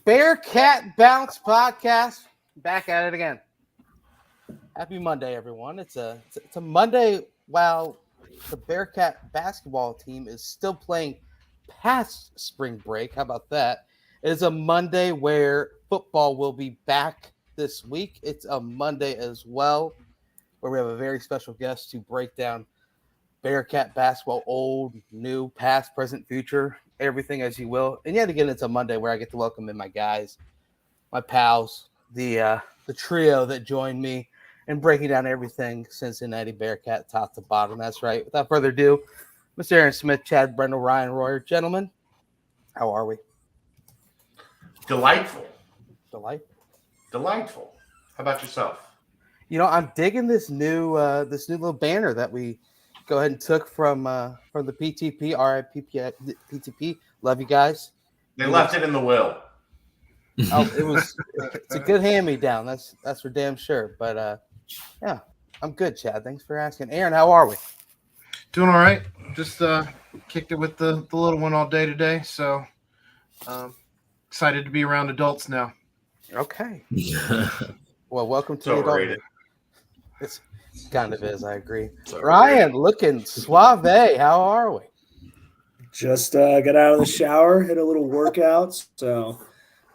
Bearcat Bounce Podcast, back at it again. Happy Monday, everyone. It's a Monday while the Bearcat basketball team is still playing past spring break. How about that? It is a Monday where football will be back this week. It's a Monday as well where we have a very special guest to break down Bearcat basketball, old, new, past, present, future, everything as you will. And yet again, it's a Monday where I get to welcome in my guys, my pals, the trio that joined me in breaking down everything Cincinnati Bearcat top to bottom. That's right. Without further ado, Mr. Aaron Smith, Chad Brendel, Ryan Royer. Gentlemen, how are we? Delightful. Delightful. How about yourself? You know, I'm digging this new little banner that we go ahead and took from the PTP, RIP PTP. Love you guys. They left it in the will. Oh, it's a good hand-me-down. That's for damn sure. But yeah, I'm good, Chad. Thanks for asking. Aaron, how are we? Doing all right. Just kicked it with the little one all day today. So excited to be around adults now. Okay. Well, welcome to So the adult. rated. It's kind of is, I agree. So Ryan, looking suave. How are we? Just got out of the shower, hit a little workout, so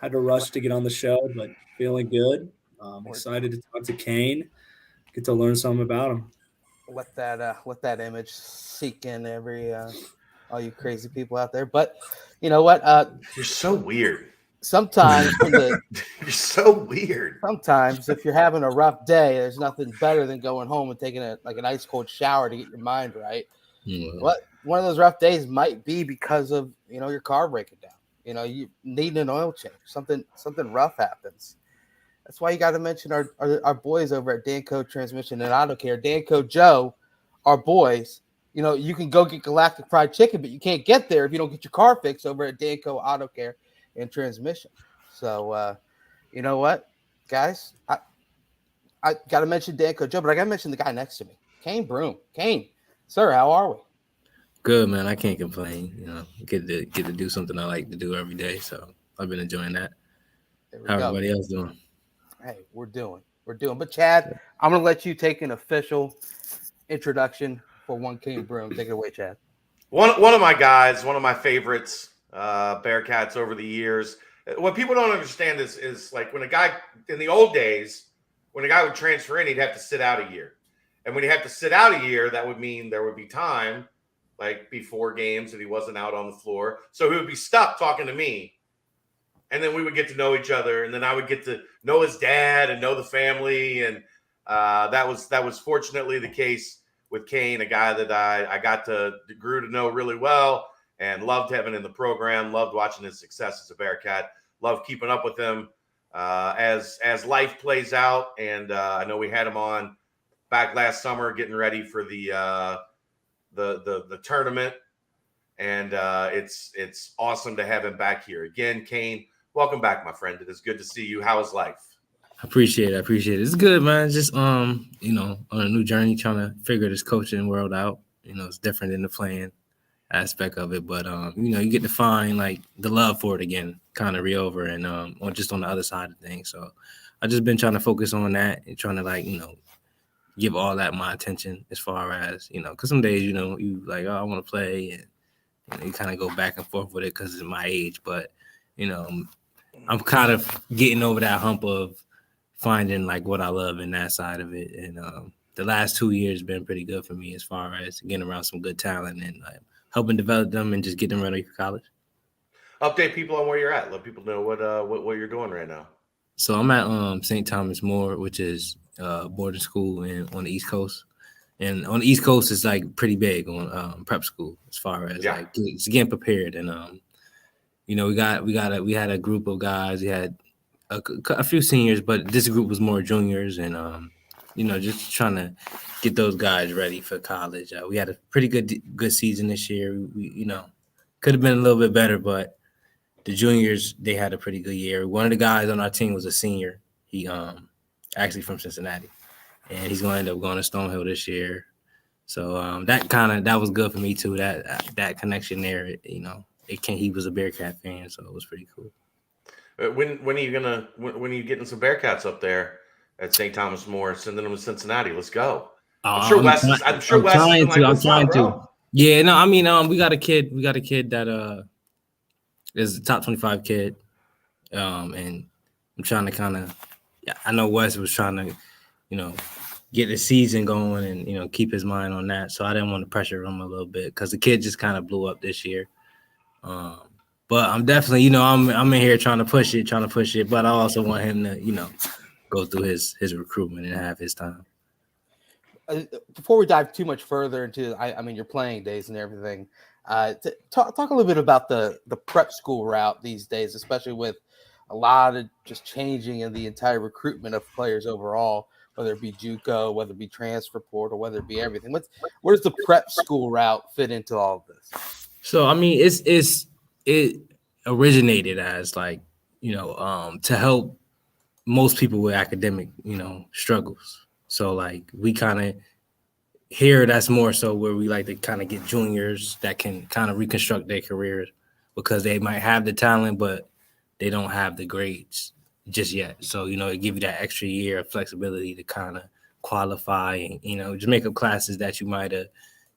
had to rush to get on the show, but feeling good. Excited to talk to Kane, get to learn something about him. Let that image seek in all you crazy people out there. But you know what? You're so weird. Sometimes You're so weird. Sometimes if you're having a rough day, there's nothing better than going home and taking an ice cold shower to get your mind right. Mm-hmm. What one of those rough days might be because of your car breaking down. You need an oil change. Something rough happens. That's why you got to mention our boys over at Danco Transmission and Auto Care. Danco Joe, our boys. You can go get Galactic Fried Chicken, but you can't get there if you don't get your car fixed over at Danco Auto Care and Transmission. So, you know what, guys? I got to mention Danco Joe, but I got to mention the guy next to me, Kane Broome. Kane, sir, how are we? Good, man. I can't complain. Get to do something I like to do every day. So I've been enjoying that. How everybody else doing? Hey, we're doing. But Chad, I'm gonna let you take an official introduction for one Kane Broome. Take it away, Chad. One of my guys, one of my favorites, Bearcats over the years. What people don't understand is like when a guy in the old days, when a guy would transfer in, he'd have to sit out a year. And when he had to sit out a year, that would mean there would be time, like before games, that he wasn't out on the floor. So he would be stuck talking to me. And then we would get to know each other. And then I would get to know his dad and know the family. And that was fortunately the case with Kane, a guy that I grew to know really well and loved having in the program, loved watching his success as a Bearcat, loved keeping up with him as life plays out. And I know we had him on back last summer getting ready for the tournament. And it's awesome to have him back here. Again, Kane, welcome back, my friend. It is good to see you. How is life? I appreciate it. It's good, man. Just on a new journey, trying to figure this coaching world out. It's different than the playing aspect of it, but you get to find like the love for it again, kind of over and or just on the other side of things. So I just been trying to focus on that and trying to give all that my attention as far as because some days you like, oh, I want to play, and you kind of go back and forth with it because it's my age, but I'm kind of getting over that hump of finding like what I love in that side of it. And the last 2 years been pretty good for me as far as getting around some good talent and helping develop them and just getting them ready for college. Update people on where you're at. Let people know what you're doing right now. So I'm at St. Thomas More, which is boarding school on the East Coast. And on the East Coast, it's like pretty big on prep school as far as like getting prepared. And we had a group of guys. We had a few seniors, but this group was more juniors, and just trying to get those guys ready for college. We had a pretty good season this year. We could have been a little bit better, but the juniors, they had a pretty good year. One of the guys on our team was a senior. He actually from Cincinnati, and he's going to end up going to Stonehill this year. So that was good for me too. That connection there, he was a Bearcat fan, so it was pretty cool. When are you gonna when are you getting some Bearcats up there at St. Thomas More, sending them to Cincinnati? Let's go. I'm sure Wes has been like, I'm "What's up, trying bro?" to. Yeah, no, I mean, we got a kid that is a top 25 kid, and I'm trying to kind of. Yeah, I know Wes was trying to, get the season going and keep his mind on that. So I didn't want to pressure him a little bit because the kid just kind of blew up this year. But I'm definitely, I'm in here trying to push it, but I also want him to, go through his recruitment and have his time. Before we dive too much further into, I mean, your playing days and everything, talk a little bit about the prep school route these days, especially with a lot of just changing in the entire recruitment of players overall, whether it be JUCO, whether it be transfer portal, whether it be everything. Where does the prep school route fit into all of this? So I mean, it originated as like to help most people with academic struggles. So like we kind of here that's more so where we like to kind of get juniors that can kind of reconstruct their careers because they might have the talent but they don't have the grades just yet. So it give you that extra year of flexibility to kind of qualify and just make up classes that you might have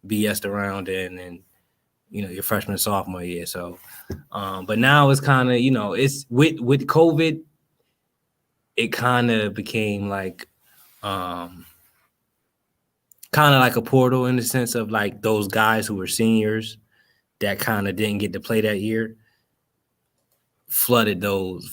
BS'd around in and your freshman sophomore year. So but now it's kind of it's with COVID it kind of became like kind of like a portal in the sense of like those guys who were seniors that kind of didn't get to play that year flooded those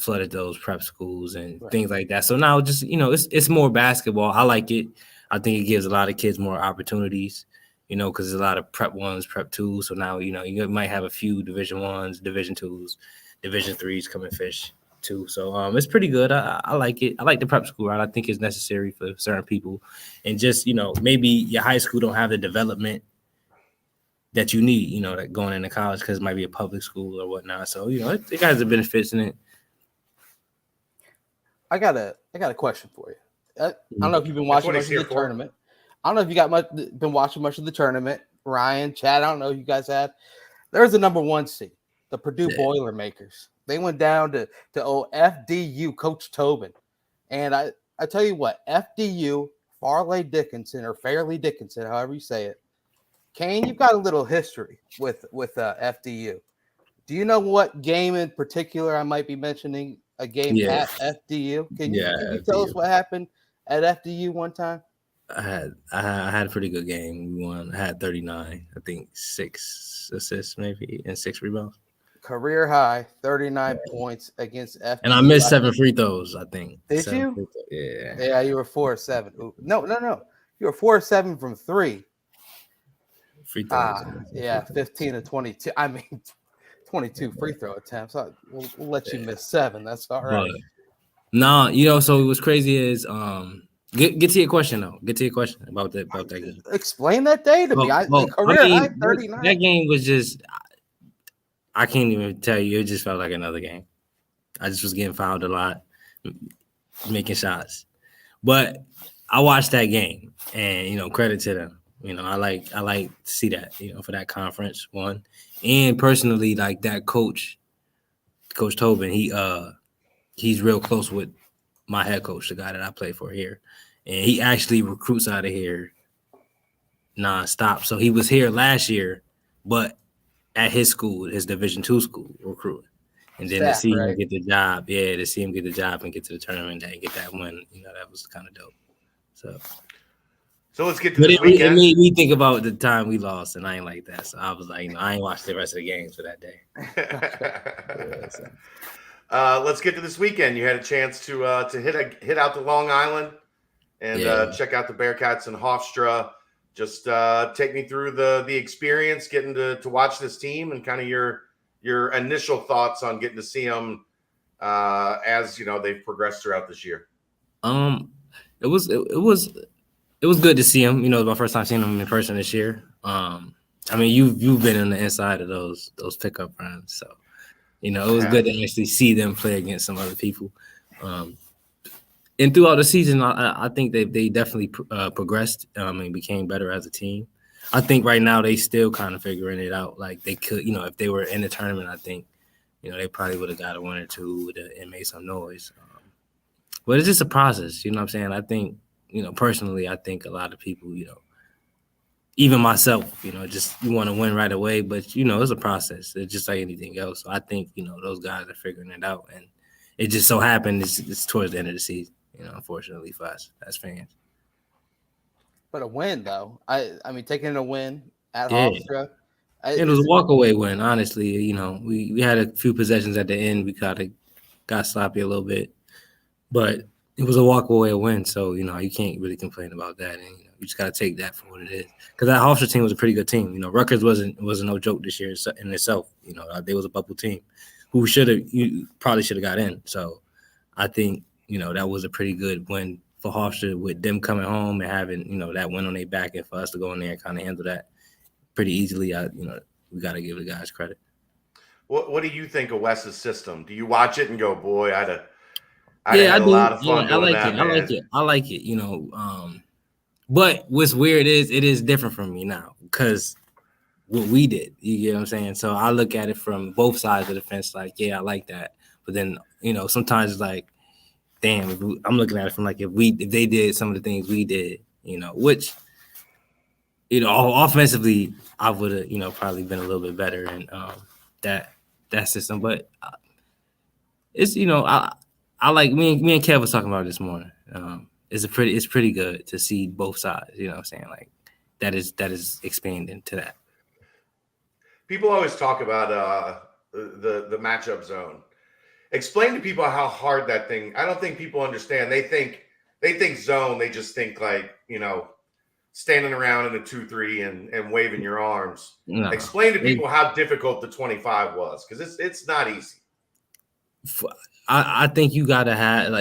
prep schools and things like that. So now just it's more basketball. I like it. I think it gives a lot of kids more opportunities, because there's a lot of prep 1s, prep 2s. So now you might have a few Division 1s, Division 2s, Division 3s coming fish too. So it's pretty good. I like it. I like the prep school route. I think it's necessary for certain people, and just maybe your high school don't have the development that you need, like going into college because it might be a public school or whatnot. So it has the benefits in it. I got a question for you. I don't know if you've been watching much of the tournament. I don't know if you been watching much of the tournament. Ryan, Chad, I don't know if you guys have. There's a number 1 seed, the Purdue Boilermakers. They went down to old FDU, Coach Tobin. And I tell you what, FDU, Fairleigh Dickinson, however you say it. Kane, you've got a little history with FDU. Do you know what game in particular I might be mentioning? A game at FDU? Can you tell us what happened at FDU one time? I had a pretty good game. We won. I had 39, I think 6 assists maybe and 6 rebounds. Career high, 39 points against FDU. And I missed 7 free throws, I think. Did you? Yeah. Yeah, you were 4 of 7. Ooh, no. You were 4 of 7 from 3. Free throws. Yeah, 15 of 22. I mean, 22 free throw attempts. We'll let you miss 7. That's all right. No, so what's crazy is get to your question though. Get to your question about that game. Explain that day to me. Career high 39. That game was just I can't even tell you. It just felt like another game. I just was getting fouled a lot, making shots. But I watched that game, and credit to them. I like to see that. For that conference one, and personally, like that Coach Tobin. He's real close with my head coach, the guy that I play for here, and he actually recruits out of here nonstop. So he was here last year, but at his school, his Division 2 school, recruiting. And then to see him get the job, and get to the tournament and get that win, that was kind of dope. So let's get to this weekend. It made me think about the time we lost, and I ain't like that. So I was like, I ain't watched the rest of the games for that day. Let's get to this weekend. You had a chance to hit out to Long Island and check out the Bearcats and Hofstra. Just take me through the experience, getting to watch this team, and kind of your initial thoughts on getting to see them as they've progressed throughout this year. It was good to see them. It was my first time seeing them in person this year. I mean, you've been on the inside of those pickup runs, so it was good to actually see them play against some other people. And throughout the season, I think they definitely progressed and became better as a team. I think right now they still kind of figuring it out. Like they could, if they were in the tournament, I think they probably would have got a 1 or 2 and made some noise. But it's just a process, you know what I'm saying? I think, personally, I think a lot of people, even myself, just you want to win right away, but it's a process. It's just like anything else. So I think, those guys are figuring it out, and it just so happened it's towards the end of the season, unfortunately for us as fans. But a win, though. I mean, taking a win at Yeah. Hofstra. It was a walk-away win, honestly. We had a few possessions at the end. We kind of got sloppy a little bit. But it was a walk-away win, so, you can't really complain about that. And, you just got to take that for what it is. Because that Hofstra team was a pretty good team. Rutgers wasn't no joke this year in itself. They was a bubble team who probably should have got in. So I think, that was a pretty good win for Hofstra with them coming home and having, that win on their back, and for us to go in there and kind of handle that pretty easily. We got to give the guys credit. What do you think of Wes's system? Do you watch it and go, boy, I had I a do. lot of fun doing that, man. I like it. But what's weird is it is different from me now because what we did, you get what I'm saying? So I look at it from both sides of the fence, like, yeah, I like that. But then, sometimes it's like, damn, I'm looking at it from like, if they did some of the things we did, which, offensively, I would have, probably been a little bit better in that system. But it's, I like me and Kev was talking about it this morning. It's pretty good to see both sides. You know what I'm saying? Like that is expanding to that. People always talk about the matchup zone. Explain to people how hard that thing. I don't think people understand. They think zone. They just think like standing around in the 2-3 and waving your arms. No, explain to people how difficult the 25 was, because it's not easy. I think you gotta have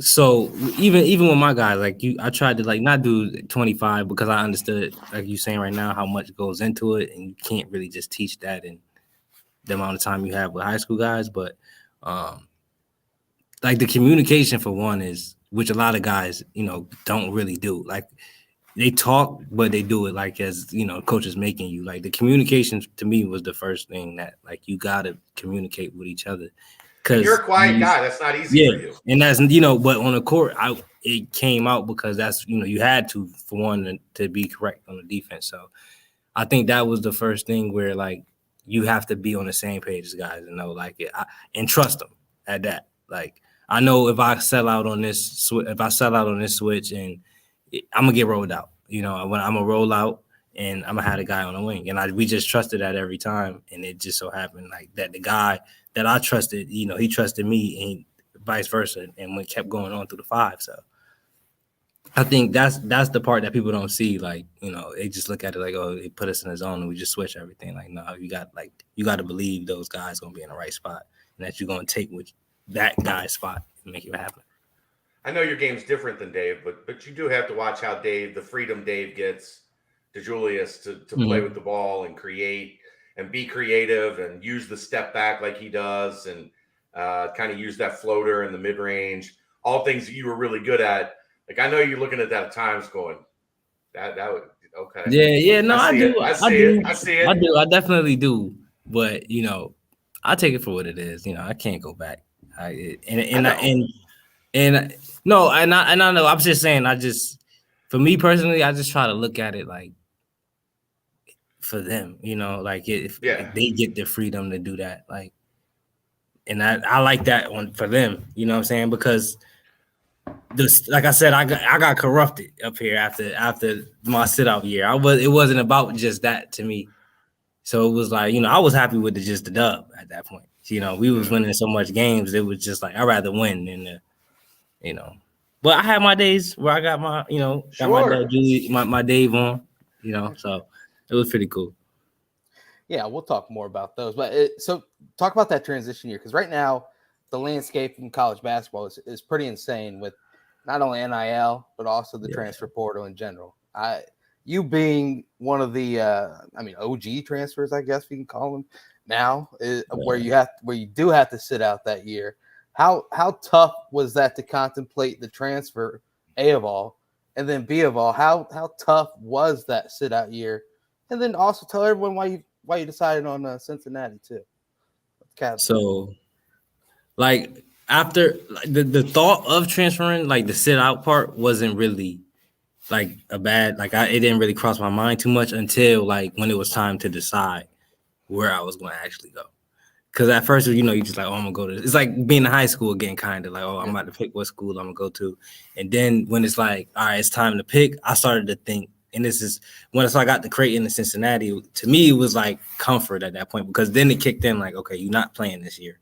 so even with my guys, I tried to not do 25 because I understood, like you saying right now, how much goes into it, and you can't really just teach that in the amount of time you have with high school guys. But the communication for one is, which a lot of guys don't really do. Like they talk, but they do it as coach is making you. Like the communication to me was the first thing that you gotta communicate with each other. You're a quiet guy. That's not easy for you. And that's, but on the court, it came out because that's, you had to, for one, to be correct on the defense. So I think that was the first thing where, you have to be on the same page as guys and know, and trust them at that. I know if I sell out on this switch, and I'm going to get rolled out. When I'm going to roll out, and I'm going to have a guy on the wing. And we just trusted that every time. And it just so happened that the guy that I trusted, he trusted me, and vice versa. And we kept going on through the 5. So I think that's the part that people don't see. They just look at it oh, they put us in a zone and we just switch everything. No, you got to believe those guys going to be in the right spot, and that you're going to take that guy's spot and make it happen. I know your game's different than Dave, but you do have to watch how the freedom Dave gets to Julius to play with the ball and create and be creative and use the step back like he does, and kind of use that floater in the mid range. All things that you were really good at. I know you're looking at that at times going, that would okay. Yeah, no, I do. I see it. I definitely do. But I take it for what it is. I can't go back. I know. I'm just saying. For me personally, I just try to look at it for them. If they get the freedom to do that, and I like that one for them. You know what I'm saying? Because like I said, I got corrupted up here after my sit-out year. It wasn't about just that to me. So it was I was happy with just the dub at that point. We was winning so much games. It was just I'd rather win than But I had my days where I got my, got my dad Julie, my Dave on, so it was pretty cool. Yeah, we'll talk more about those. But so talk about that transition year, because right now the landscape in college basketball is pretty insane with not only NIL but also the transfer portal in general. You being one of the OG transfers, I guess we can call them now, where you do have to sit out that year. How tough was that to contemplate the transfer, A of all, and then B of all, how tough was that sit out year, and then also tell everyone why you decided on Cincinnati too. Cat. So, like after the thought of transferring, like the sit out part wasn't really like a bad, like it didn't really cross my mind too much until like when it was time to decide where I was going to actually go. Because at first, you just like, oh, I'm gonna go to. It's like being in high school again, kind of like, oh, I'm about to pick what school I'm gonna go to. And then when it's like, all right, it's time to pick, I started to think, and this is when I got to Creighton and Cincinnati. To me, it was like comfort at that point because then it kicked in, like, okay, you're not playing this year,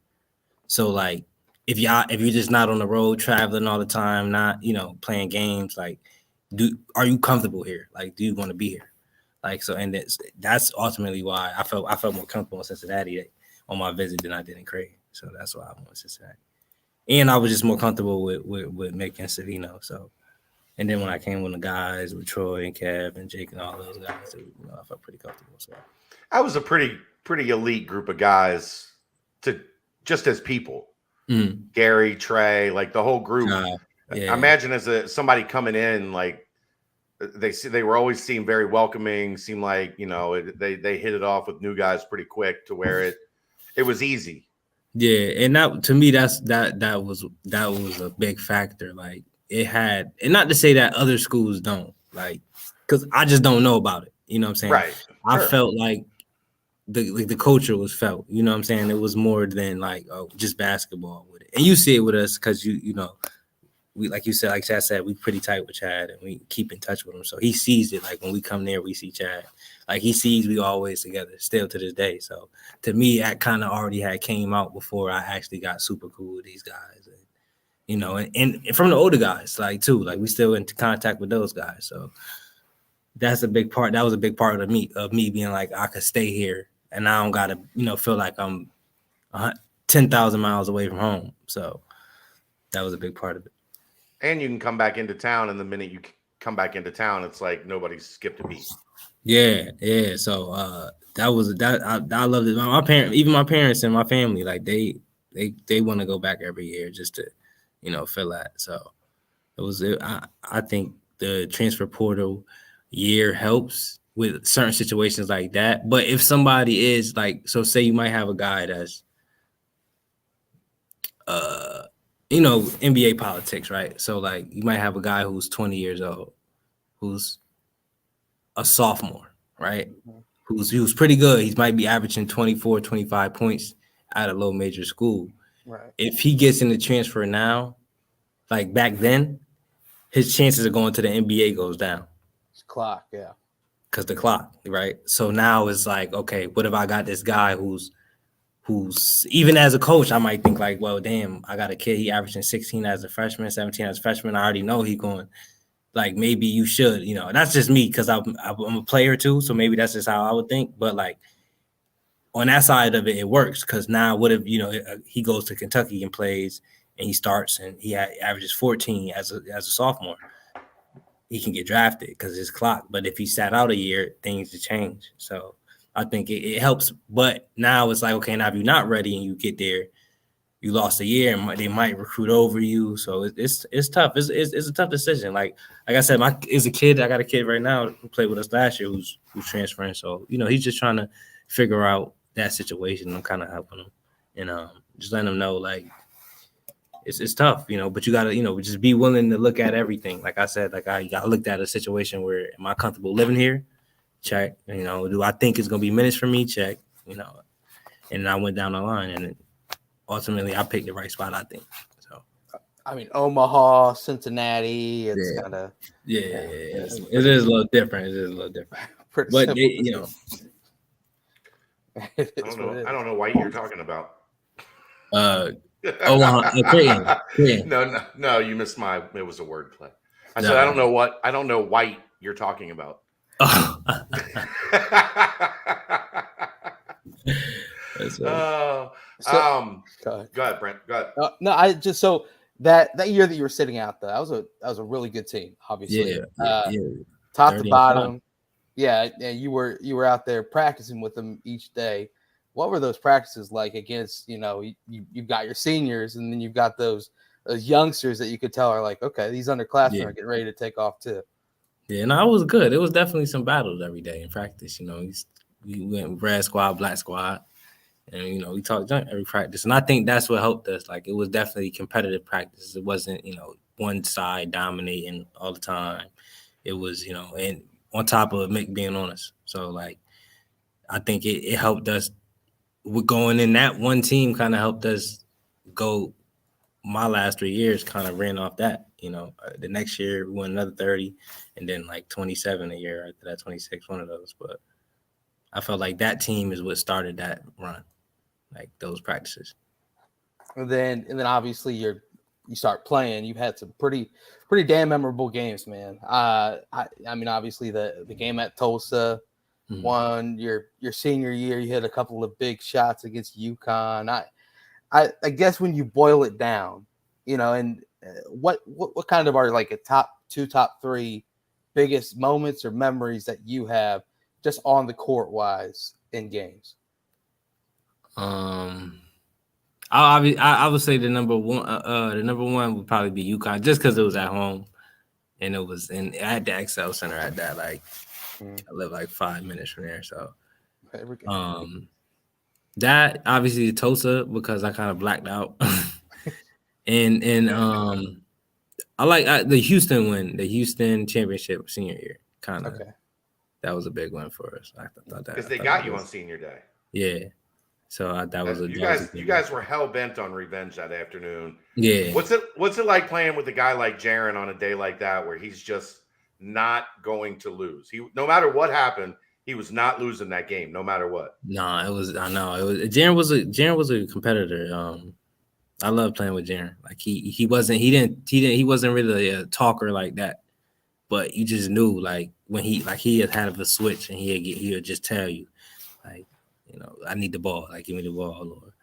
so like if you're just not on the road traveling all the time, not playing games, like, are you comfortable here? Like, do you want to be here? Like, so, and that's ultimately why I felt more comfortable in Cincinnati on my visit than I did in Creighton. So that's why I went to Cincinnati. And I was just more comfortable with Mick and Savino. So, and then when I came with the guys, with Troy and Kev and Jake and all those guys, I felt pretty comfortable. So I was a pretty elite group of guys just as people. Mm-hmm. Gary, Trey, like the whole group. I imagine as somebody coming in, like they were always seemed very welcoming, seemed like, they hit it off with new guys pretty quick to where it was easy. Yeah, and that to me that was a big factor. Like it had, and not to say that other schools don't, like, because I just don't know about it. You know what I'm saying? Right. I felt like the culture was felt. You know what I'm saying? It was more than like just basketball with it. And you see it with us because we, like you said, like Chad said, we pretty tight with Chad and we keep in touch with him. So he sees it. Like when we come there, we see Chad. Like he sees we always together still to this day. So to me, that kind of already had came out before I actually got super cool with these guys. And, and from the older guys, like too, like we still in contact with those guys. So that's a big part. That was a big part of me being like, I could stay here and I don't got to, feel like I'm 10,000 miles away from home. So that was a big part of it. And you can come back into town, and the minute you come back into town, it's like nobody's skipped a beat. Yeah. So I loved it. My parents and my family, like they want to go back every year just to, feel that. So I think the transfer portal year helps with certain situations like that. But if somebody is like, so say you might have a guy that's NBA politics, right? So like you might have a guy who's 20 years old, who's a sophomore, right? Who's pretty good. He might be averaging 24, 25 points at a low major school. Right. If he gets in the transfer now, like back then, his chances of going to the NBA goes down. It's clock, yeah. Because the clock, right? So now it's like, okay, what if I got this guy who's even as a coach, I might think like, well, damn, I got a kid. He averaging 16 as a freshman, 17 as a freshman. I already know he going. Like maybe you should, That's just me because I'm a player too. So maybe that's just how I would think. But like on that side of it, it works because now what if he goes to Kentucky and plays and he starts and he averages 14 as a sophomore. He can get drafted because his clock. But if he sat out a year, things would change. So I think it helps, but now it's like, okay, now if you're not ready and you get there, you lost a year and they might recruit over you. So it's tough. It's a tough decision. Like I said, as a kid, I got a kid right now who played with us last year who's transferring. So, he's just trying to figure out that situation. I'm kind of helping him and just letting him know, like, it's tough, but you got to, just be willing to look at everything. Like I said, like I looked at a situation where am I comfortable living here? Check. Do I think it's gonna be minutes for me? Check. And I went down the line, and ultimately I picked the right spot, I think. So, I mean, Omaha, Cincinnati. It's kind of it is a little different. It is a little different. But I don't know why you're talking about. Creighton. No, you missed it was a word play. I said I don't know white you're talking about. Oh. Go ahead, Brent. Go ahead. No, I just so that year that you were sitting out, though, that was a really good team, obviously. Top to bottom. Yeah, and you were out there practicing with them each day. What were those practices like against, you've got your seniors and then you've got those youngsters that you could tell are like, okay, these underclassmen are getting ready to take off too. Yeah, no, it was good. It was definitely some battles every day in practice. We went red squad, black squad, And, we talked junk every practice. And I think that's what helped us. Like, it was definitely competitive practice. It wasn't, one side dominating all the time. It was, and on top of Mick being on us. So, like, I think it helped us. With going in that one team kind of helped us go. My last 3 years kind of ran off that. The next year we won another 30, and then like 27 a year after that, 26, one of those. But I felt like that team is what started that run, like those practices. And then obviously you start playing. You've had some pretty damn memorable games, man. I mean, obviously the game at Tulsa. Mm-hmm. One, your senior year, you hit a couple of big shots against UConn. I guess when you boil it down, and what kind of are like a top 2, top 3 biggest moments or memories that you have just on the court wise in games? I would say the number one would probably be UConn, just because it was at home, and it was at the Excel Center at that I live like 5 minutes from there, so that obviously Tulsa, because I kind of blacked out, and I like the Houston win, the Houston championship senior year, kind of. Okay. That was a big one for us. I thought that because they got you on senior day. Yeah, so that was you guys were hell bent on revenge that afternoon. Yeah. What's it like playing with a guy like Jaren on a day like that, where he's just not going to lose? No matter what happened, he was not losing that game, no matter what. No, it was. I know it was. Jaren was a competitor. I love playing with Jaren. Like he wasn't really a talker like that, but you just knew like when he had a switch, and he would just tell you, like, I need the ball. Like, give me the ball, Lord.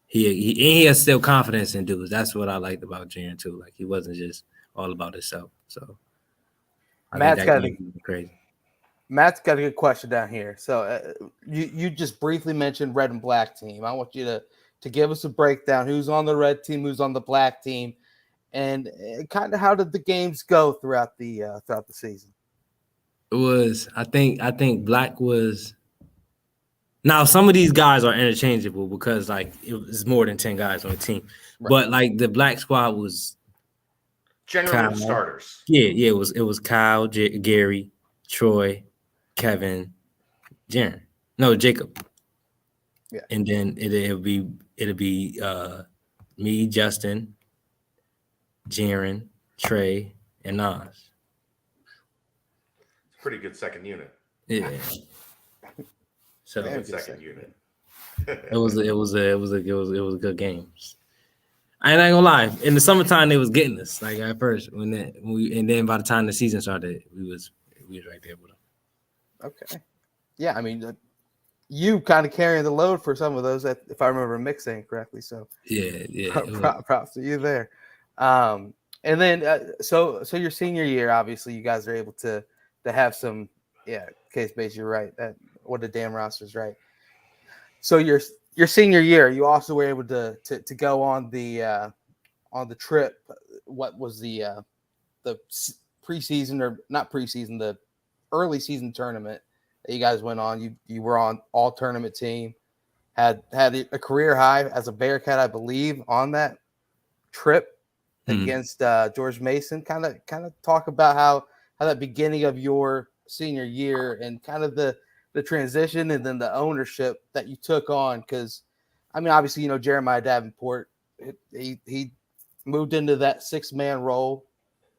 He has still confidence in dudes. That's what I liked about Jaren too. Like, he wasn't just all about himself. So Matt's got a good question down here. So you just briefly mentioned red and black team. I want you to give us a breakdown. Who's on the red team? Who's on the black team? And kind of how did the games go throughout the season? It was. I think black was. Now some of these guys are interchangeable because like it was more than 10 guys on the team, right. But like the black squad was generally starters. Yeah. It was Kyle, Gary, Troy, Kevin, Jaren. No, Jacob. Yeah. And then it'll be me, Justin, Jaren, Trey, and Nas. Pretty good second unit. Yeah. So second unit. it was a good game. I ain't gonna lie. In the summertime, they was getting us like at first and then by the time the season started, we was right there with them. Okay. Yeah, I mean, you kind of carrying the load for some of those, if I remember Mick saying correctly. So yeah. Props to you there. And then so your senior year, obviously, you guys are able to have some case base. You're right. What the damn roster's right. So your senior year, you also were able to go on the trip. What was the preseason or not preseason, the early season tournament that you guys went on? You were on all tournament team, had a career high as a Bearcat, I believe, on that trip against George Mason. Kind of talk about how that beginning of your senior year and kind of the transition and then the ownership that you took on. Because, I mean, obviously, Jeremiah Davenport, he moved into that 6-man role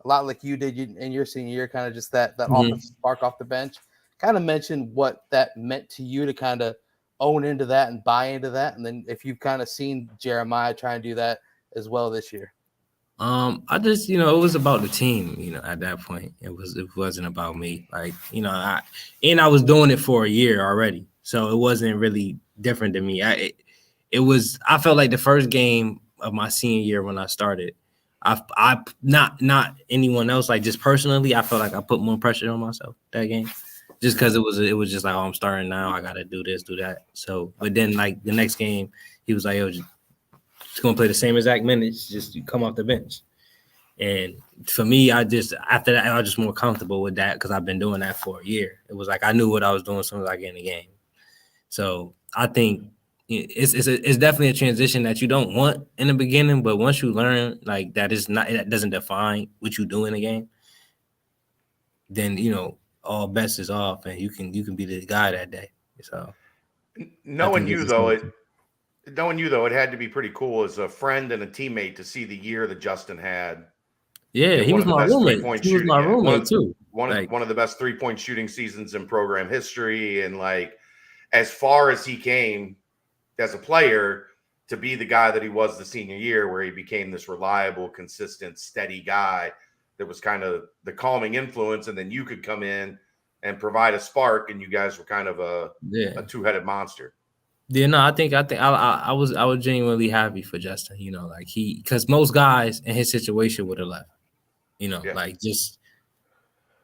a lot like you did in your senior year, kind of just that offensive spark off the bench. Kind of mention what that meant to you to kind of own into that and buy into that. And then if you've kind of seen Jeremiah try and do that as well this year. I just, it was about the team, at that point. It wasn't about me. Like, I was doing it for a year already. So it wasn't really different to me. I felt like the first game of my senior year when I started, I not anyone else, like just personally, I felt like I put more pressure on myself that game. Just because it was just like, oh, I'm starting now. I got to do this, do that. So, but then like the next game, he was like, yo, just going to play the same exact minutes, just you come off the bench. And for me, after that, I was just more comfortable with that because I've been doing that for a year. It was like I knew what I was doing as soon as I get in the game. So I think, it's definitely a transition that you don't want in the beginning, but once you learn like that doesn't define what you do in the game, then all bets is off, and you can be the guy that day. So knowing you though, it had to be pretty cool as a friend and a teammate to see the year that Justin had. Yeah, he was my roommate. He was my roommate too. One of the best 3-point shooting seasons in program history, and like as far as he came as a player to be the guy that he was the senior year, where he became this reliable, consistent, steady guy that was kind of the calming influence, and then you could come in and provide a spark, and you guys were kind of a two-headed monster. Yeah, no, I think I was genuinely happy for Justin. Like because most guys in his situation would have left. Like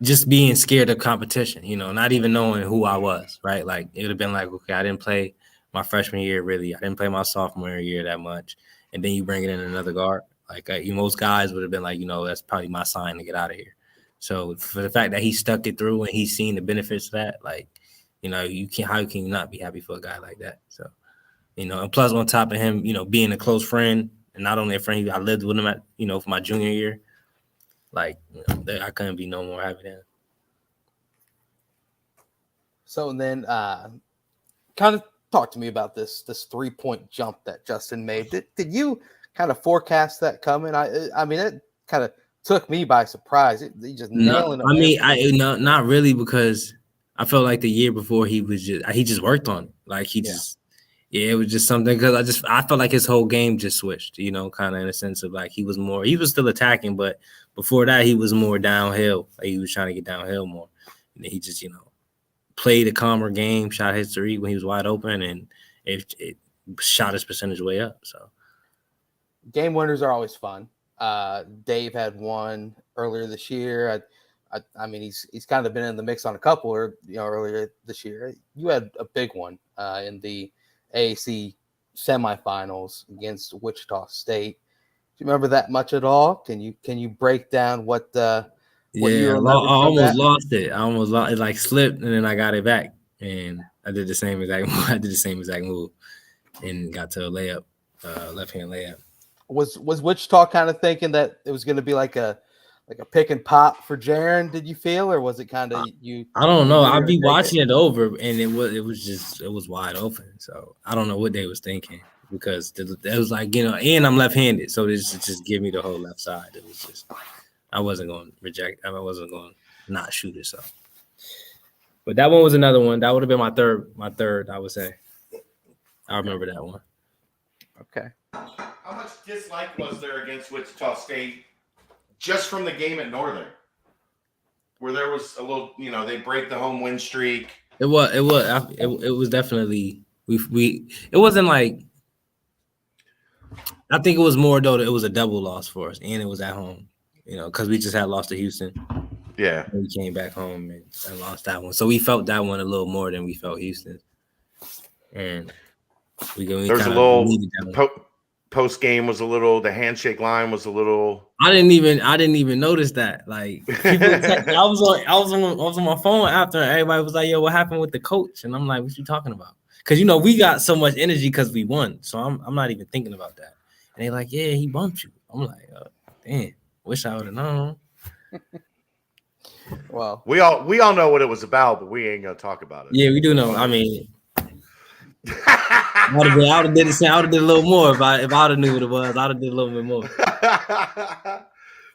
just being scared of competition. Not even knowing who I was. Right, like it would have been like, okay, I didn't play my freshman year really. I didn't play my sophomore year that much, and then you bring in another guard. Like most guys would have been like, that's probably my sign to get out of here. So for the fact that he stuck it through and he's seen the benefits of that, like. How can you not be happy for a guy like that? So, and plus on top of him, being a close friend, and not only a friend, I lived with him at, for my junior year. Like, I couldn't be no more happy than. So then, kind of talk to me about this 3-point jump that Justin made. Did you kind of forecast that coming? I mean, it kind of took me by surprise. He just nailing it. Not really, because I felt like the year before he just worked on it. Like it was just something, because I felt like his whole game just switched, kind of in a sense of like he was still attacking, but before that he was more downhill. Like he was trying to get downhill more. And then he just, played a calmer game, shot his three when he was wide open, and it shot his percentage way up. So game winners are always fun. Dave had one earlier this year. I mean, he's kind of been in the mix on a couple, earlier this year. You had a big one in the AAC semifinals against Wichita State. Do you remember that much at all? Can you break down what you remember? I almost lost it. I almost lost it, like slipped, and then I got it back, and I did the same exact move, and got to a layup, left hand layup. Was Wichita kind of thinking that it was going to be like a pick and pop for Jaren, did you feel, or was it kind of you? I don't know. I'd be watching it over, and it was wide open. So I don't know what they was thinking, because it was like, and I'm left-handed, so this just give me the whole left side. It was just, I wasn't going to reject. I wasn't going to not shoot it. So, but that one was another one. That would have been my third. I would say. I remember that one. Okay. How much dislike was there against Wichita State? Just from the game at Northern, where there was a little, they break the home win streak. It was definitely we. It wasn't like. I think it was more though that it was a double loss for us, and it was at home, because we just had lost to Houston. Yeah, and we came back home and lost that one, so we felt that one a little more than we felt Houston. And there's a little post game was a little. The handshake line was a little. I didn't even notice that. Like I was on my phone after, and everybody was like, "Yo, what happened with the coach?" And I'm like, "What you talking about?" Because we got so much energy because we won, so I'm not even thinking about that. And they like, "Yeah, he bumped you." I'm like, oh, "Damn, wish I would have known." Well, we all know what it was about, but we ain't gonna talk about it. Yeah, we do know. I mean. I would have did a little more if I would have knew what it was. I would have did a little bit more.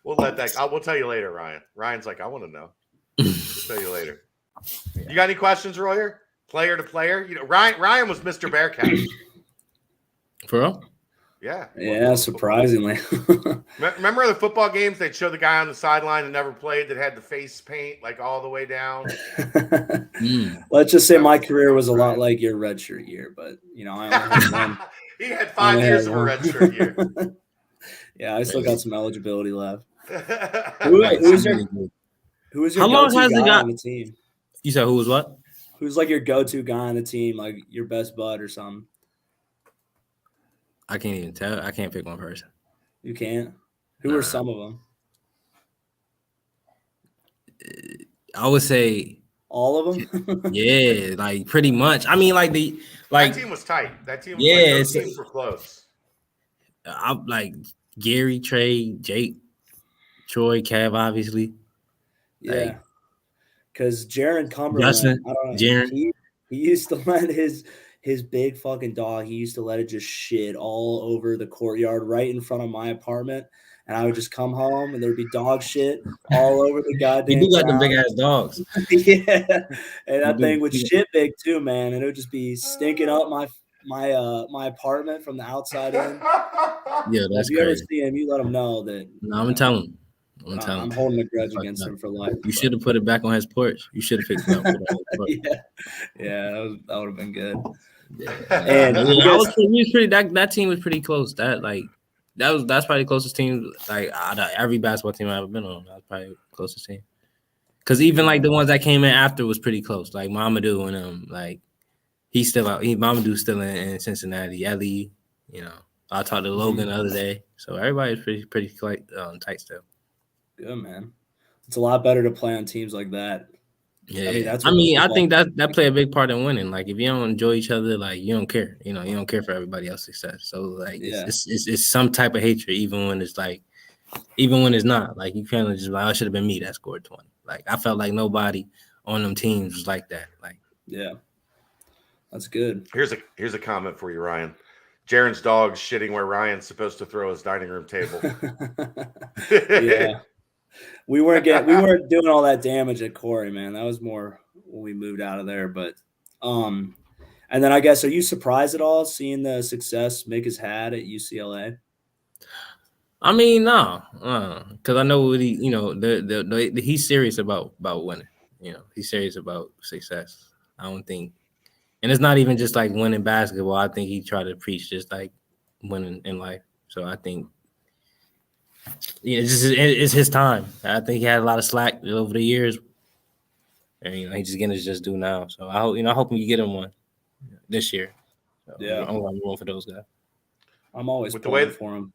We'll let that. We'll tell you later, Ryan. Ryan's like, I want to know. We'll tell you later. Yeah. You got any questions, Royer? Player to player. Ryan was Mr. Bearcat. For real? Yeah. Yeah, surprisingly. Remember the football games? They'd show the guy on the sideline that never played that had the face paint like all the way down. Let's just say my career was a lot like your redshirt year, but I only had one. He had 5 years of a redshirt year. Yeah, I still got some eligibility left. Who's your How long go-to has it guy got on the team? You said who was what? Who's like your go-to guy on the team, like your best bud or something? I can't even tell. I can't pick one person. You can't? Who are some of them? I would say All of them? Yeah, like pretty much. I mean, like That team was tight. That team, yeah, like, those teams were close. I'm like Gary, Trey, Jake, Troy, Cav, obviously. Yeah. Because Jaron Cumberland, Justin, I don't know, Jaren. he used to let his big fucking dog, he used to let it just shit all over the courtyard right in front of my apartment. And I would just come home and there'd be dog shit all over the You goddamn do got them ground. big ass dogs. Yeah. And You that do. thing would shit big too, man. And it would just be stinking up my apartment from the outside in. Yeah, But that's if you ever crazy. see him, you let him know that No, I'm gonna tell him. I'm gonna that tell I'm him. holding a grudge Fucked against up. him for life. You should have put it back on his porch. You should have picked it up. Put it on his porch. Yeah, that would have been good. Yeah, And yeah, you guys, he was pretty. That team was pretty close. That's probably the closest team. Like out of every basketball team I've ever been on, that was probably the closest team. Because even like the ones that came in after was pretty close. Like Mamadou and like he's still out. Mamadou's still in Cincinnati. Ellie, I talked to Logan the other day. So everybody's pretty tight still. good, man. It's a lot better to play on teams like that. Yeah, I mean, that's I what mean, I football- think that play a big part in winning. Like, if you don't enjoy each other, like you don't care. You don't care for everybody else's success. So like, Yeah. it's some type of hatred, even when it's not. Like you kind of just like, oh, it should have been me that scored 20. Like I felt like nobody on them teams was like that. Like, Yeah, that's good. Here's a comment for you, Ryan. Jaren's dog's shitting where Ryan's supposed to throw his dining room table. Yeah, we weren't doing all that damage at Corey, man. That was more when we moved out of there. But and then I guess, are you surprised at all seeing the success Mick has had at UCLA? I mean, no, because I know what he, he's serious about winning. He's serious about success. I don't think, and it's not even just like winning basketball. I think he tried to preach just like winning in life. So I think, it's his time. I think he had a lot of slack over the years, and he's just getting his just due now. So I hope you get him one this year. So Yeah. I'm going for those guys. I'm always With the way- pulling for him.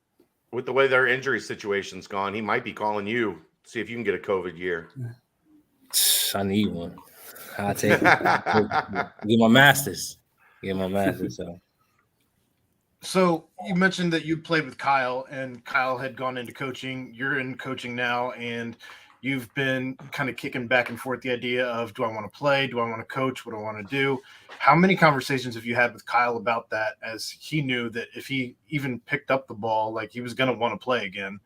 With the way their injury situation's gone, he might be calling you. See if you can get a COVID year. I need one. I'll take it. Get my masters. So you mentioned that you played with Kyle, and Kyle had gone into coaching. You're in coaching now, and you've been kind of kicking back and forth the idea of, do I want to play? Do I want to coach? What do I want to do? How many conversations have you had with Kyle about that, as he knew that if he even picked up the ball, like he was going to want to play again?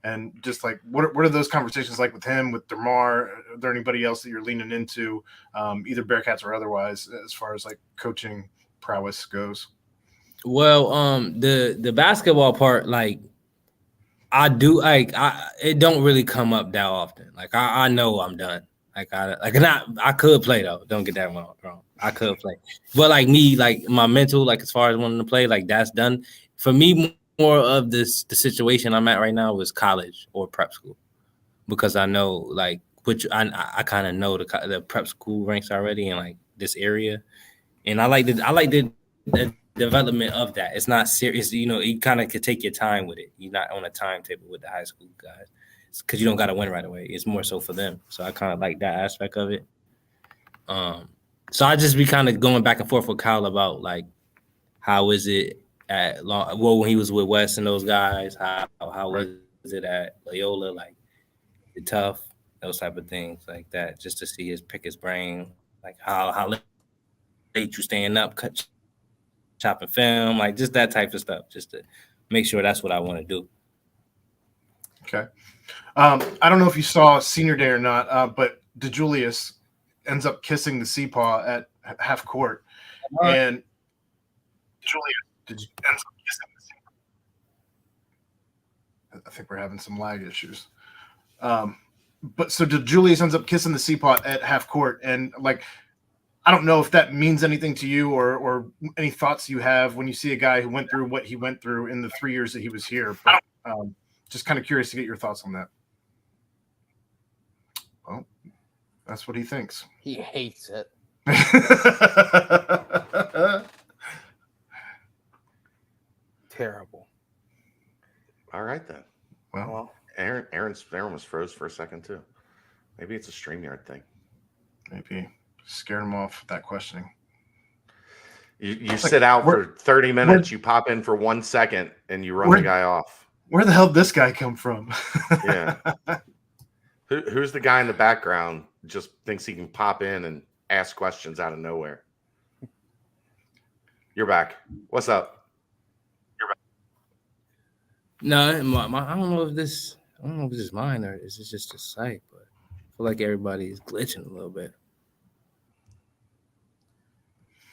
And just like, what are those conversations like with him, with DeMar? Are there anybody else that you're leaning into, either Bearcats or otherwise, as far as like coaching prowess goes? Well, the basketball part, like I do, like it don't really come up that often. Like I know I'm done. I could play though. Don't get that wrong. I could play, but like me, like my mental, like as far as wanting to play, like that's done for me. More of the situation I'm at right now is college or prep school, because I know like which I kind of know the prep school ranks already in like this area, and I like the development of that. It's not serious, you kind of could take your time with it. You're not on a timetable with the high school guys, because you don't got to win right away. It's more so for them. So I kind of like that aspect of it. So I just be kind of going back and forth with Kyle about like, how is it when he was with Wes and those guys, how was it at Loyola, like the tough, those type of things like that, just to pick his brain, like how late you staying up, chopping film, like just that type of stuff, just to make sure that's what I want to do. Okay. I don't know if you saw Senior Day or not, but DeJulius ends up kissing the Seapaw at half court. And Julius ends up kissing the Seapaw. I think we're having some lag issues. But so DeJulius ends up kissing the Seapaw at half court. And like, I don't know if that means anything to you, or any thoughts you have when you see a guy who went through what he went through in the 3 years that he was here. But just kind of curious to get your thoughts on that. Well, that's what he thinks. He hates it. Terrible. All right then. Well, Aaron was froze for a second too. Maybe it's a StreamYard thing. maybe. Scared him off with that questioning. You sit out for 30 minutes, you pop in for 1 second, and you run the guy off. Where the hell did this guy come from? Yeah. Who's the guy in the background just thinks he can pop in and ask questions out of nowhere? You're back. What's up? No, I don't know if this is mine or is this just a site, but I feel like everybody is glitching a little bit.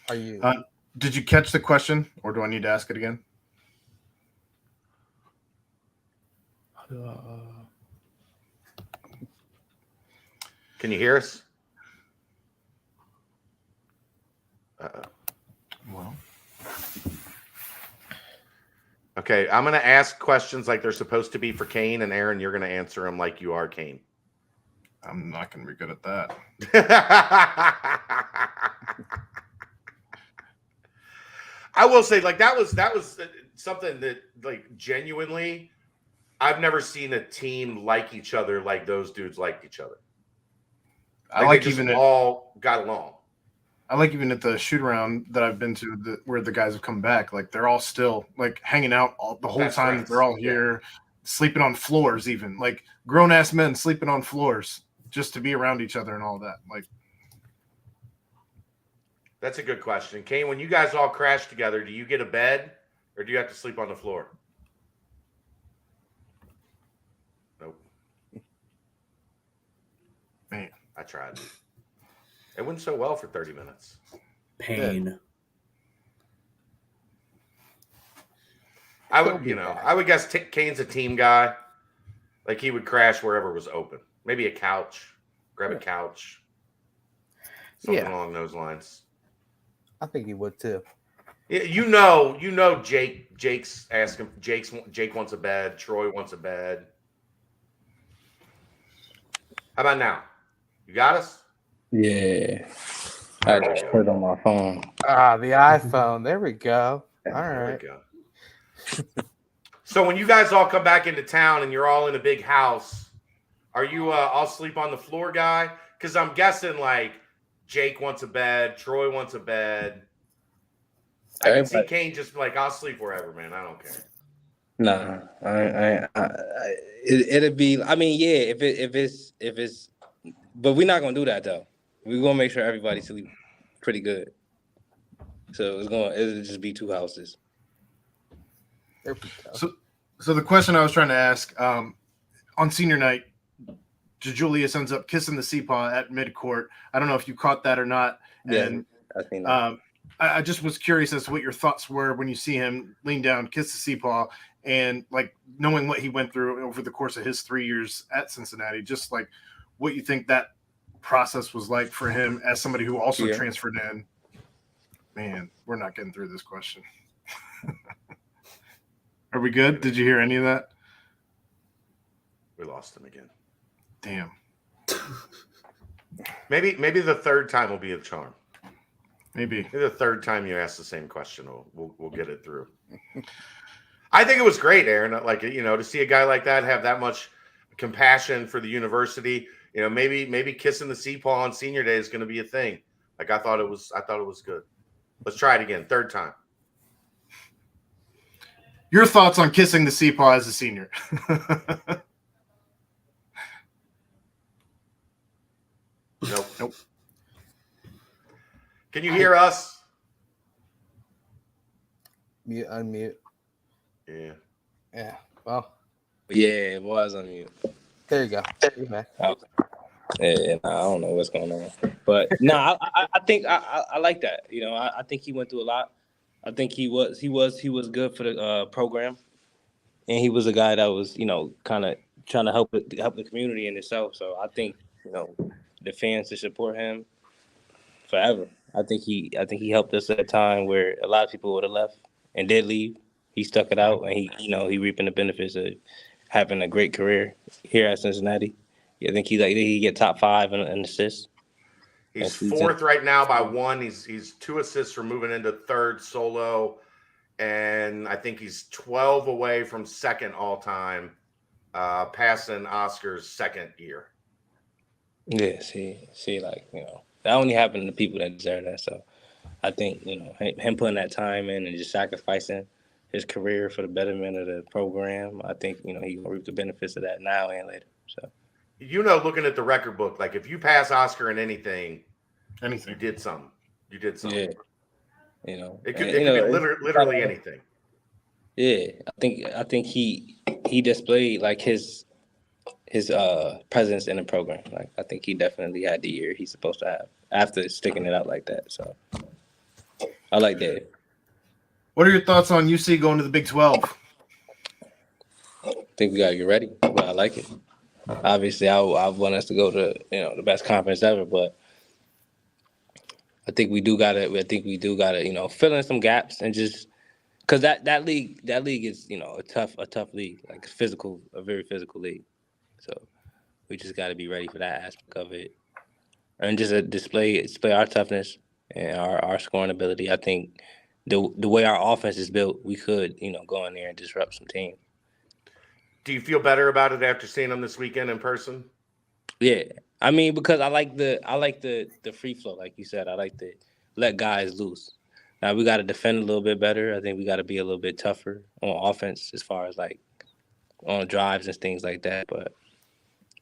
Are you? Did you catch the question, or do I need to ask it again? Can you hear us? Well, okay. I'm going to ask questions like they're supposed to be for Kane, and Aaron, you're going to answer them like you are Kane. I'm not going to be good at that. I will say, like, that was something that, like, genuinely, I've never seen a team like each other like those dudes liked each other. I like they even all got along. I like even at the shoot around that I've been to, where the guys have come back, like they're all still like hanging out the whole Best time. friends. They're all here, sleeping on floors, even like grown ass men sleeping on floors just to be around each other and all that. Like, that's a good question, Kane. When you guys all crash together, do you get a bed or do you have to sleep on the floor? Nope. Man, I tried. It went so well for 30 minutes. Pain. I would guess Kane's a team guy. Like he would crash wherever was open. Maybe a couch, grab a couch, something along those lines. I think he would too. Yeah, you know, Jake's asking. Jake wants a bed. Troy wants a bed. How about now? You got us? Yeah. I just heard on my phone. The iPhone. There we go. All There right. we go. So when you guys all come back into town and you're all in a big house, are you I'll sleep on the floor guy? Because I'm guessing like Jake wants a bed, Troy wants a bed. I can see Kane just like, I'll sleep wherever, man. I don't care. Nah, it'd be. I mean, yeah, if it's, but we're not gonna do that though. We're gonna make sure everybody sleep pretty good. So it'll just be two houses. There we go. So the question I was trying to ask, on senior night, Julius ends up kissing the Seapaw at midcourt. I don't know if you caught that or not. And I think that. I just was curious as to what your thoughts were when you see him lean down, kiss the Seapaw, and like knowing what he went through over the course of his 3 years at Cincinnati, just like what you think that process was like for him as somebody who also transferred in. Man, we're not getting through this question. Are we good? Did you hear any of that? We lost him again. Damn. Maybe the third time will be a charm. Maybe the third time you ask the same question, we'll get it through. I think it was great, Aaron. Like, you know, to see a guy like that have that much compassion for the university. You know, maybe kissing the Seapaw on senior day is going to be a thing. Like I thought it was good. Let's try it again, third time. Your thoughts on kissing the Seapaw as a senior? Nope. Can you hear us? Mute, unmute. Yeah. Yeah. Well. Yeah, it was on mute. There you go. You're back. Okay. Yeah, I don't know what's going on, but no, I think I like that. You know, I think he went through a lot. I think he was good for the program, and he was a guy that was, you know, kind of trying to help the community in itself. So I think, you know, the fans should support him forever. I think he helped us at a time where a lot of people would have left and did leave. He stuck it out, and he reaping the benefits of having a great career here at Cincinnati. I think he get top 5 in assists. He's fourth right now by 1. He's 2 assists from moving into third solo, and I think he's 12 away from second all time, passing Oscar's second year. Yeah, see, like, you know, That only happened to people that deserve that. So I think, him putting that time in and just sacrificing his career for the betterment of the program, I think, he gonna reap the benefits of that now and later. So Looking at the record book, like if you pass Oscar in anything, you did something. You did something. Yeah. It could be literally anything. Yeah, I think he displayed like his presence in the program. Like I think he definitely had the year he's supposed to have after sticking it out like that. So I like Dave. What are your thoughts on UC going to the Big 12? I think we gotta get ready, but I like it. Obviously, I want us to go to the best conference ever, but I think we do gotta fill in some gaps and just because that league is a tough league, like a very physical league. So we just got to be ready for that aspect of it, and just display our toughness and our scoring ability. I think the way our offense is built, we could go in there and disrupt some teams. Do you feel better about it after seeing them this weekend in person? Yeah, I mean because I like the free flow, like you said. I like to let guys loose. Now we got to defend a little bit better. I think we got to be a little bit tougher on offense as far as like on drives and things like that. But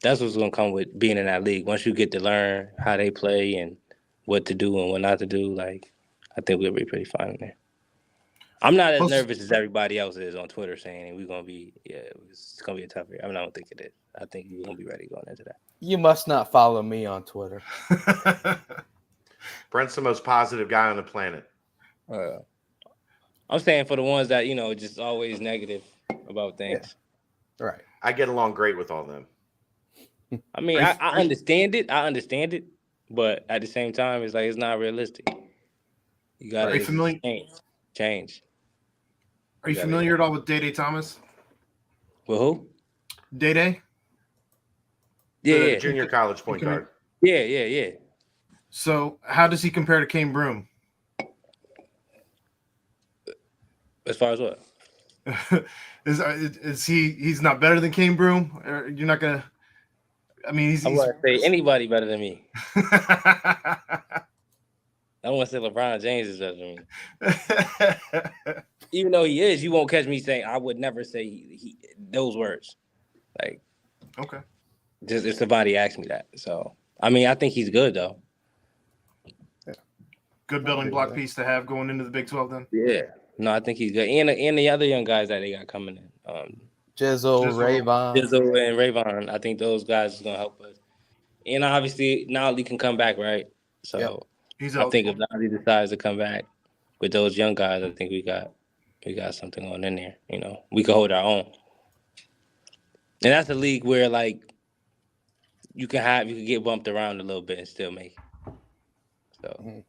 that's what's going to come with being in that league. Once you get to learn how they play and what to do and what not to do, like I think we'll be pretty fine in there. I'm not as nervous as everybody else is on Twitter saying we're going to be, it's going to be a tough year. I don't think it is. I think you're going to be ready going into that. You must not follow me on Twitter. Brent's the most positive guy on the planet. I'm saying for the ones that, just always negative about things. Yeah. Right. I get along great with all of them. I mean, I understand it. But at the same time, it's like it's not realistic. You got to change. Are you familiar at all with Day Thomas? With who? Day? Yeah, junior college point guard. Yeah. So, how does he compare to Kane Broome? As far as what? is he's not better than Kane Broome? Or you're not gonna. I mean, he's. I want to say anybody better than me. I don't want to say LeBron James is better than me. Even though he is, you won't catch me saying I would never say those words. Like, okay. Just if somebody asked me that. So, I mean, I think he's good though. Yeah. Good building block piece to have going into the Big 12 then. Yeah. No, I think he's good. And the other young guys that they got coming in. Jizzle, and Rayvon. I think those guys are gonna help us. And obviously Nolly can come back, right? So I think if Nolly decides to come back with those young guys, I think we got something on in there. We can hold our own. And that's a league where like you can get bumped around a little bit and still make it. So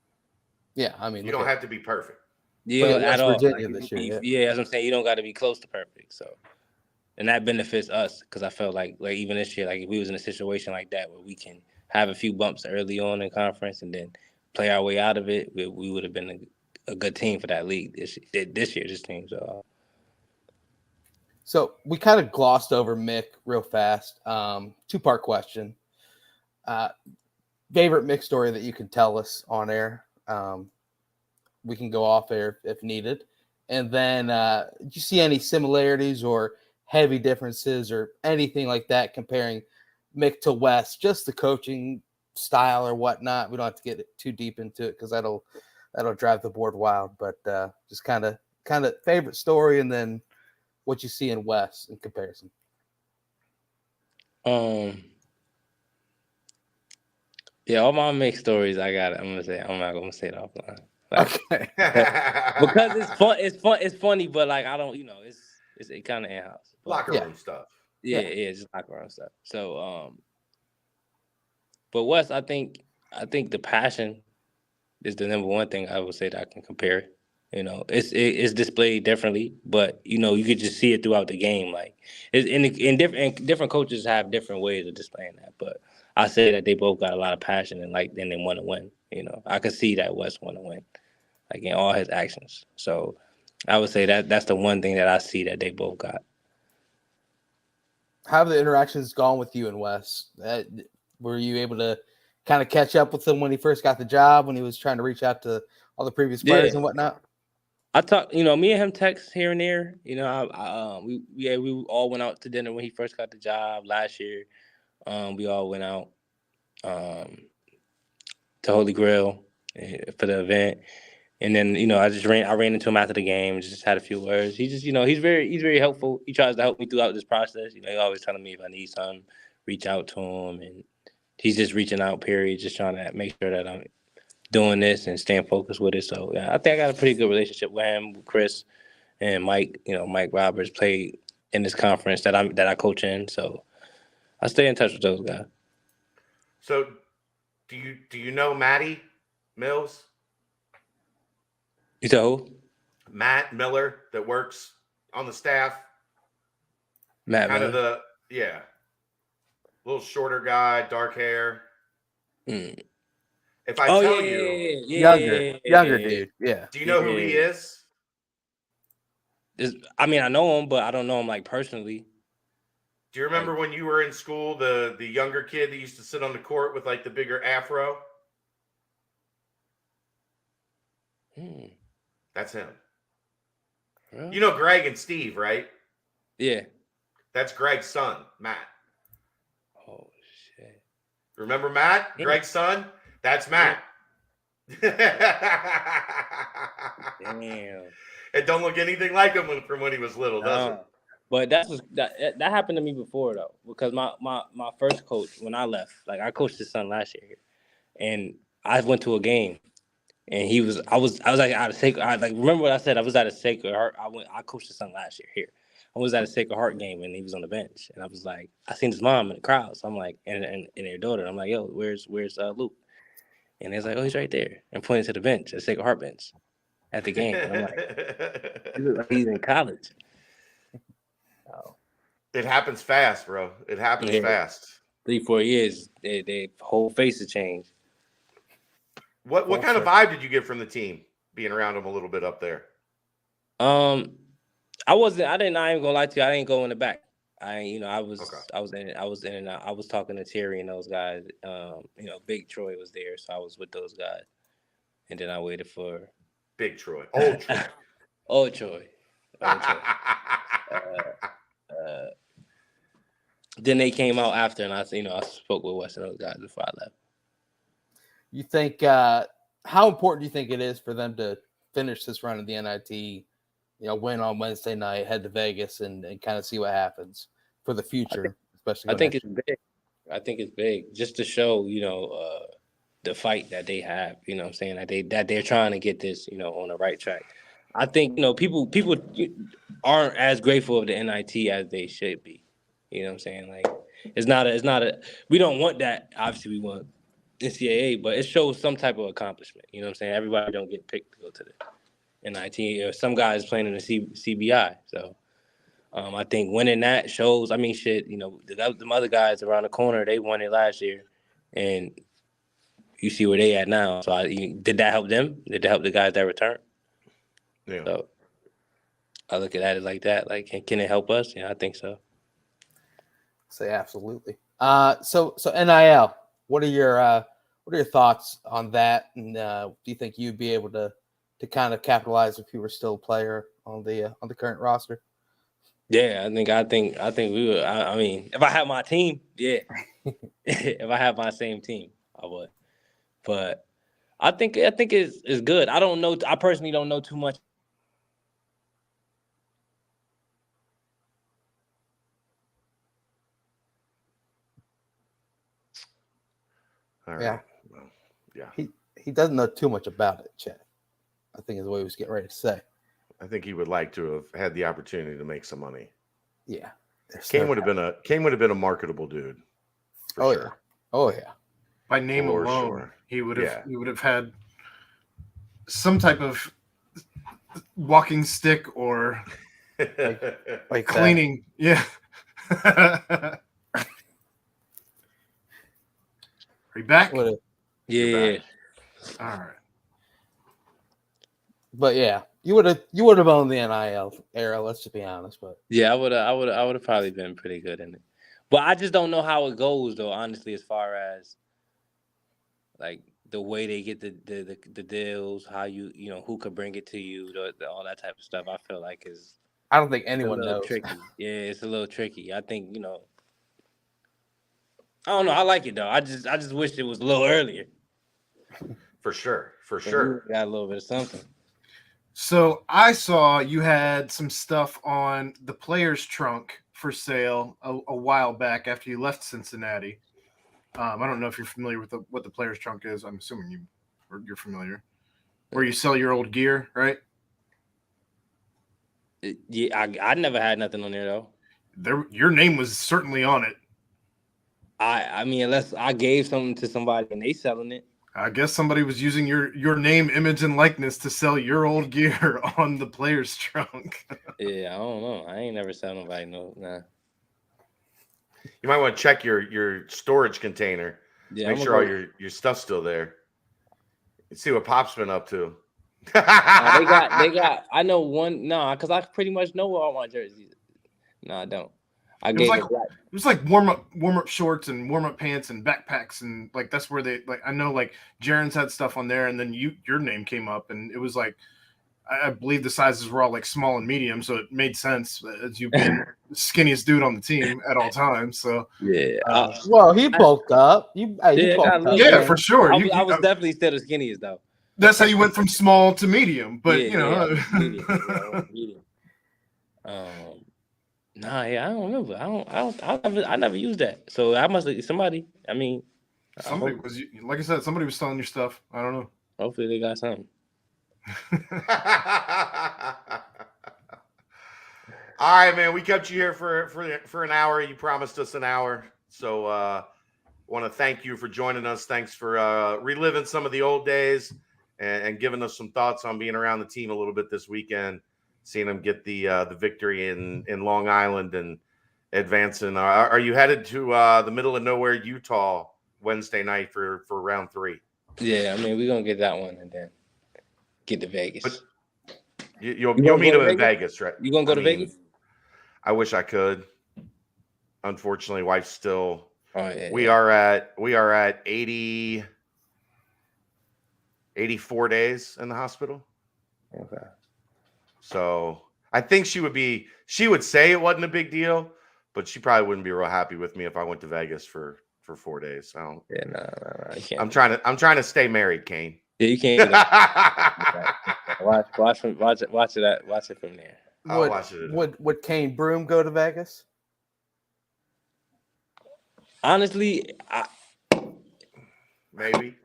yeah, I mean you don't have to be perfect. Yeah, at all. Virginia this year. Yeah, as I'm saying, you don't got to be close to perfect. So, and that benefits us because I felt like even this year, like if we was in a situation like that where we can have a few bumps early on in conference and then play our way out of it, we would have been a good team for that league this year. This team. So we kind of glossed over Mick real fast. 2-part question. Favorite Mick story that you can tell us on air. We can go off air if needed. And then do you see any similarities or heavy differences or anything like that comparing Mick to Wes, just the coaching style or whatnot? We don't have to get too deep into it because that'll drive the board wild. But just kind of favorite story and then what you see in Wes in comparison. Yeah, all my Mick stories I got it. I'm not gonna say it offline. Okay. Because it's fun. It's funny, but like I don't, it's kind of in-house. Locker room stuff. Yeah, just locker room stuff. So, but Wes, I think the passion is the number one thing I would say that I can compare. It's displayed differently, but you could just see it throughout the game. Like, different coaches have different ways of displaying that, but I say that they both got a lot of passion and they want to win. I could see that Wes want to win, like in all his actions. So I would say that's the one thing that I see that they both got. How have the interactions gone with you and Wes? Were you able to kind of catch up with him when he first got the job, when he was trying to reach out to all the previous players and whatnot? I talk, me and him text here and there. We all went out to dinner when he first got the job last year. We all went out to Holy Grail for the event, and then I ran into him after the game and just had a few words. He just he's very helpful. He tries to help me throughout this process. He always telling me if I need something, reach out to him, and he's just reaching out. Period, just trying to make sure that I'm doing this and staying focused with it. So yeah, I think I got a pretty good relationship with him, with Chris, and Mike. Mike Roberts played in this conference that I coach in. So I stay in touch with those guys. So, do you know Matty Mills? You know who? Matt Miller that works on the staff. Matt kind Miller. of little shorter guy, dark hair. Mm. If I tell you, younger dude. Yeah. Do you know who he is? I know him, but I don't know him like personally. Do you remember when you were in school, the younger kid that used to sit on the court with like the bigger afro? That's him. Really? You know Greg and Steve, right? Yeah. That's Greg's son, Matt. Oh, shit. Remember Matt? Yeah. Greg's son? That's Matt. Yeah. Damn. It don't look anything like him from when he was little, does it? But that happened to me before though, because my first coach, when I left, like I coached his son last year, and I went to a game, and I was like out of Sacred. Remember what I said? I was at a Sacred Heart. I coached his son last year here. I was at a Sacred Heart game, and he was on the bench, and I was like, I seen his mom in the crowd, so I'm like, and their daughter, I'm like, yo, where's Luke? And they're like, oh, he's right there, and pointing to the bench, the Sacred Heart bench, at the game. And I'm like, he looks like he's in college. It happens fast, bro. It happens fast. 3-4 years, their whole face has changed. What kind of vibe did you get from the team being around them a little bit up there? I ain't gonna lie to you. I didn't go in the back. I was talking to Terry and those guys. Big Troy was there, so I was with those guys, and then I waited for Big Troy, old Troy, old Troy. Then they came out after, and I spoke with Wes and those guys before I left. You think how important do you think it is for them to finish this run of the NIT? Win on Wednesday night, head to Vegas, and kind of see what happens for the future, especially. I think it's big. I think it's big just to show the fight that they have. You know what I'm saying? That they're trying to get this on the right track. I think people aren't as grateful of the NIT as they should be. You know what I'm saying? Like it's not a we don't want that. Obviously we want NCAA, but it shows some type of accomplishment. You know what I'm saying? Everybody don't get picked to go to the NIT, or some guys playing in the CBI. So I think winning that shows. The other guys around the corner, they won it last year, and you see where they at now. So did that help them? Did that help the guys that returned? Yeah. So I look at it like that. Like, can it help us? Yeah, I think so. Say absolutely. So NIL. What are your thoughts on that? And do you think you'd be able to kind of capitalize if you were still a player on the current roster? Yeah, I think we would. I mean, if I had my team, yeah. If I had my same team, I would. But I think it's good. I don't know. I personally don't know too much. All right. Yeah. Well, yeah. He doesn't know too much about it, Chad. I think is what he was getting ready to say. I think he would like to have had the opportunity to make some money. Yeah. Kane would have been a marketable dude. Oh sure. Yeah. Oh yeah. By name For alone, sure. he would have had some type of walking stick or like cleaning. Yeah. Are you back? Yeah. All right. But yeah, you would have owned the NIL era. Let's just be honest. But Yeah, I would have probably been pretty good in it. But I just don't know how it goes though. Honestly, as far as like the way they get the deals, how you know who could bring it to you, all that type of stuff. I feel like is I don't think a anyone little knows. tricky. Yeah, it's a little tricky. I think I don't know. I like it though. I just wish it was a little earlier. For sure. Got a little bit of something. So I saw you had some stuff on the player's trunk for sale a while back after you left Cincinnati. I don't know if you're familiar with what the player's trunk is. I'm assuming you're familiar. Where you sell your old gear, right? Yeah, I never had nothing on there though. Your name was certainly on it. I mean, unless I gave something to somebody and they selling it. I guess somebody was using your name, image, and likeness to sell your old gear on the player's trunk. Yeah, I don't know. I ain't never sell nobody nah. You might want to check your storage container. Yeah, Make sure all your stuff's still there. And see what Pop's been up to. they got. I know one. No, because I pretty much know all my jerseys. No, I don't. It was like warm up shorts and warm up pants and backpacks and like that's where they like. I know like Jaren's had stuff on there, and then your name came up, and it was like I believe the sizes were all like small and medium, so it made sense as you've been the skinniest dude on the team at all times. So yeah. Well, he bulked up. You bulked up. Yeah, for sure. I was definitely still the skinniest though. That's how you went from small to medium, but medium. Nah, yeah, I don't remember. I never used that. So I must have somebody. I mean, somebody was like I said, somebody was selling your stuff. I don't know. Hopefully they got something. All right, man. We kept you here for an hour. You promised us an hour, so want to thank you for joining us. Thanks for reliving some of the old days and giving us some thoughts on being around the team a little bit this weekend. Seeing them get the victory in Long Island and advancing. Are you headed to the middle of nowhere, Utah, Wednesday night for round 3? Yeah, I mean we're gonna get that one and then get to Vegas. But you'll meet them in Vegas, right? You gonna go to Vegas? I wish I could. Unfortunately, wife's still. Oh yeah. We are at 84 days in the hospital. Okay. So I think she would say it wasn't a big deal, but she probably wouldn't be real happy with me if I went to Vegas for 4 days. So yeah, no, you can't. I'm trying to stay married, Kane. Yeah, you can't. Watch it from there. I'll watch it. Would Kane Broome go to Vegas? Honestly, maybe.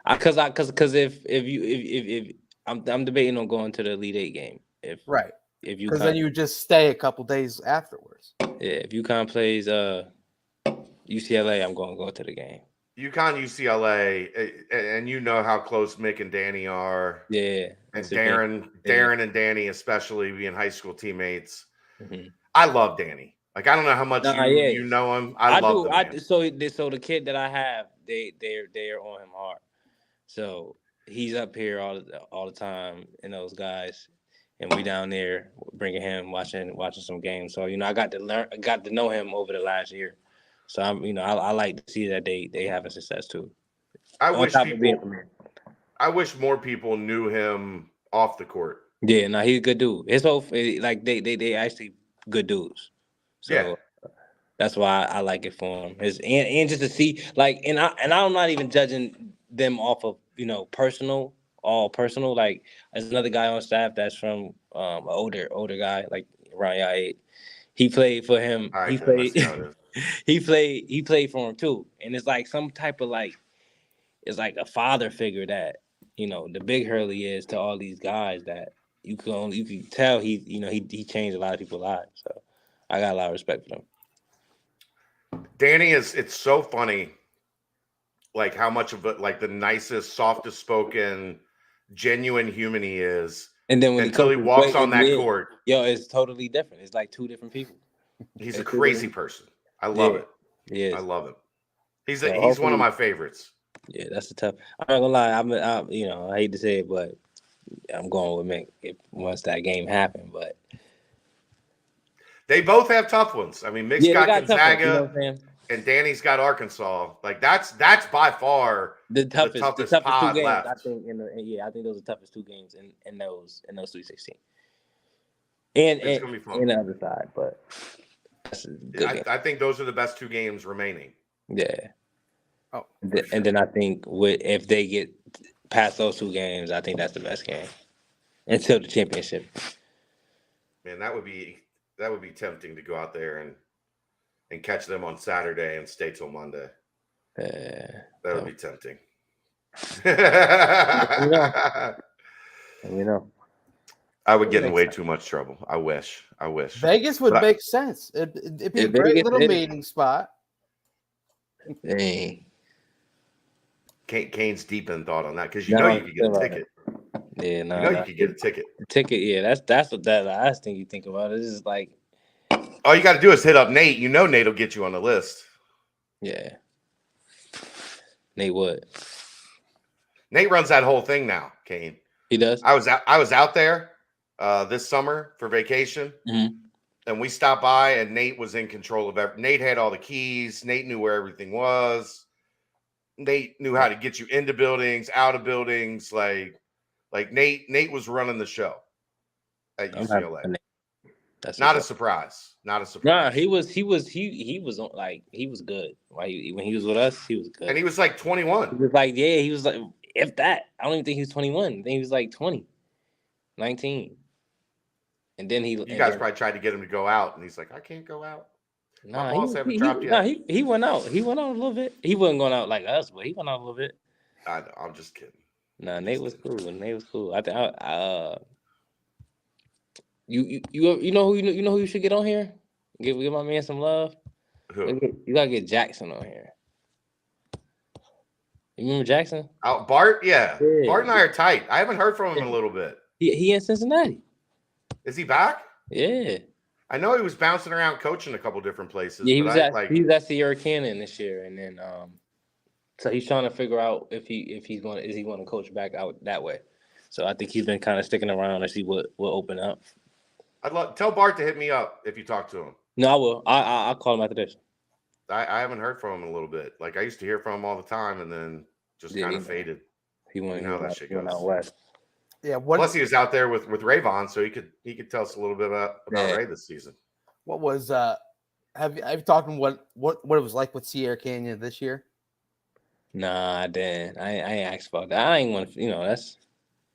Because if I'm debating on going to the Elite Eight game. If you because then you just stay a couple days afterwards. Yeah, if UConn plays UCLA, I'm going to go to the game. UConn, UCLA, and you know how close Mick and Danny are. Yeah, and Darren and Danny especially being high school teammates. Mm-hmm. I love Danny. Like I don't know how much you know him. I love him. So the kid that I have, they're on him hard. So he's up here all the time, and those guys, and we down there bringing him watching some games. So I got to know him over the last year. So I like to see that they having success too. I wish more people knew him off the court. Yeah, no, he's a good dude. His whole they actually good dudes. So yeah. That's why I like it for him. And just to see and I'm not even judging them off of personal. Like there's another guy on staff that's from an older guy like around your age. He played for him. He played for him too. And it's like some type of it's like a father figure that the big Hurley is to all these guys that you can tell he changed a lot of people's lives. So I got a lot of respect for him. Danny it's so funny, like how much of the nicest, softest spoken, genuine human he is. And then until he walks on that court, it's totally different. It's like two different people. He's a crazy person. I love it. Yeah, I love him. He's one of my favorites. Yeah, that's a tough. I'm not gonna lie. I hate to say it, but I'm going with Mick once that game happened. But they both have tough ones. I mean, Mick's got Gonzaga. and Danny's got Arkansas. Like that's by far the toughest two pod games. left. I think I think those are the toughest two games in those Sweet 16. And It's gonna be fun. And the other side, but that's a good game. I think those are the best two games remaining. Yeah. Oh, And then I think if they get past those two games, I think that's the best game until the championship. Man, that would be tempting to go out there and catch them on Saturday and stay till Monday. That would be tempting. I would get in way too much trouble. I wish. Vegas would make sense. It'd be a great little meeting spot. Dang. Kane's deep in thought on that because you could get a ticket. Yeah, no. You could get a ticket. The ticket, yeah, that's what that last thing you think about. It's just like all you got to do is hit up Nate. You know Nate will get you on the list. Yeah. Nate would. Nate runs that whole thing now, Kane. He does. I was out there this summer for vacation, and we stopped by, and Nate was in control of everything. Nate had all the keys. Nate knew where everything was. Nate knew how to get you into buildings, out of buildings. Like Nate was running the show at UCLA. That's not a surprise. Not a surprise. Nah, he was like he was good. When he was with us, he was good. And he was like 21. He was like, yeah, he was like, if that. I don't even think he was 21. I think he was like 20, 19. And then you guys probably tried to get him to go out, and he's like, I can't go out. Nah, he went out. He went out a little bit. He wasn't going out like us, but he went out a little bit. I'm just kidding. Nah, Nate was cool. I think you know who you should get on here? Give my man some love. Who? You gotta get Jackson on here. You remember Jackson? Bart, yeah. Bart and I are tight. I haven't heard from him in a little bit. He in Cincinnati. Is he back? Yeah. I know he was bouncing around coaching a couple different places. Yeah, he was at Sierra Canyon this year, and then so he's trying to figure out is he going to coach back out that way. So I think he's been kind of sticking around to see what will open up. Tell Bart to hit me up if you talk to him. No, I will. I'll call him after this. I haven't heard from him in a little bit. Like I used to hear from him all the time, and then just kind of faded. He went that shit goes. Out west. Yeah. Plus, he was out there with Rayvon, so he could tell us a little bit about Ray this season. What was have you talked to him what it was like with Sierra Canyon this year? Nah, I didn't. I ain't asked about that. I ain't want to. That's.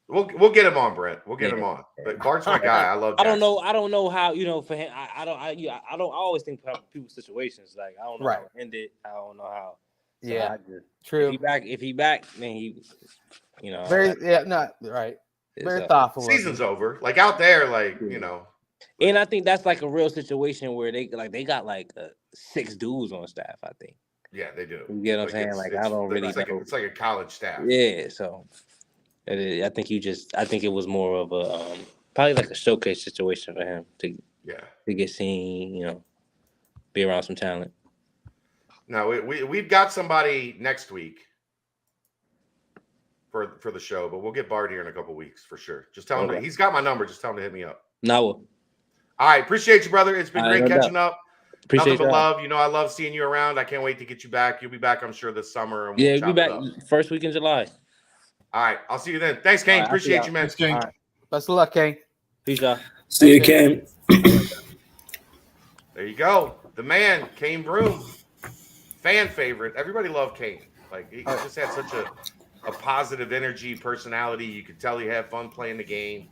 We'll get him on, Brent. We'll get him on. But Bart's my guy. I love. Jackson. I don't know how. For him, I always think about people's situations. Like I don't know how it ended. I don't know how. So yeah. True. If he back, then he. Very right. Very thoughtful. Season's over. Like out there, And I think that's like a real situation where they got like 6 dudes on staff. I think. Yeah, they do. You get what I'm saying? Like I don't really. It's like a college staff. Yeah. So. I think it was more of a probably like a showcase situation for him to get seen, be around some talent. No, we've got somebody next week for the show, but we'll get Bart here in a couple weeks for sure. Just tell him he's got my number. Just tell him to hit me up. No. All right, appreciate you, brother. It's been great catching up. Appreciate Nothing but love. I love seeing you around. I can't wait to get you back. You'll be back, I'm sure, this summer. And we'll be back first week in July. All right, I'll see you then. Thanks, Kane. Appreciate you, man. Thanks, Kane. All right. Best of luck, Kane. Peace out. See you, Kane. There you go. The man, Kane Broome. Fan favorite. Everybody loved Kane. Like he just had such a positive energy, personality. You could tell he had fun playing the game.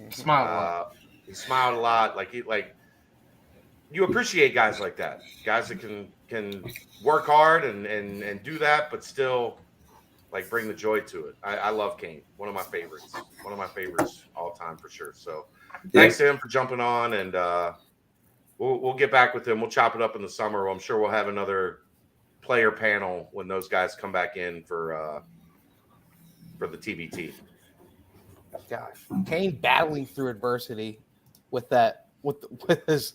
Smiled a lot. He smiled a lot. Like you appreciate guys like that. Guys that can work hard and do that, but still like bring the joy to it. I love Kane. One of my favorites all time for sure. So thanks to him for jumping on, and we'll get back with him. We'll chop it up in the summer. I'm sure we'll have another player panel when those guys come back in for the TBT. Gosh, Kane battling through adversity with his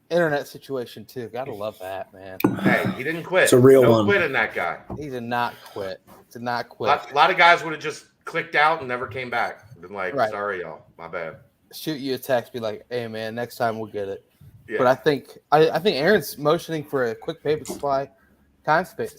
internet situation too. Gotta love that, man. Hey, he didn't quit. It's a real one. No quitting that guy. He did not quit. A lot of guys would have just clicked out and never came back. Been like, sorry, y'all, my bad. Shoot you a text, be like, hey man, next time we'll get it. Yeah. But I think Aaron's motioning for a quick paper supply time stamp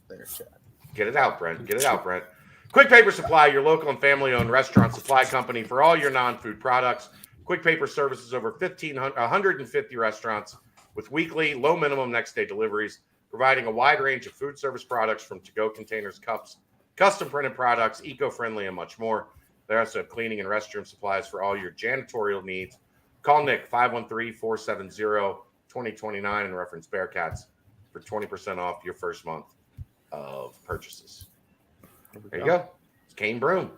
there, Chad. Get it out, Brent. Get it out, Brent. Quick Paper Supply, your local and family-owned restaurant supply company for all your non-food products. Quick Paper services over 150 restaurants with weekly, low minimum next-day deliveries, providing a wide range of food service products from to-go containers, cups, custom printed products, eco-friendly, and much more. They also have cleaning and restroom supplies for all your janitorial needs. Call Nick 513-470-2029 and reference Bearcats for 20% off your first month of purchases. There you go. It's Kane Broome.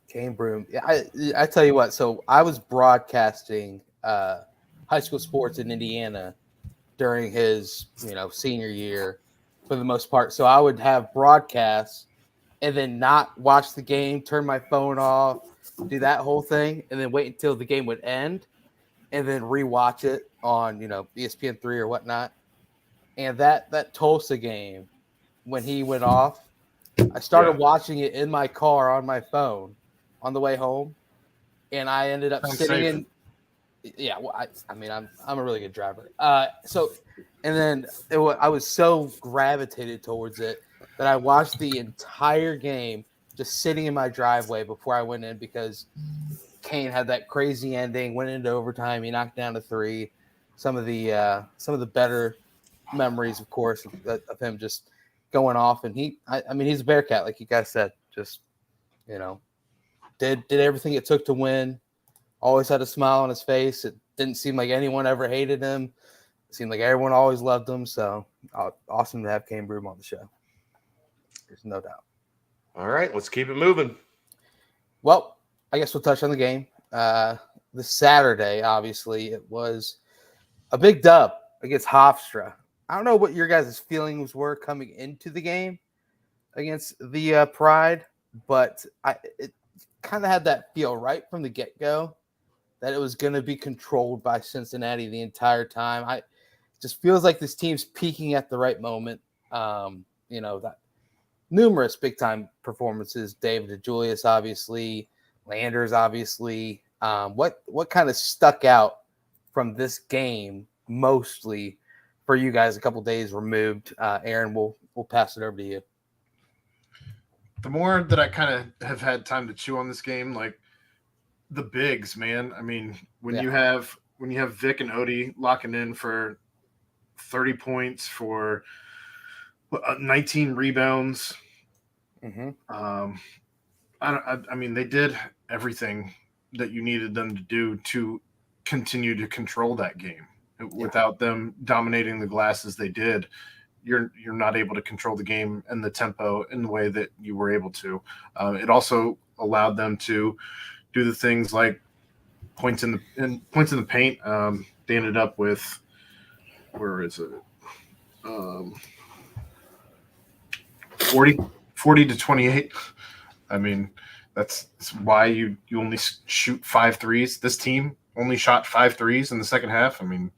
Kane Broome. Yeah, I tell you what. So I was broadcasting high school sports in Indiana during his senior year for the most part. So I would have broadcasts and then not watch the game, turn my phone off, do that whole thing, and then wait until the game would end, and then rewatch it on ESPN3 or whatnot. And that Tulsa game when he went off. I started watching it in my car on my phone on the way home, and I ended up sitting in. Yeah, well, I mean, I'm a really good driver. And then I was so gravitated towards it that I watched the entire game just sitting in my driveway before I went in because Kane had that crazy ending, went into overtime, he knocked down to 3. Some of the better memories, of course, of him just going off, and he's a Bearcat, like you guys said, just did everything it took to win. Always had a smile on his face. It didn't seem like anyone ever hated him. It seemed like everyone always loved him. So awesome to have Kane Broome on the show. There's no doubt. All right, let's keep it moving. Well, I guess we'll touch on the game. This Saturday, obviously, it was a big dub against Hofstra. I don't know what your guys' feelings were coming into the game against the Pride, but it kind of had that feel right from the get-go that it was going to be controlled by Cincinnati the entire time. It just feels like this team's peaking at the right moment. That numerous big-time performances, David DeJulius, obviously, Landers, obviously. What kind of stuck out from this game mostly for you guys a couple days removed? Aaron, we'll pass it over to you. The more that I kind of have had time to chew on this game, like the bigs, man. I mean, when you have Vic and Odie locking in for 30 points for 19 rebounds. Mm-hmm. I mean, they did everything that you needed them to do to continue to control that game. Without them dominating the glass as they did, you're not able to control the game and the tempo in the way that you were able to. It also allowed them to do the things like points in the paint. They ended up with, where is it? 40 to 28. I mean, that's why you only shoot 5 threes. This team only shot 5 threes in the second half. I mean,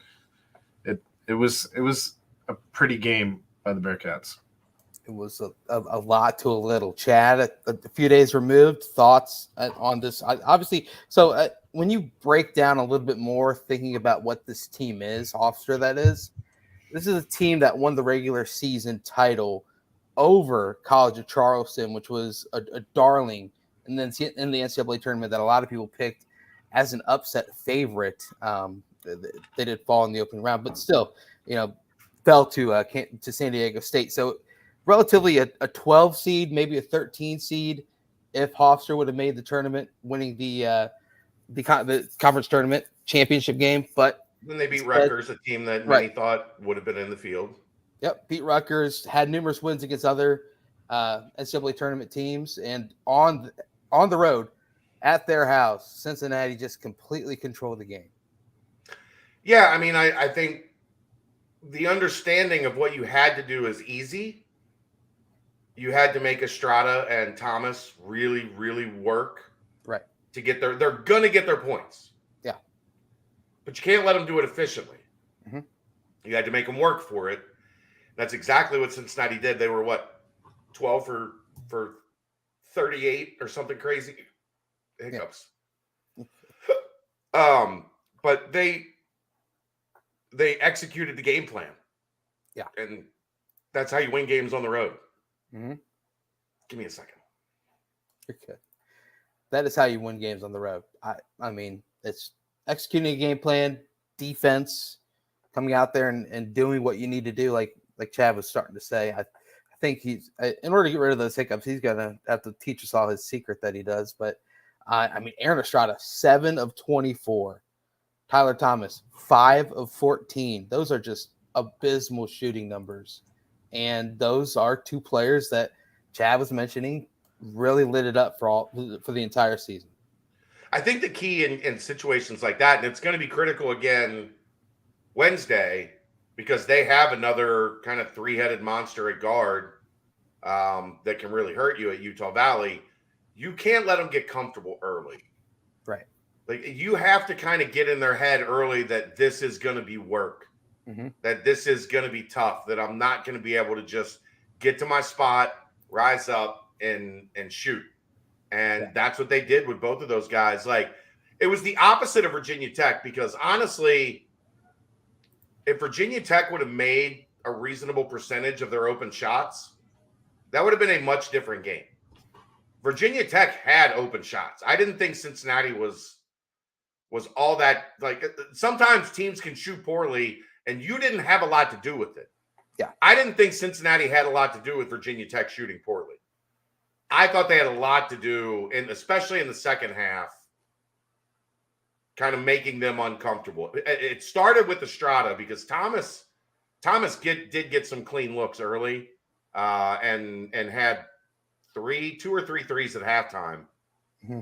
it was a pretty game by the Bearcats. It was a lot to a little. Chad, a few days removed, thoughts on this? Obviously, so when you break down a little bit more, thinking about what this team is, Hofstra, that is, this is a team that won the regular season title over College of Charleston, which was a darling, and then in the NCAA tournament that a lot of people picked as an upset favorite. They did fall in the opening round, but still, fell to San Diego State. So relatively a 12 seed, maybe a 13 seed, if Hofstra would have made the tournament, winning the conference tournament championship game. But then they beat Rutgers, a team that many thought would have been in the field. Yep, beat Rutgers, had numerous wins against other NCAA tournament teams, and on the road at their house, Cincinnati just completely controlled the game. Yeah, I mean, I think the understanding of what you had to do is easy. You had to make Estrada and Thomas really, really work to get they're going to get their points. Yeah. But you can't let them do it efficiently. Mm-hmm. You had to make them work for it. That's exactly what Cincinnati did. They were 12 for 38 or something crazy. Hiccups. but they executed the game plan. Yeah. And that's how you win games on the road. Mm-hmm. Give me a second. You're good. That is how you win games on the road. I mean, it's executing a game plan, defense, coming out there and doing what you need to do, like Chad was starting to say. I think he's, in order to get rid of those hiccups, he's going to have to teach us all his secret that he does. But, I mean, Aaron Estrada, 7 of 24. Tyler Thomas, 5 of 14. Those are just abysmal shooting numbers. And those are two players that Chad was mentioning really lit it up for the entire season. I think the key in situations like that, and it's going to be critical again Wednesday, because they have another kind of three-headed monster at guard that can really hurt you at Utah Valley. You can't let them get comfortable early. Right. Like, you have to kind of get in their head early that this is going to be work, that this is going to be tough, that I'm not going to be able to just get to my spot, rise up, and shoot. And that's what they did with both of those guys. Like, it was the opposite of Virginia Tech, because honestly, if Virginia Tech would have made a reasonable percentage of their open shots, that would have been a much different game. Virginia Tech had open shots. I didn't think Cincinnati was all that. Like, sometimes teams can shoot poorly and you didn't have a lot to do with it. Yeah. I didn't think Cincinnati had a lot to do with Virginia Tech shooting poorly. I thought they had a lot to do, and especially in the second half, kind of making them uncomfortable. It started with Estrada, because Thomas did get some clean looks early, and had 2 or 3 threes at halftime. Mm-hmm.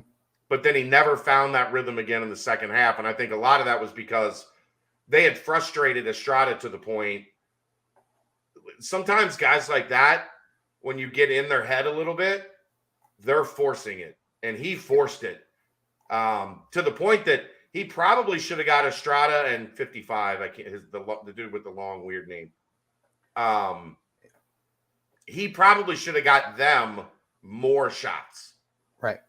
But then he never found that rhythm again in the second half, and I think a lot of that was because they had frustrated Estrada to the point. Sometimes guys like that, when you get in their head a little bit, they're forcing it, and he forced it to the point that he probably should have got Estrada and 55. The dude with the long weird name. He probably should have got them more shots. Right.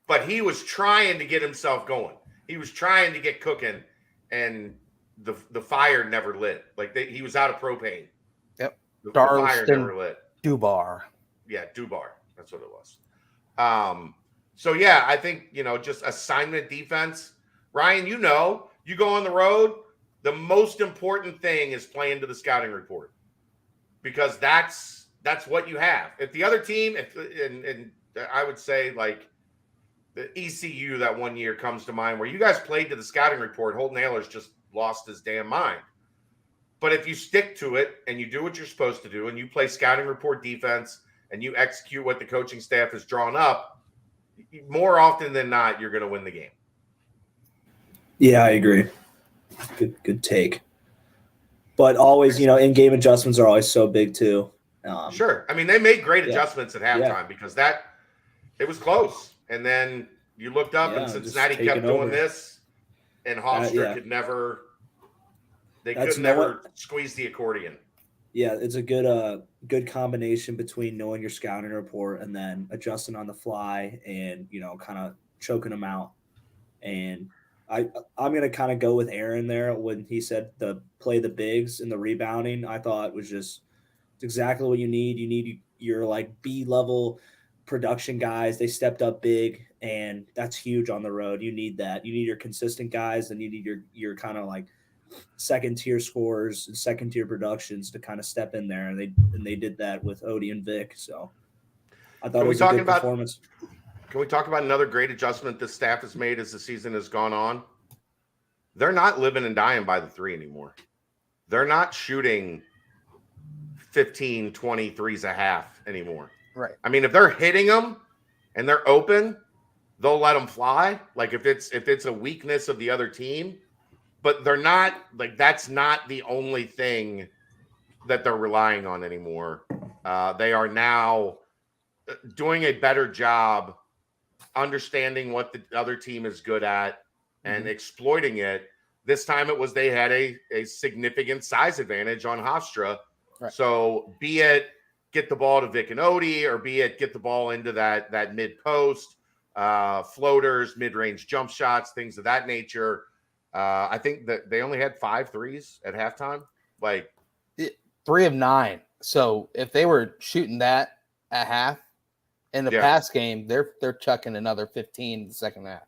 But he was trying to get himself going. He was trying to get cooking, and the fire never lit. Like, he was out of propane. Yep. The fire never lit. Dubar. Yeah, Dubar. That's what it was. So yeah, I think, just assignment defense. Ryan, you go on the road, the most important thing is playing to the scouting report, because that's what you have. If the other team, and I would say, like, the ECU that one year comes to mind, where you guys played to the scouting report, Holton Ahlers just lost his damn mind. But if you stick to it and you do what you're supposed to do, and you play scouting report defense, and you execute what the coaching staff has drawn up, more often than not, you're going to win the game. Yeah, I agree. Good take. But always, in-game adjustments are always so big too. Sure. I mean, they made great adjustments at halftime, because it was close. And then you looked up and Cincinnati kept doing this, and Hofstra could never squeeze the accordion. Yeah, it's a good combination between knowing your scouting report and then adjusting on the fly and, kind of choking them out. And I'm going to kind of go with Aaron there when he said play the bigs and the rebounding. I thought was just exactly what you need. You need your, like, B-level production guys. They stepped up big, and that's huge on the road. You need that. You need your consistent guys, and you need your kind of like second-tier scorers and second-tier productions to kind of step in there, and they did that with Odie and Vic. So I thought it was a good performance. Can we talk about another great adjustment the staff has made as the season has gone on? They're not living and dying by the three anymore. They're not shooting 15, 20 threes a half anymore. Right. I mean, if they're hitting them and they're open, they'll let them fly. Like, if it's a weakness of the other team, but they're not, like, that's not the only thing that they're relying on anymore. They are now doing a better job understanding what the other team is good at and exploiting it. This time it was they had a significant size advantage on Hofstra. Right. So be it get the ball to Vic and Odie, or be it get the ball into that mid post, floaters, mid-range jump shots, things of that nature. I think that they only had 5 threes at halftime. Like 3 of 9. So if they were shooting that at half in the past game, they're chucking another 15 in the second half.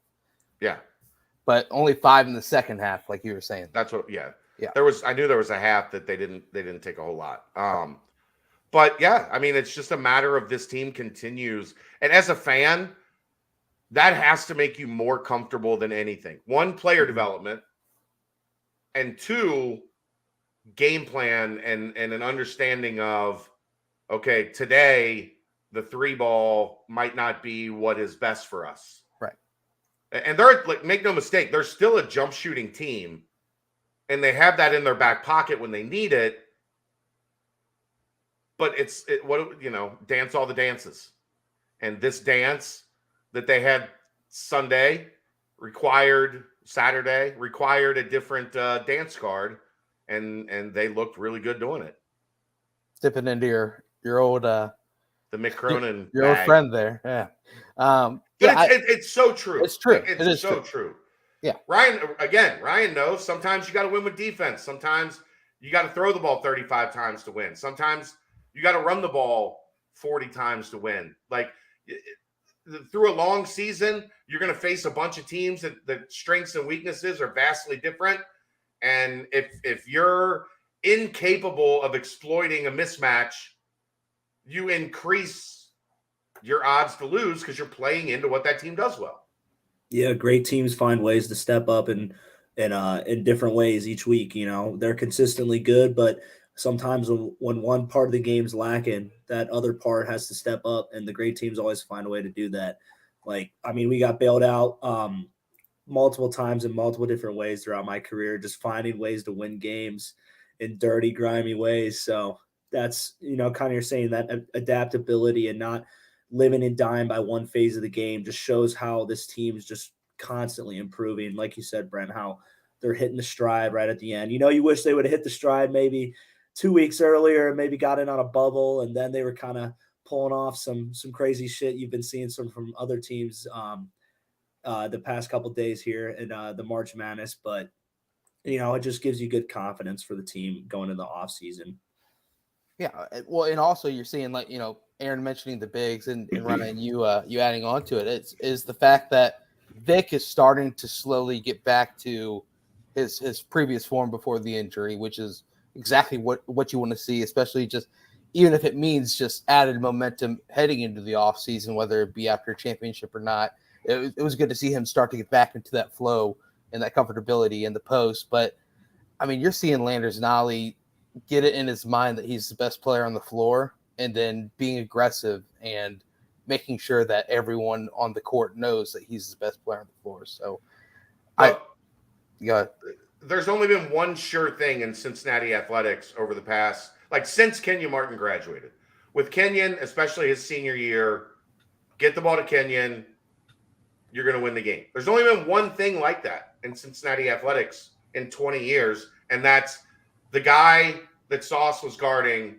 Yeah. But only 5 in the second half, like you were saying. That's what. Yeah. Yeah. I knew there was a half that they didn't take a whole lot. But yeah, I mean, it's just a matter of this team continues. And as a fan, that has to make you more comfortable than anything. 1, player development, and 2, game plan and an understanding of, okay, today the 3 ball might not be what is best for us. Right. And they're like, make no mistake, they're still a jump shooting team, and they have that in their back pocket when they need it. But dance all the dances. And this dance that they had Saturday required a different dance card, and they looked really good doing it. Dipping into your old the Mick Cronin your old friend there. Yeah. It's so true. It's true. It is so true. Yeah. Ryan knows sometimes you got to win with defense. Sometimes you got to throw the ball 35 times to win. Sometimes you got to run the ball 40 times to win. Like through a long season, you're going to face a bunch of teams that the strengths and weaknesses are vastly different. And if you're incapable of exploiting a mismatch, you increase your odds to lose because you're playing into what that team does well. Yeah, great teams find ways to step up in different ways each week. You know, they're consistently good, but sometimes when one part of the game's lacking, that other part has to step up, and the great teams always find a way to do that. Like, I mean, we got bailed out multiple times in multiple different ways throughout my career, just finding ways to win games in dirty, grimy ways. So that's, kind of you're saying that adaptability and not living and dying by one phase of the game just shows how this team's just constantly improving. Like you said, Brent, how they're hitting the stride right at the end. You wish they would have hit the stride maybe 2 weeks earlier and maybe got in on a bubble, and then they were kind of pulling off some crazy shit you've been seeing from other teams the past couple of days here in the March Madness. But, it just gives you good confidence for the team going into the off season. Yeah. Well, and also you're seeing, like, Aaron mentioning the bigs and Ryan, you adding on to it is the fact that Vic is starting to slowly get back to his previous form before the injury, which is exactly what you want to see, especially just even if it means just added momentum heading into the off season, whether it be after a championship or not. It was good to see him start to get back into that flow and that comfortability in the post. But I mean, you're seeing Landers Nolly get it in his mind that he's the best player on the floor, and then being aggressive and making sure that everyone on the court knows that he's the best player on the floor. So there's only been one sure thing in Cincinnati athletics over the past, since Kenyon Martin graduated. With Kenyon, especially his senior year, get the ball to Kenyon, you're going to win the game. There's only been one thing like that in Cincinnati athletics in 20 years, and that's the guy that Sauce was guarding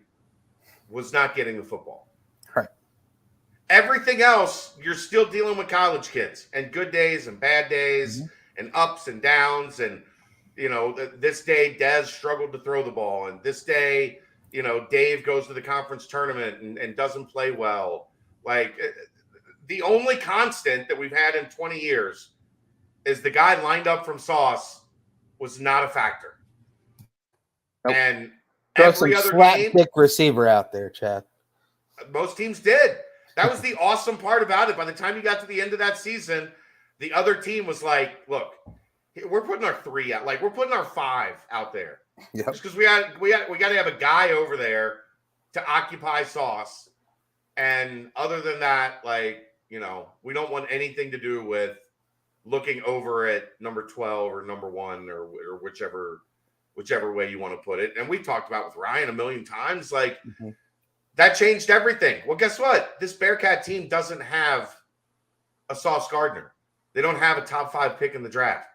was not getting the football. Right. Everything else, you're still dealing with college kids and good days and bad days and ups and downs. And, this day Dez struggled to throw the ball. And this day, Dave goes to the conference tournament and doesn't play well. The only constant that we've had in 20 years is the guy lined up from Sauce was not a factor. Nope. And throw every some other slap game, dick receiver out there, Chad. most teams did. That was the awesome part about it. By the time you got to the end of that season, the other team was like, look, we're putting our 3 out. We're putting our 5 out there. Yep. Just because we got to have a guy over there to occupy Sauce. And other than that, we don't want anything to do with looking over at number 12 or number 1 or whichever way you want to put it. And we've talked about with Ryan a million times, that changed everything. Well, guess what? This Bearcat team doesn't have a Sauce Gardner. They don't have a top 5 pick in the draft.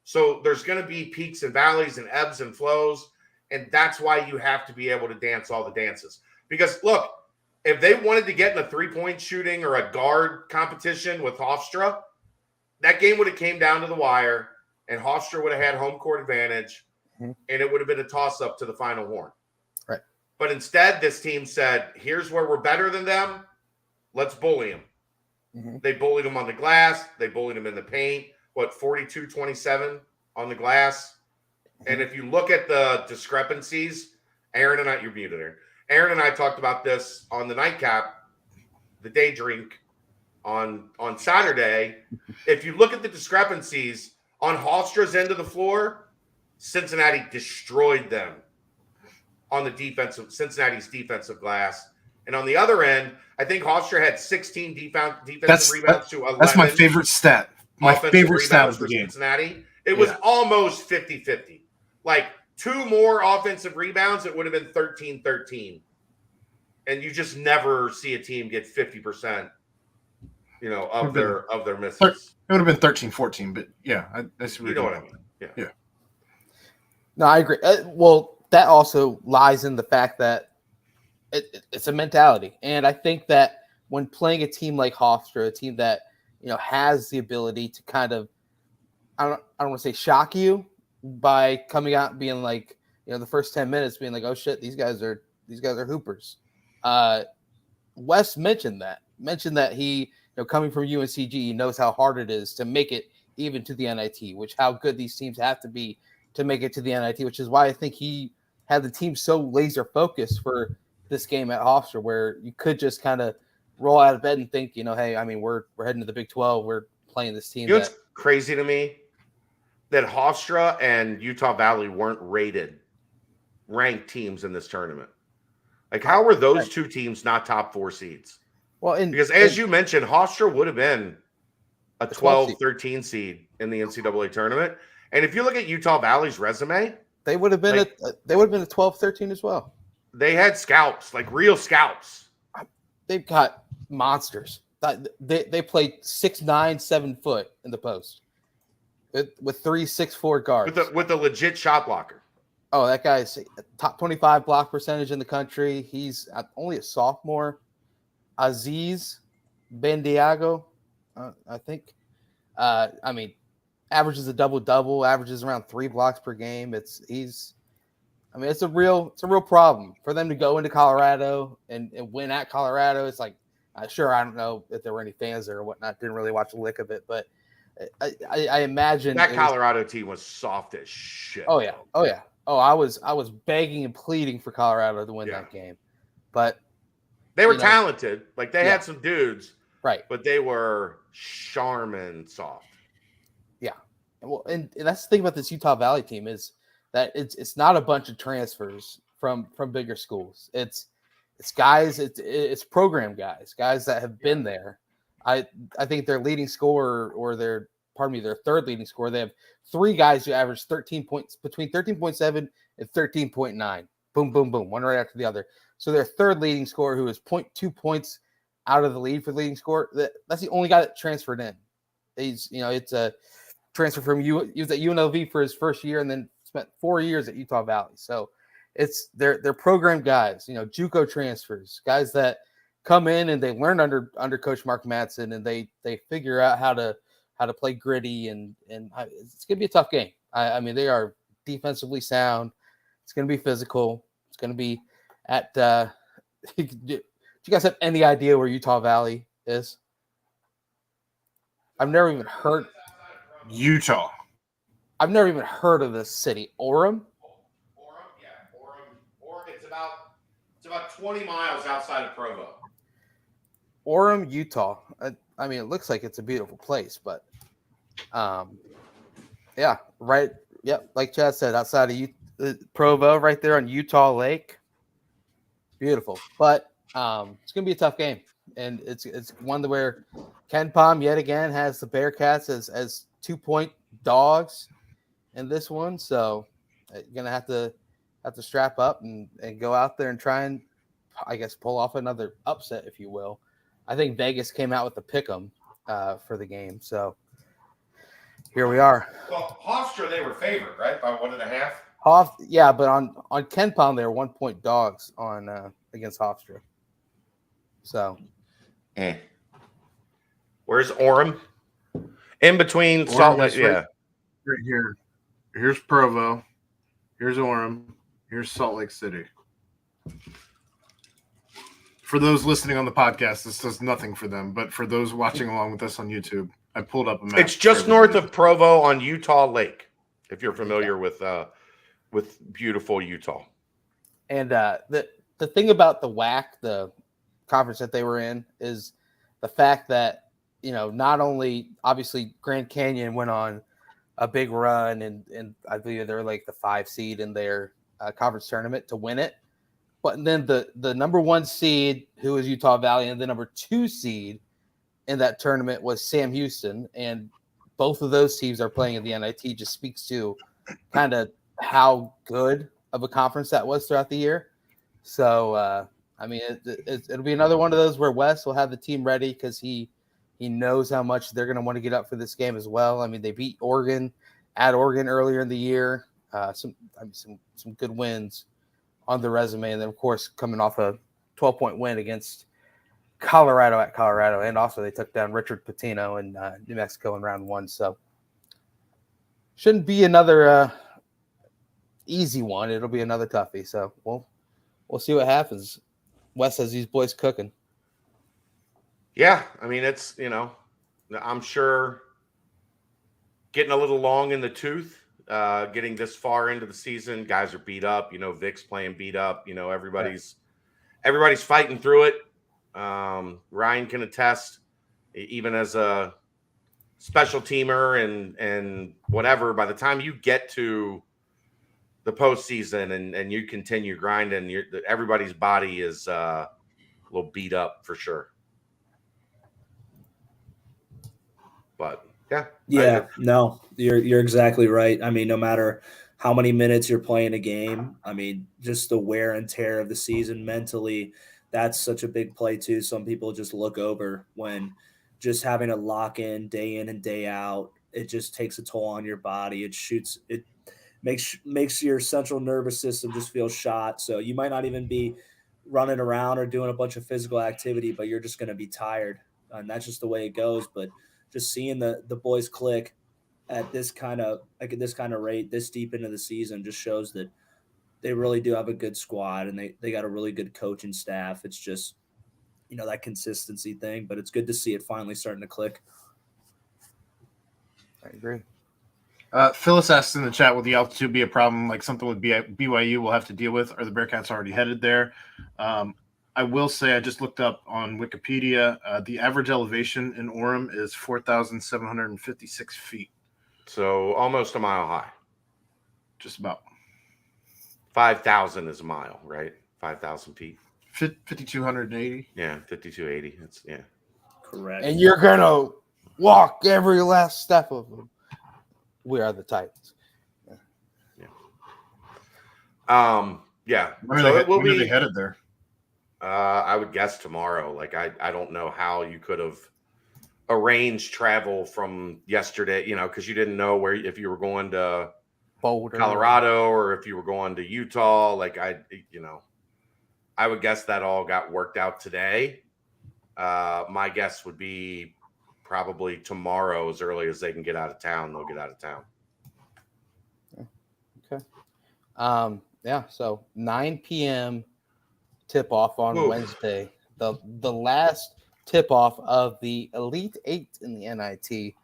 So there's going to be peaks and valleys and ebbs and flows. And that's why you have to be able to dance all the dances. Because look, if they wanted to get in a 3-point shooting or a guard competition with Hofstra, that game would have came down to the wire. and Hofstra would have had home court advantage, and it would have been a toss-up to the final horn. Right. But instead, this team said, here's where we're better than them. Let's bully them. They bullied them on the glass. They bullied them in the paint. 42-27 on the glass. And if you look at the discrepancies, Aaron and I, you're muted there. Aaron and I talked about this on the nightcap, the day drink on Saturday. If you look at the discrepancies on Hofstra's end of the floor, Cincinnati destroyed them on the Cincinnati's defensive glass. And on the other end, I think Hofstra had 16 defensive rebounds to 11. That's my favorite stat. My favorite stat of the game. Cincinnati. It was almost 50-50. Like 2 more offensive rebounds, it would have been 13-13. And you just never see a team get 50%, of their misses. It would have been 13-14, but yeah, that's really what I mean. Yeah. No, I agree. Well, that also lies in the fact that it's a mentality. And I think that when playing a team like Hofstra, a team that, has the ability to kind of, I don't want to say shock you by coming out and being like, the first 10 minutes being like, oh shit, these guys are hoopers. Wes mentioned that he, coming from UNCG, he knows how hard it is to make it even to the NIT, which how good these teams have to be to make it to the NIT, which is why I think he had the team so laser focused for this game at Hofstra, where you could just kind of roll out of bed and think, hey, I mean, we're heading to the Big 12. We're playing this team. It's crazy to me that Hofstra and Utah Valley weren't ranked teams in this tournament. Like, how were those two teams not top 4 seeds? Well, because as you mentioned, Hofstra would have been a 12-13 seed in the NCAA tournament. And if you look at Utah Valley's resume, they would have been a 12-13 as well. They had scalps, like real scalps. They've got monsters. They played 6'9", 7 foot in the post with 3 6'4" guards with a legit shot blocker. Oh, that guy's top 25 block percentage in the country. He's only a sophomore. Aziz Bendiago, I think. I mean, averages a double-double, averages around 3 blocks per game. It's a real problem for them to go into Colorado and win at Colorado. It's like, I don't know if there were any fans there or whatnot. Didn't really watch a lick of it, but I imagine that Colorado team was soft as shit. Oh yeah. Oh, I was begging and pleading for Colorado to win that game, but they were talented. Like they had some dudes, right? But they were Charmin soft. Yeah. Well, and that's the thing about this Utah Valley team is that it's not a bunch of transfers from bigger schools. It's guys. It's program guys that have been there. I think their leading scorer or their third leading scorer. They have 3 guys who average 13 points, between 13.7 and 13.9. Boom, boom, boom, one right after the other. So their third leading scorer, who is 0.2 points out of the lead for leading scorer, that's the only guy that transferred in. He's, it's a transfer from he was at UNLV for his first year and then spent 4 years at Utah Valley. So it's they're program guys, JUCO transfers, guys that come in and they learn under Coach Mark Madsen and they figure out how to play gritty and it's gonna be a tough game. I mean, they are defensively sound. It's gonna be physical. It's gonna be at. Do you guys have any idea where Utah Valley is? I've never even heard. Utah. I've never even heard of this city. Orem. Orem. It's about 20 miles outside of Provo. Orem, Utah. I mean, it looks like it's a beautiful place, but yeah, right. Yep, like Chad said, outside of Provo, right there on Utah Lake. Beautiful, but it's gonna be a tough game, and it's one where Kane Broome yet again has the Bearcats as 2-point dogs in this one, so you're gonna have to strap up and go out there and try and, I guess, pull off another upset, if you will. I think Vegas came out with a pick'em for the game, so here we are. Well, Hofstra, they were favored, right, by 1.5. Yeah, but on Kane Broome, they were 1-point dogs on against Hofstra. So, where's Orem? In between Salt Lake, yeah. right here. Here's Provo. Here's Orem. Here's Salt Lake City. For those listening on the podcast, this does nothing for them. But for those watching along with us on YouTube, I pulled up a map. It's just north of Provo on Utah Lake, if you're familiar with beautiful Utah. And the thing about the WAC, the conference that they were in, is the fact that, not only obviously Grand Canyon went on a big run, and I believe they're like the 5 seed in their conference tournament to win it. But then the number 1 seed, who was Utah Valley, and the number 2 seed in that tournament was Sam Houston. And both of those teams are playing in the NIT. Just speaks to kind of how good of a conference that was throughout the year. So, it'll be another one of those where Wes will have the team ready because he knows how much they're going to want to get up for this game as well. I mean, they beat Oregon at Oregon earlier in the year. Some good wins on the resume. And then, of course, coming off a 12-point win against Colorado at Colorado. And also they took down Richard Pitino in New Mexico in round 1. So shouldn't be another easy one. It'll be another toughie. So we'll see what happens. Wes has these boys cooking. Yeah, I mean, it's, I'm sure getting a little long in the tooth, getting this far into the season. Guys are beat up. Vic's playing beat up. Everybody's fighting through it. Ryan can attest, even as a special teamer and whatever, by the time you get to the postseason and you continue grinding, everybody's body is a little beat up for sure. But no, you're exactly right. I mean, no matter how many minutes you're playing a game, I mean, just the wear and tear of the season mentally, that's such a big play too. Some people just look over when just having to lock in and day out. It just takes a toll on your body. It makes your central nervous system just feel shot. So you might not even be running around or doing a bunch of physical activity, but you're just going to be tired. And that's just the way it goes. But just seeing the boys click at this kind of rate this deep into the season just shows that they really do have a good squad and they got a really good coaching staff. It's just, that consistency thing, but it's good to see it finally starting to click. I agree. Phyllis asked in the chat, will the altitude be a problem, like something with BYU will have to deal with? Are the Bearcats already headed there? I will say I just looked up on Wikipedia. The average elevation in Orem is 4,756 feet. So almost a mile high. Just about. 5,000 is a mile, right? 5,000 feet. 5,280. Yeah, 5,280. That's Correct. And you're going to walk every last step of them. We are the Titans. Yeah. When So are they headed there? I would guess tomorrow. Like I don't know how you could have arranged travel from yesterday, because you didn't know if you were going to Boulder, Colorado, or if you were going to Utah. Like I would guess that all got worked out today. My guess would be probably tomorrow, as early as they can get out of town, they'll get out of town. Okay. So 9 p.m. tip off on Wednesday. The last tip off of the Elite 8 in the NIT.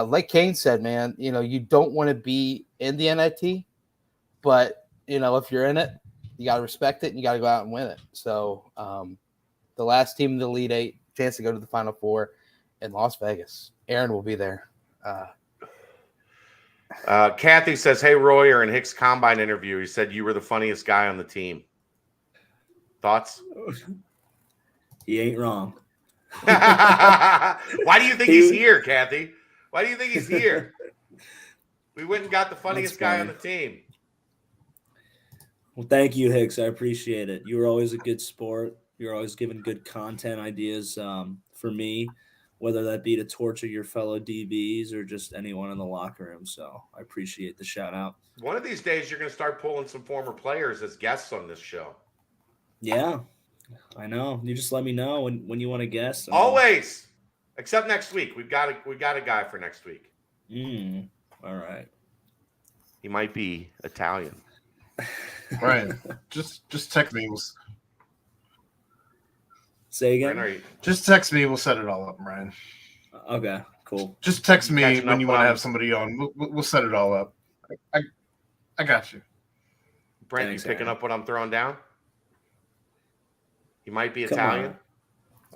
Like Kane said, man, you don't want to be in the NIT, but if you're in it, you got to respect it and you got to go out and win it. So the last team in the Elite 8, chance to go to the Final Four in Las Vegas. Aaron will be there. Kathy says, hey, Royer, in Hicks Combine interview, he said you were the funniest guy on the team. Thoughts? He ain't wrong. Why do you think he's here, Kathy? Why do you think he's here? We went and got the funniest guy on the team. Well, thank you, Hicks. I appreciate it. You were always a good sport. You're always giving good content ideas for me, whether that be to torture your fellow DBs or just anyone in the locker room. So I appreciate the shout out. One of these days, you're going to start pulling some former players as guests on this show. Yeah, I know. You just let me know when you want to guess. Always, except next week. We got a guy for next week. All right. He might be Italian. Brian, just text me. Say Brian, again. Just text me. We'll set it all up, Brian. Okay, cool. Just text me Catching when up you what want to I'm- have somebody on. We'll set it all up. I got you. Brent, Thanks, you picking Aaron. up what I'm throwing down? He might be Come Italian. on.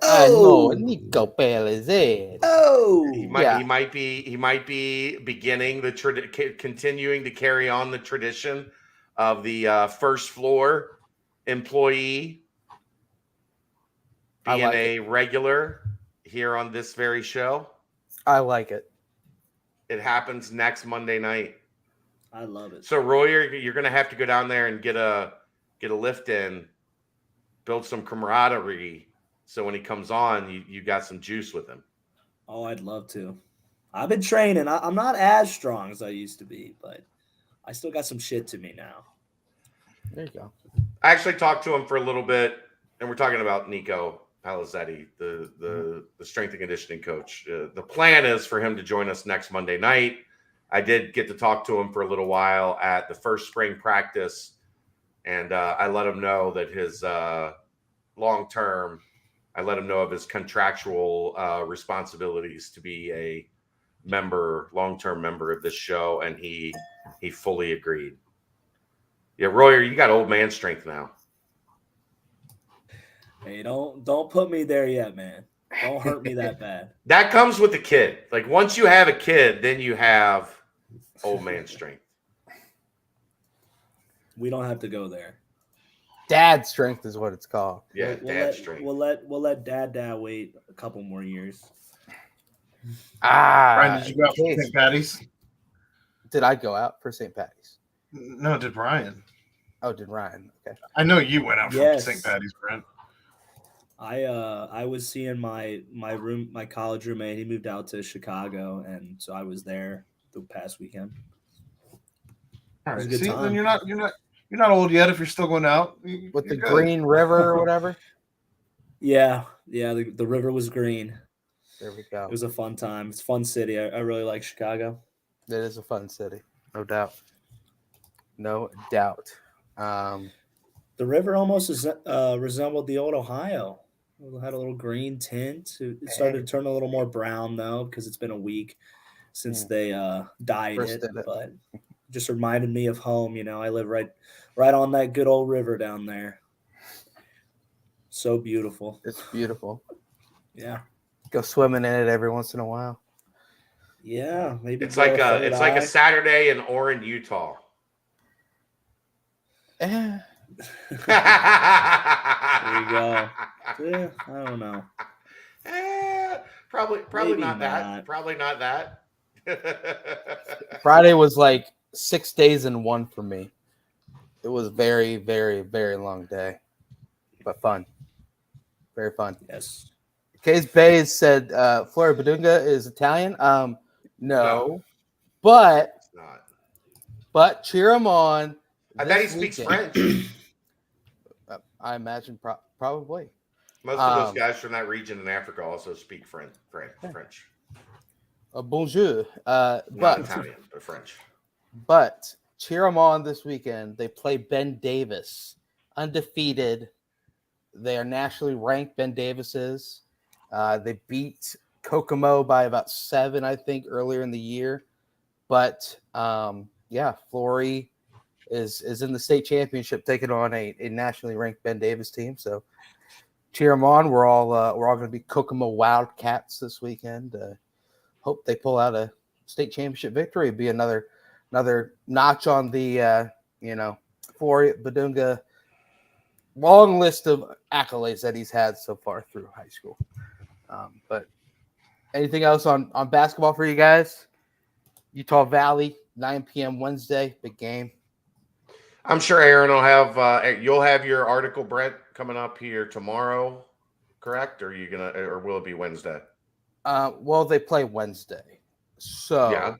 I know Oh, Nico Pellizzeri. oh, He might. Yeah. He might be beginning the continuing to carry on the tradition of the first floor employee I being like a regular here on this very show. I like it. It happens next Monday night. I love it. So Roy, you're going to have to go down there and get a lift in, build some camaraderie. So when he comes on, you got some juice with him. Oh, I'd love to. I've been training. I'm not as strong as I used to be, but I still got some shit to me now. There you go. I actually talked to him for a little bit, and we're talking about Nico Pellizzeri, the strength and conditioning coach. The plan is for him to join us next Monday night. I did get to talk to him for a little while at the first spring practice, and I let him know that his long-term, I let him know of his contractual responsibilities to be a long-term member of this show, and he fully agreed. Yeah, Royer, you got old man strength now. Hey, don't put me there yet, man. Don't hurt me that bad. That comes with the kid. Like once you have a kid, then you have old man strength. We don't have to go there. Dad strength is what it's called. Yeah, dad strength. We'll let dad wait a couple more years. Brian, did you go out for Case. St. Patty's? Did I go out for St. Patty's? No, did Brian? Oh, did Ryan? Okay. I know you went out for Yes. St. Patty's, Brent. I was seeing my college roommate. He moved out to Chicago, and so I was there the past weekend. All It was right. a good See, time. then you're not old yet if you're still going out. With the You're good. Green River or whatever. Yeah. The river was green. There we go. It was a fun time. It's a fun city. I really like Chicago. It is a fun city, no doubt. No doubt. The river almost resembled the old Ohio. It had a little green tint. It started to turn a little more brown though, because it's been a week since they dyed First it. did it. But just reminded me of home. You know, I live right on that good old river down there. So beautiful. It's beautiful. Yeah. Go swimming in it every once in a while. Yeah. Maybe It's grow like third it's like eye. a Saturday in Orin, Utah. Eh, There you go. Yeah, I don't know. Probably Maybe not that. not. Probably not that. Friday was like 6 days in one for me. It was very, very, very long day, but fun. Very fun. Yes. Case Bays said Flora Badunga is Italian. No, No. but It's not. cheer him on. I bet he this speaks weekend. French. I imagine probably. Most of those guys from that region in Africa also speak French. Bonjour. Not But Italian, but French. But cheer them on this weekend. They play Ben Davis, undefeated. They are nationally ranked. Ben Davis is. They beat Kokomo by about 7, I think, earlier in the year. But Flory is in the state championship, taking on a nationally ranked Ben Davis team. So cheer them on. We're all going to be Kokomo Wildcats this weekend. Hope they pull out a state championship victory. It'd be another notch on the Flory Badunga long list of accolades that he's had so far through high school. But anything else on basketball for you guys? Utah Valley, 9 p.m. Wednesday, big game. I'm sure Aaron will have you'll have your article, Brent, coming up here tomorrow, correct? Or will it be Wednesday? Well, they play Wednesday, so Yeah.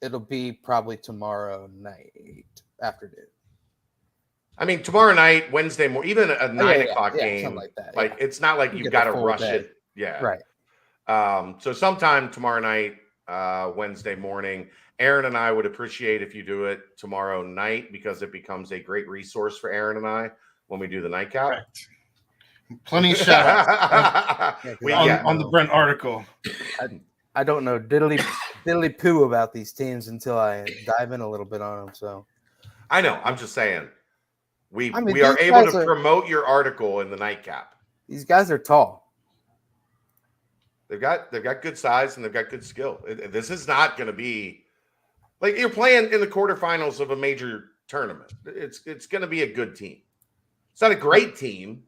it'll be probably tomorrow night afternoon. I mean, tomorrow night, Wednesday morning, even a 9:00 game, something like that. like it's not like You you've get got the to full rush day. it. Yeah. Right. So sometime tomorrow night, Wednesday morning, Aaron and I would appreciate if you do it tomorrow night because it becomes a great resource for Aaron and I when we do the nightcap. Correct. Plenty of shout outs on the Brent article. I don't know diddly poo about these teams until I dive in a little bit on them. So I know. I'm just saying we are these able guys to promote your article in the nightcap. these guys are tall. They've got good size and they've got good skill. This is not going to be like you're playing in the quarterfinals of a major tournament. It's going to be a good team. It's not a great team.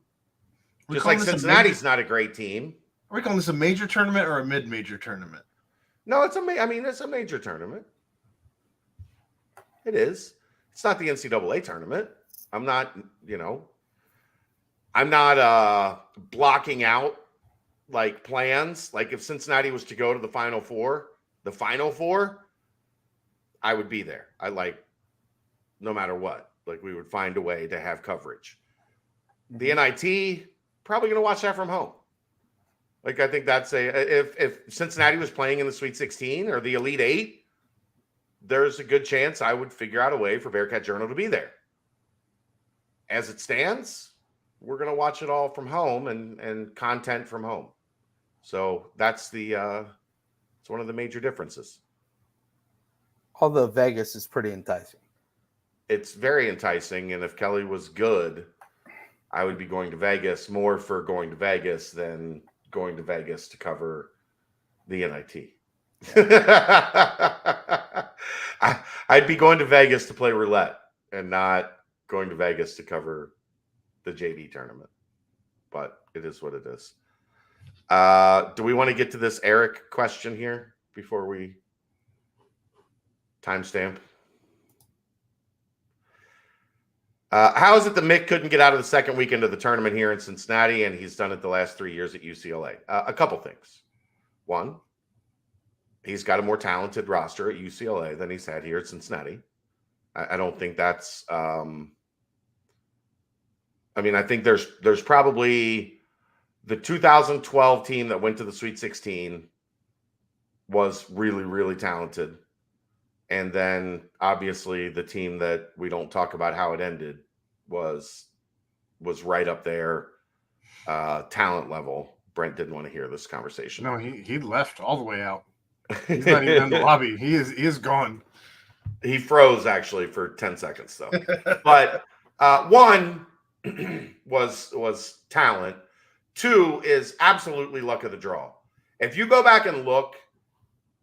Just like Cincinnati's not a great team. Are we calling this a major tournament or a mid-major tournament? No, it's a major tournament. It is. It's not the NCAA tournament. I'm not blocking out like plans. Like if Cincinnati was to go to the Final Four, I would be there. No matter what, like we would find a way to have coverage. The NIT, probably going to watch that from home. Like I think that's if Cincinnati was playing in the Sweet 16 or the Elite 8, there's a good chance I would figure out a way for Bearcat Journal to be there. As it stands, we're going to watch it all from home and content from home. So that's it's one of the major differences. Although Vegas is pretty enticing. It's very enticing, and if Kelly was good, I would be going to Vegas more for going to Vegas than going to Vegas to cover the NIT. I'd be going to Vegas to play roulette and not going to Vegas to cover the JV tournament. But it is what it is. Do we want to get to this Eric question here before we timestamp? How is it that Mick couldn't get out of the second weekend of the tournament here in Cincinnati, and he's done it the last 3 years at UCLA? A couple things. One, he's got a more talented roster at UCLA than he's had here at Cincinnati. I don't think that's I think there's probably the 2012 team that went to the Sweet 16 was really, really talented. And then obviously the team that we don't talk about how it ended was right up there, talent level. Brent didn't want to hear this conversation. No, he left all the way out. He's not even in the lobby. He is gone. He froze actually for 10 seconds though. But one was talent. Two is absolutely luck of the draw. If you go back and look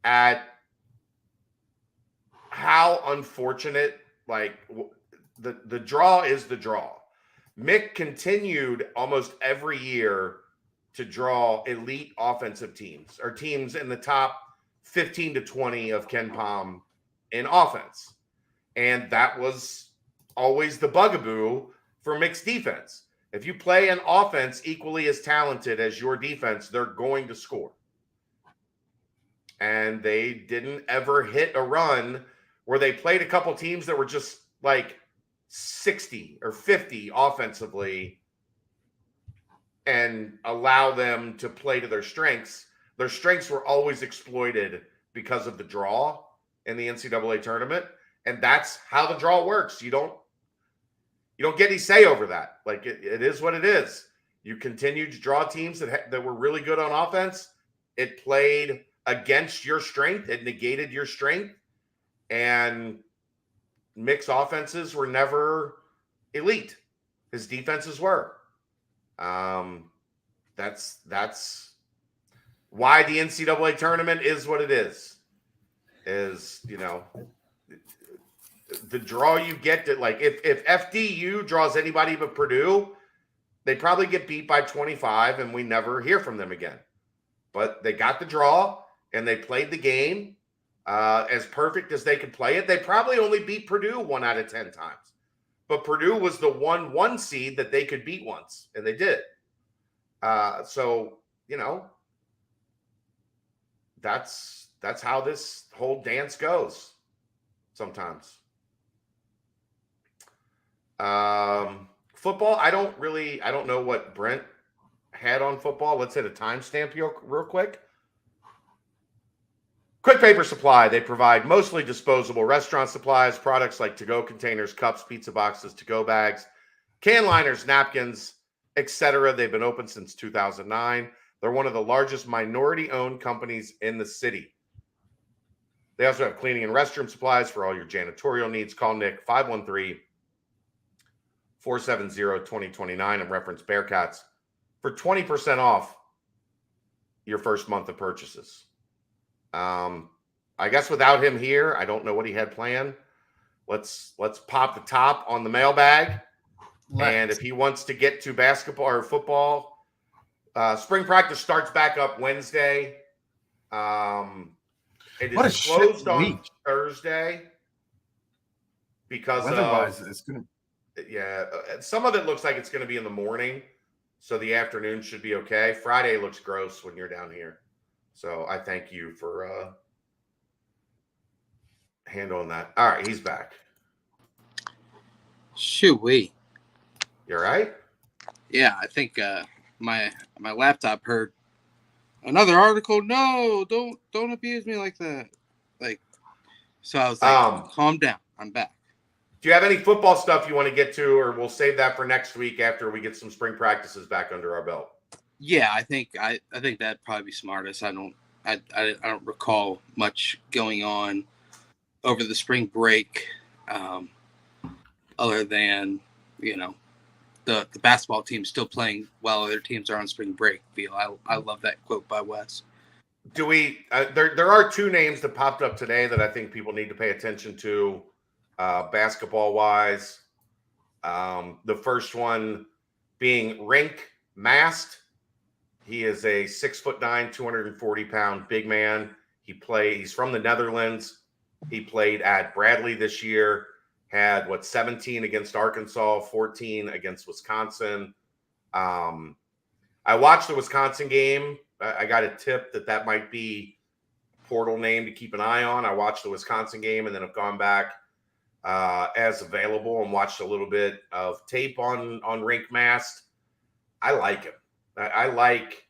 at how unfortunate, like the draw is the draw. Mick continued almost every year to draw elite offensive teams or teams in the top 15 to 20 of Ken Palm in offense. And that was always the bugaboo for Mick's defense. If you play an offense equally as talented as your defense, they're going to score. And they didn't ever hit a run where they played a couple teams that were just like 60 or 50 offensively and allow them to play to their strengths. Their strengths were always exploited because of the draw in the NCAA tournament. And that's how the draw works. You don't get any say over that. Like it is what it is. You continue to draw teams that were really good on offense. It played against your strength. It negated your strength. And Mick's offenses were never elite. His defenses were. That's why the NCAA tournament is what it is. The draw you get to, like, if FDU draws anybody but Purdue, they probably get beat by 25 and we never hear from them again. But they got the draw and they played the game as perfect as they could play it. They probably only beat Purdue 1 out of 10 times. But Purdue was the 1 seed that they could beat once, and they did. So, that's how this whole dance goes sometimes. Football, I don't know what Brent had on football. Let's hit a timestamp real quick. Quick Paper Supply. They provide mostly disposable restaurant supplies, products like to-go containers, cups, pizza boxes, to-go bags, can liners, napkins, etc. They've been open since 2009. They're one of the largest minority-owned companies in the city. They also have cleaning and restroom supplies for all your janitorial needs. Call Nick 513-470-2029 and reference Bearcats for 20% off your first month of purchases. I guess without him here, I don't know what he had planned. Let's pop the top on the mailbag. And if he wants to get to basketball or football, spring practice starts back up Wednesday. It is closed on Thursday because weather-wise, it's gonna. Yeah, some of it looks like it's going to be in the morning, so the afternoon should be okay. Friday looks gross when you're down here, so I thank you for handling that. All right, he's back. Shoo-wee. You all right? Yeah, I think my laptop heard another article. No, don't abuse me like that. Like, so I was like, calm down. I'm back. Do you have any football stuff you want to get to, or we'll save that for next week after we get some spring practices back under our belt? Yeah, I think that'd probably be smartest. I don't recall much going on over the spring break, other than the basketball team's still playing while other teams are on spring break. I love that quote by Wes. Do we? There are two names that popped up today that I think people need to pay attention to, basketball wise. The first one being Rink Mast. He is a 6'9", 240-pound big man. He's from the Netherlands. He played at Bradley this year. Had 17 against Arkansas, 14 against Wisconsin. I watched the Wisconsin game. I got a tip that might be a portal name to keep an eye on. I watched the Wisconsin game and then have gone back as available and watched a little bit of tape on Rink Mast. I like him. I like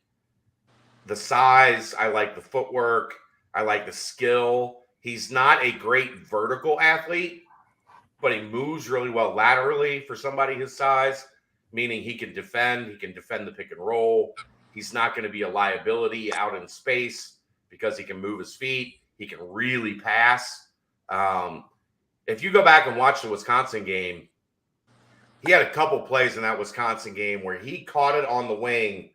the size. I like the footwork. I like the skill. He's not a great vertical athlete, but he moves really well laterally for somebody his size, meaning he can defend. He can defend the pick and roll. He's not going to be a liability out in space because he can move his feet. He can really pass. If you go back and watch the Wisconsin game, he had a couple plays in that Wisconsin game where he caught it on the wing,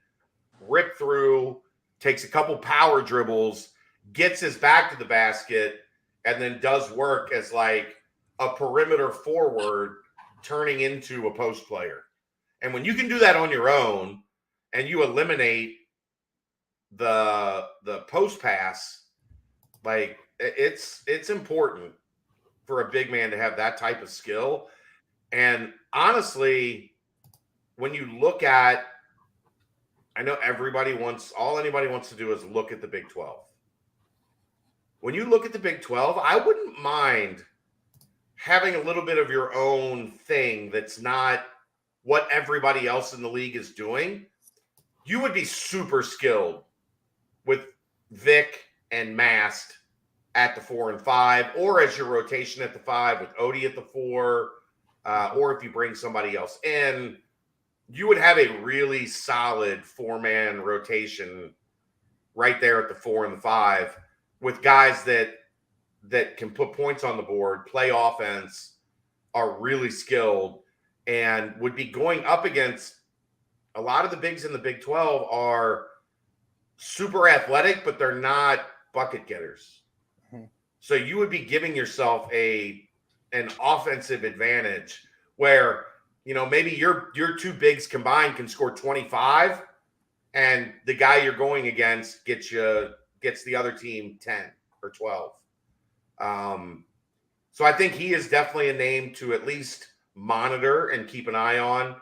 ripped through, takes a couple power dribbles, gets his back to the basket, and then does work as like a perimeter forward turning into a post player. And when you can do that on your own and you eliminate the post pass, like it's important for a big man to have that type of skill. And honestly, when you look at, I know all anybody wants to do is look at the Big 12. When you look at the Big 12, I wouldn't mind having a little bit of your own thing that's not what everybody else in the league is doing. You would be super skilled with Vic and Mast at the 4 and 5, or as your rotation at the 5 with Odie at the 4, or if you bring somebody else in, you would have a really solid 4-man rotation right there at the 4 and the 5 with guys that can put points on the board, play offense, are really skilled, and would be going up against a lot of the bigs in the Big 12 are super athletic, but they're not bucket getters. So you would be giving yourself an offensive advantage where, maybe your two bigs combined can score 25 and the guy you're going against gets the other team 10 or 12. So I think he is definitely a name to at least monitor and keep an eye on.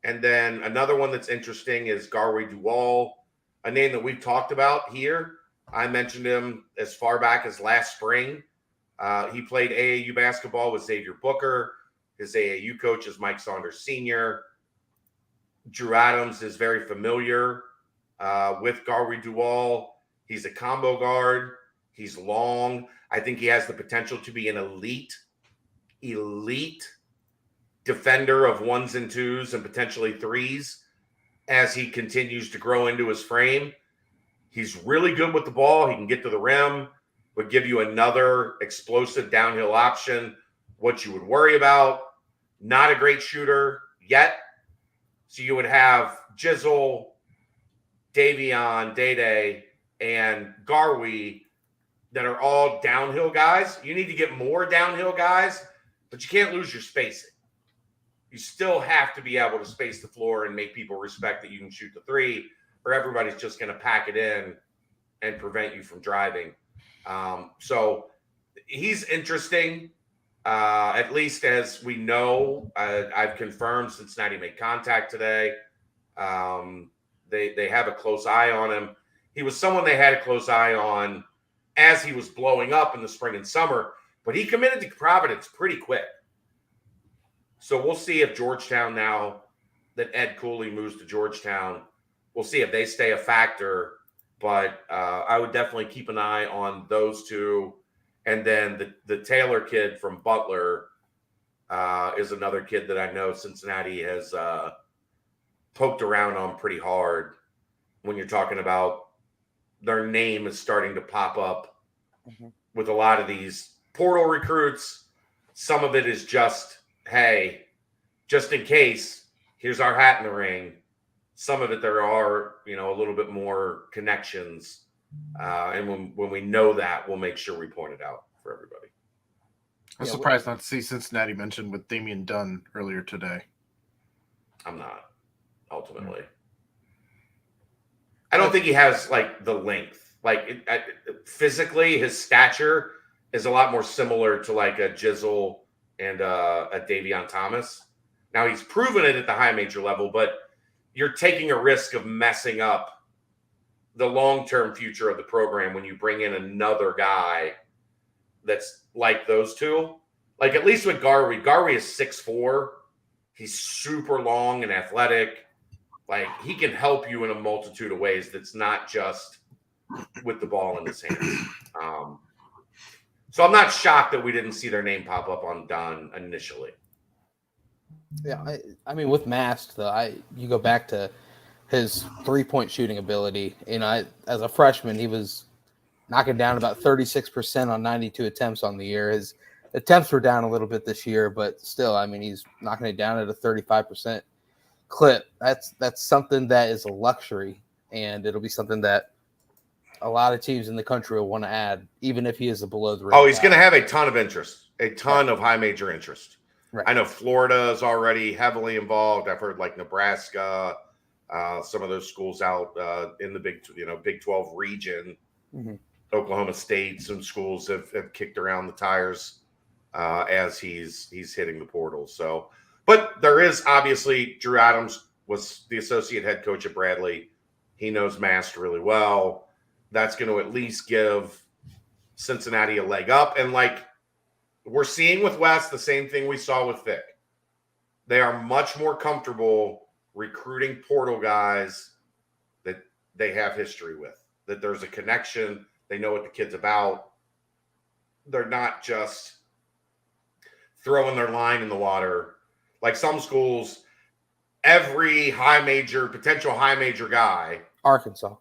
And then another one that's interesting is Garwe Dual, a name that we've talked about here. I mentioned him as far back as last spring. He played AAU basketball with Xavier Booker. His AAU coach is Mike Saunders Sr. Drew Adams is very familiar with Garwe Dual. He's a combo guard. He's long. I think he has the potential to be an elite defender of ones and twos and potentially threes as he continues to grow into his frame. He's really good with the ball. He can get to the rim, would give you another explosive downhill option, what you would worry about. Not a great shooter yet. So you would have Jizzle, Davion, Day, and Garwe that are all downhill guys. You need to get more downhill guys, but you can't lose your spacing. You still have to be able to space the floor and make people respect that you can shoot the three, or everybody's just going to pack it in and prevent you from driving. So he's interesting, at least as we know. I've confirmed Cincinnati made contact today. They have a close eye on him. He was someone they had a close eye on as he was blowing up in the spring and summer, but he committed to Providence pretty quick. So we'll see if Georgetown, now that Ed Cooley moves to Georgetown, we'll see if they stay a factor. But I would definitely keep an eye on those two. And then the Taylor kid from Butler is another kid that I know Cincinnati has poked around on pretty hard. When you're talking about their name is starting to pop up with a lot of these portal recruits. Some of it is just, hey, just in case, here's our hat in the ring. Some of it, there are, a little bit more connections. And when we know that, we'll make sure we point it out for everybody. I'm surprised not to see Cincinnati mentioned with Damian Dunn earlier today. I'm not, ultimately. I don't think he has, the length. Physically, his stature is a lot more similar to, a Jizzle and a Davion Thomas. Now, he's proven it at the high major level, but you're taking a risk of messing up the long-term future of the program when you bring in another guy that's like those two. At least with Garwe is 6'4". He's super long and athletic. He can help you in a multitude of ways that's not just with the ball in his hands. So I'm not shocked that we didn't see their name pop up on Don initially. Yeah, I mean, with Mask, though, you go back to his three-point shooting ability. As a freshman, he was knocking down about 36% on 92 attempts on the year. His attempts were down a little bit this year, but still, he's knocking it down at a 35% clip. That's something that is a luxury, and it'll be something that a lot of teams in the country will want to add, even if he is a below the rim. Oh, he's going to have a ton of interest, a ton of high major interest. Right. I know Florida is already heavily involved. I've heard Nebraska, some of those schools out in the Big 12 region. Mm-hmm. Oklahoma State, some schools have kicked around the tires as he's hitting the portal. So, but there is obviously Drew Adams was the associate head coach at Bradley. He knows Mast really well. That's going to at least give Cincinnati a leg up. And we're seeing with West the same thing we saw with Vic. They are much more comfortable recruiting portal guys that they have history with, that there's a connection. They know what the kid's about. They're not just throwing their line in the water. Like some schools, every potential high major guy. Arkansas.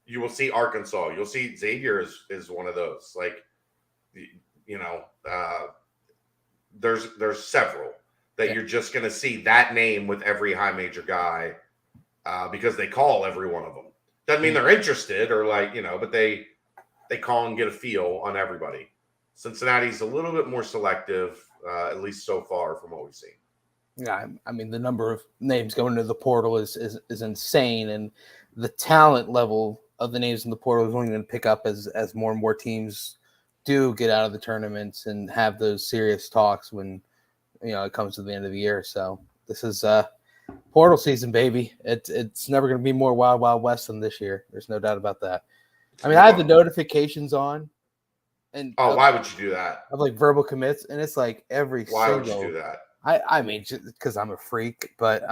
You will see Arkansas. You'll see Xavier is one of those. There's several that you're just going to see that name with every high major guy because they call every one of them. Doesn't mean they're interested or but they call and get a feel on everybody. Cincinnati's a little bit more selective, at least so far from what we've seen. Yeah, the number of names going to the portal is insane, and the talent level of the names in the portal is only going to pick up as more and more teams do get out of the tournaments and have those serious talks when it comes to the end of the year. So this is portal season, baby. It's never going to be more wild west than this year. There's no doubt about that. I have the notifications on, and why would you do that? Of verbal commits, and it's every why single. Would you do that? Just because I'm a freak, but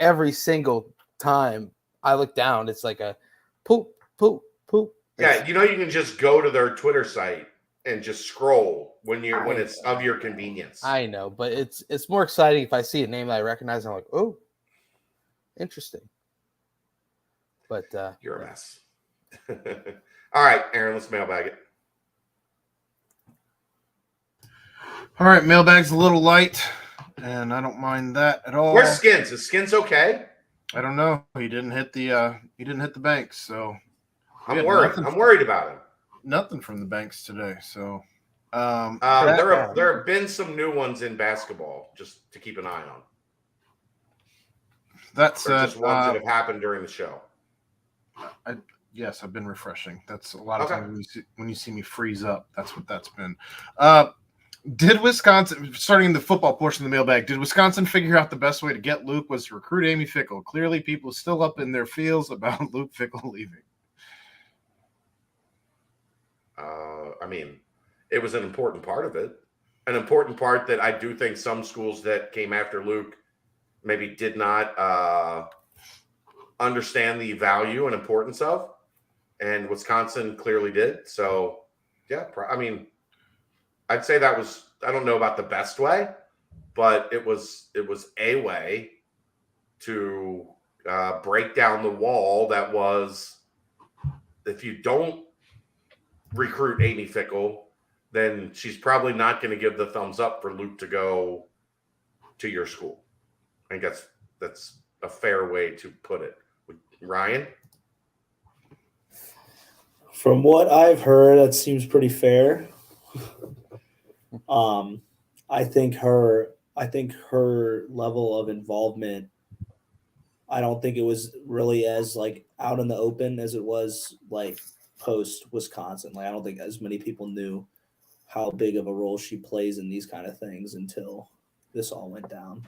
every single time I look down, it's a poop, poop, poop, Yeah, you can just go to their Twitter site and just scroll when it's of your convenience. I know, but it's more exciting if I see a name that I recognize. And I'm like, oh, interesting. But you're a mess. All right, Aaron, let's mailbag it. All right, mailbag's a little light, and I don't mind that at all. Where's Skins? Is Skins okay? I don't know. He didn't hit the banks, so I'm worried. I'm worried about him. Nothing from the banks today. So there have been some new ones in basketball just to keep an eye on. That's just ones that have happened during the show. Yes, I've been refreshing. That's a lot of Okay. times when you see me freeze up. That's what that's been. Did Wisconsin, starting the football portion of the mailbag, did Wisconsin figure out the best way to get Luke was to recruit Amy Fickle? Clearly, people are still up in their feels about Luke Fickle leaving. I mean, it was an important part of it. An important part that I do think some schools that came after Luke maybe did not understand the value and importance of, and Wisconsin clearly did. So, yeah, I mean, I'd say that was, I don't know about the best way, but it was a way to break down the wall that was, if you don't recruit Amy Fickle, then she's probably not going to give the thumbs up for Luke to go to your school. I think that's a fair way to put it. Ryan? From what I've heard, that seems pretty fair. I think her level of involvement, I don't think it was really as like out in the open as it was like post Wisconsin. Like I don't think as many people knew how big of a role she plays in these kind of things until this all went down.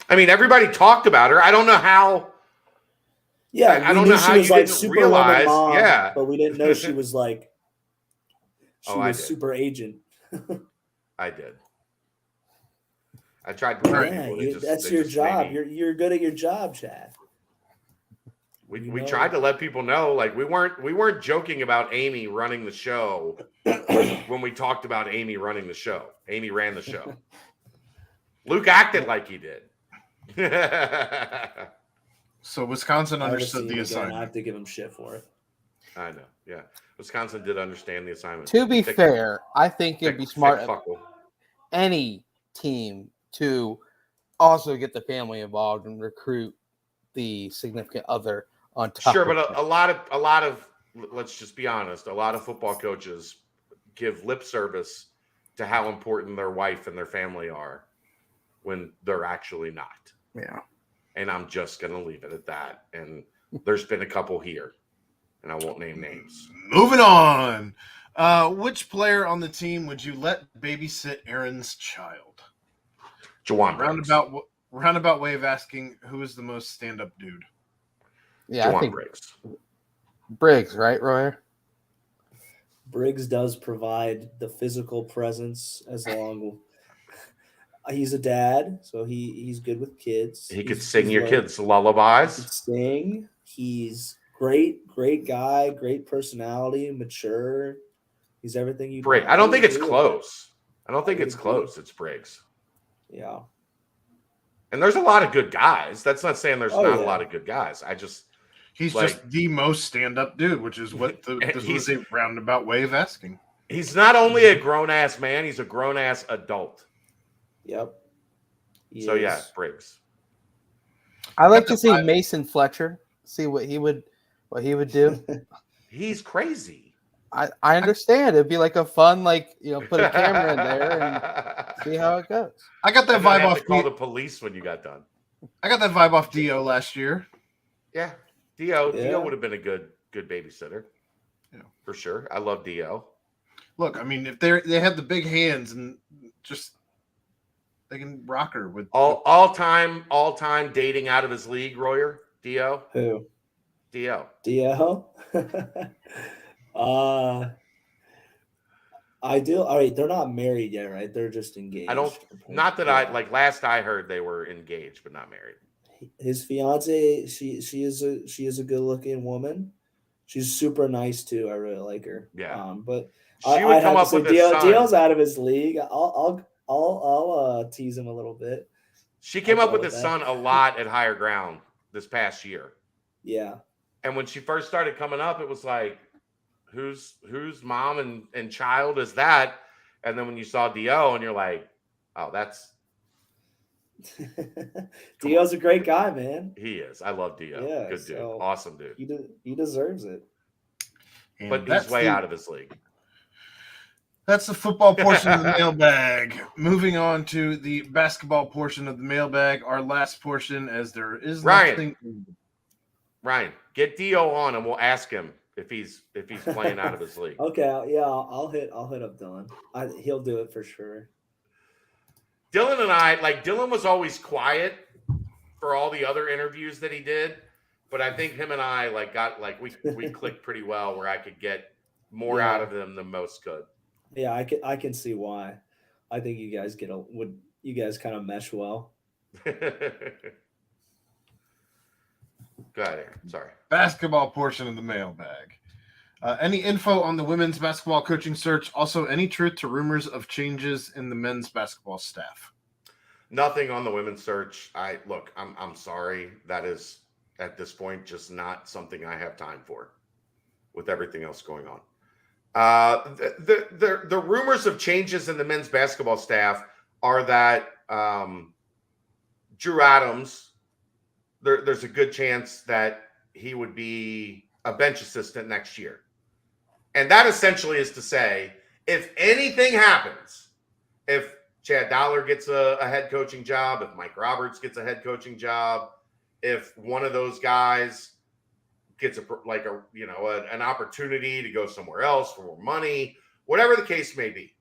I mean, everybody talked about her. I don't know how. Yeah, I don't know how she was you like didn't Superwoman realize. mom, Yeah, but we didn't know she was like I did. super agent. I did. I tried to warn Yeah, people. that's your job. You're good at your job, Chad. We tried to let people know, like we weren't joking about Amy running the show when we talked about Amy running the show. Amy ran the show. Luke acted like he did. So Wisconsin understood the I assignment. have to give him shit for it. I know. Yeah, Wisconsin did understand the assignment. To be fair, I think it'd be smart of fuckle. any team to also get the family involved and recruit the significant other on top. Sure, but a lot of let's just be honest, a lot of football coaches give lip service to how important their wife and their family are when they're actually not. Yeah. And I'm just going to leave it at that. And there's been a couple here, and I won't name names. Moving on. Which player on the team would you let babysit Aaron's child? Jawan Roundabout way of asking, who is the most stand-up dude? Yeah, Jawan I think Briggs, right, Royer? Briggs does provide the physical presence as long. He's a dad, so he's good with kids. He could sing your kids lullabies. He could sing. He's great guy, great personality, mature. He's everything you. Briggs. I don't think it's close. I don't think it's close. It's Briggs. Yeah. And there's a lot of good guys. That's not saying there's not a lot of good guys. He's just the most stand-up dude, which is what this was a roundabout way of asking. He's not only a grown-ass man, he's a grown-ass adult. Yep. Yeah, Briggs. I like to see Mason Fletcher, see what he would do. He's crazy. I understand. It'd be like a fun, put a camera in there and see how it goes. I got that vibe off. Call the police when you got done. I got that vibe off Dio last year. Yeah, Dio would have been a good babysitter. Yeah, for sure. I love Dio. Look, I mean, if they have the big hands and just they can rock her with all time dating out of his league. Royer, Dio. Who? Dio. Ideal. All right, they're not married yet, right? They're just engaged. Last I heard they were engaged but not married. His fiance, she is a good looking woman. She's super nice too. I really like her. Yeah. But She would I'd come have up to say with a son. Dio's out of his league. I'll tease him a little bit. She came I'll up go with with his that. son a lot at Higher Ground this past year. Yeah. And when she first started coming up, it was like, whose mom and child is that? And then when you saw Dio, and you're like, oh, that's Dio's a great guy, man. he is. I love Dio. Yeah, Good dude. so Awesome dude. He deserves it. And But he's way out of his league. That's the football portion of the mailbag. Moving on to the basketball portion of the mailbag, our last portion, as there is nothing. Ryan, get Dio on, and we'll ask him if he's playing out of his league. Okay, yeah, I'll hit up Dylan. He'll do it for sure. Dylan and I, Dylan was always quiet for all the other interviews that he did, but I think him and I we clicked pretty well where I could get more out of him than most could. Yeah, I can see why. I think you guys you guys kind of mesh well. Go ahead, Aaron. Sorry. Basketball portion of the mailbag. Any info on the women's basketball coaching search? Also, any truth to rumors of changes in the men's basketball staff? Nothing on the women's search. I'm sorry. That is at this point just not something I have time for with everything else going on. The rumors of changes in the men's basketball staff are that Drew Adams, there's a good chance that he would be a bench assistant next year. And that essentially is to say, if anything happens, if Chad Dollar gets a head coaching job, if Mike Roberts gets a head coaching job, if one of those guys gets an opportunity to go somewhere else for more money, whatever the case may be,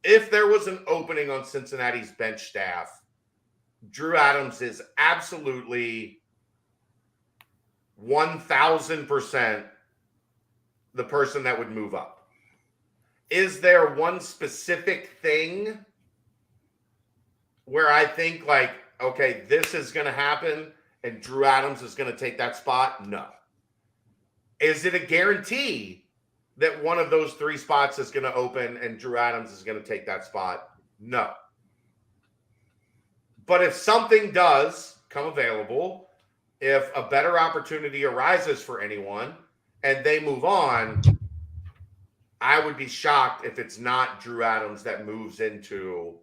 if there was an opening on Cincinnati's bench staff, Drew Adams is absolutely 1,000% the person that would move up. Is there one specific thing where I think okay, this is going to happen and Drew Adams is going to take that spot? No. Is it a guarantee that one of those three spots is going to open and Drew Adams is going to take that spot? No. But if something does come available, if a better opportunity arises for anyone and they move on, I would be shocked if it's not Drew Adams that moves into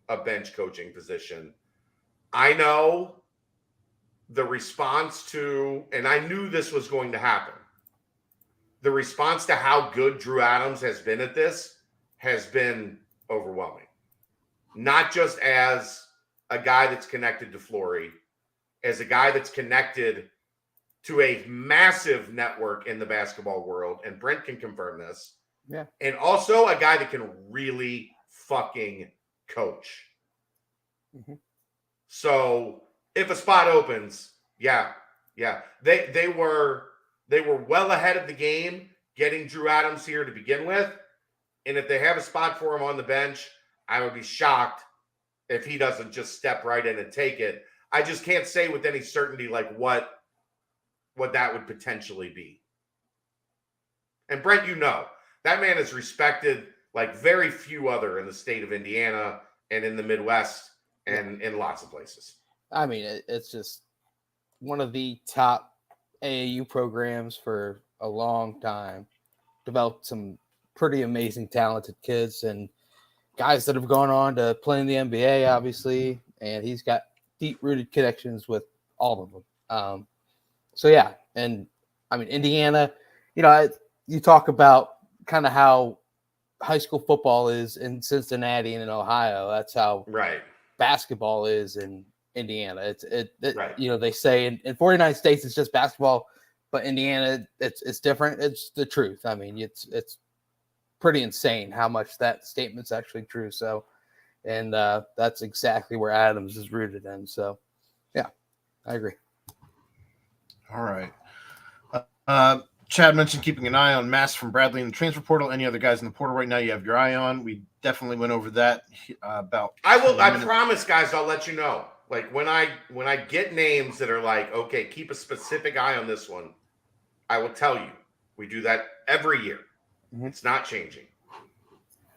a bench coaching position. I know the response to, and I knew this was going to happen, the response to how good Drew Adams has been at this has been overwhelming. Not just as a guy that's connected to Flory, as a guy that's connected to a massive network in the basketball world, and Brent can confirm this. Yeah. And also a guy that can really fucking coach. Mm-hmm. So if a spot opens, yeah. They were well ahead of the game getting Drew Adams here to begin with. And if they have a spot for him on the bench, I would be shocked if he doesn't just step right in and take it. I just can't say with any certainty what that would potentially be. And Brent, that man is respected like very few other in the state of Indiana and in the Midwest and in lots of places. I mean, it's just one of the top AAU programs for a long time. Developed some pretty amazing, talented kids and guys that have gone on to play in the NBA, obviously. And he's got deep-rooted connections with all of them. So, yeah. And, I mean, Indiana, you talk about kind of how high school football is in Cincinnati and in Ohio. That's how basketball is in Indiana. Right. They say in 49 states it's just basketball, but Indiana it's different. It's the truth. I mean, it's pretty insane how much that statement's actually true. So, and that's exactly where Adams is rooted in. So, yeah, I agree. All right. Chad mentioned keeping an eye on Mass from Bradley in the transfer portal. Any other guys in the portal right now you have your eye on? We definitely went over that about. I promise, guys, I'll let you know. Like when I get names that are like, okay, keep a specific eye on this one, I will tell you. We do that every year. Mhm. It's not changing.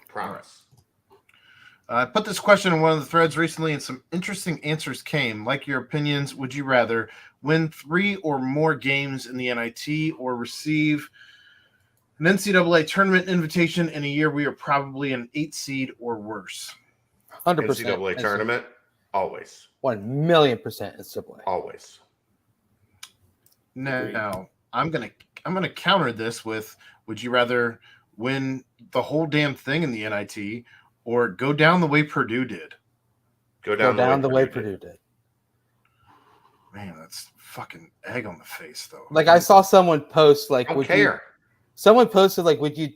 Promise. I put this question in one of the threads recently, and some interesting answers came. Like your opinions, would you rather win 3 or more games in the NIT or receive an NCAA tournament invitation in a year we are probably an 8 seed or worse? 100%. NCAA tournament, always. 1,000,000% NCAA. Always. Now, I'm gonna counter this with: would you rather win the whole damn thing in the NIT or go down the way Purdue did? Go Go down the way Purdue did. Man, that's fucking egg on the face, though. Like I saw someone post, like, I don't would care. you? Someone posted, like, would you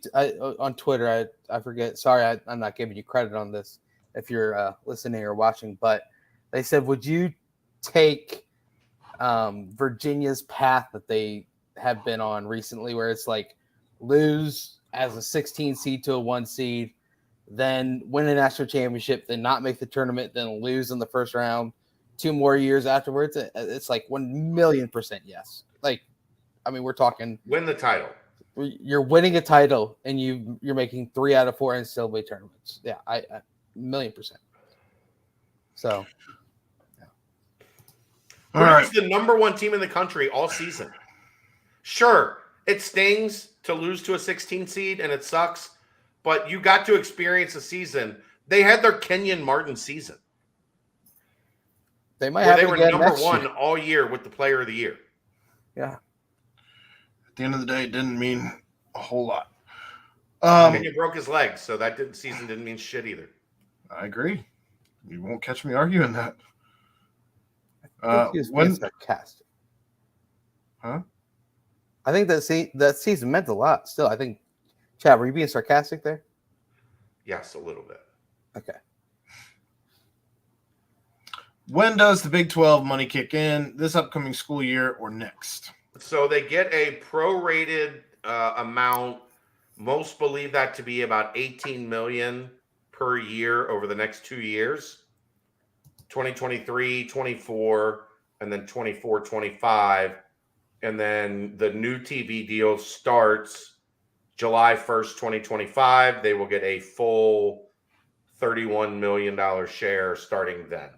on Twitter? I forget. Sorry, I'm not giving you credit on this if you're listening or watching, but they said, would you take Virginia's path that they have been on recently, where it's like lose as a 16 seed to a 1 seed, then win a national championship, then not make the tournament, then lose in the first round 2 more years afterwards? It's like 1,000,000% yes. Like, I mean, we're talking Win the title. you're winning a title and you're making 3 out of 4 NCAA tournaments. Yeah, I 1,000,000%. So Purdue's the number 1 team in the country all season. Sure, it stings to lose to a 16 seed and it sucks, but you got to experience a season. They had their Kenyon Martin season. they might Where have they it were again number next 1 year. all year with the player of the year. Yeah. At the end of the day, it didn't mean a whole lot. Kenyon broke his leg, so that season didn't mean shit either. I agree. You won't catch me arguing that. I think he was being sarcastic. Huh? I think that season meant a lot. Still, I think, Chad, were you being sarcastic there? Yes, a little bit. Okay. When does the Big 12 money kick in? This upcoming school year or next? So they get a prorated amount. Most believe that to be about $18 million per year over the next 2 years. 2023, 24, and then 24, 25. And then the new TV deal starts July 1st, 2025. They will get a full $31 million share starting then.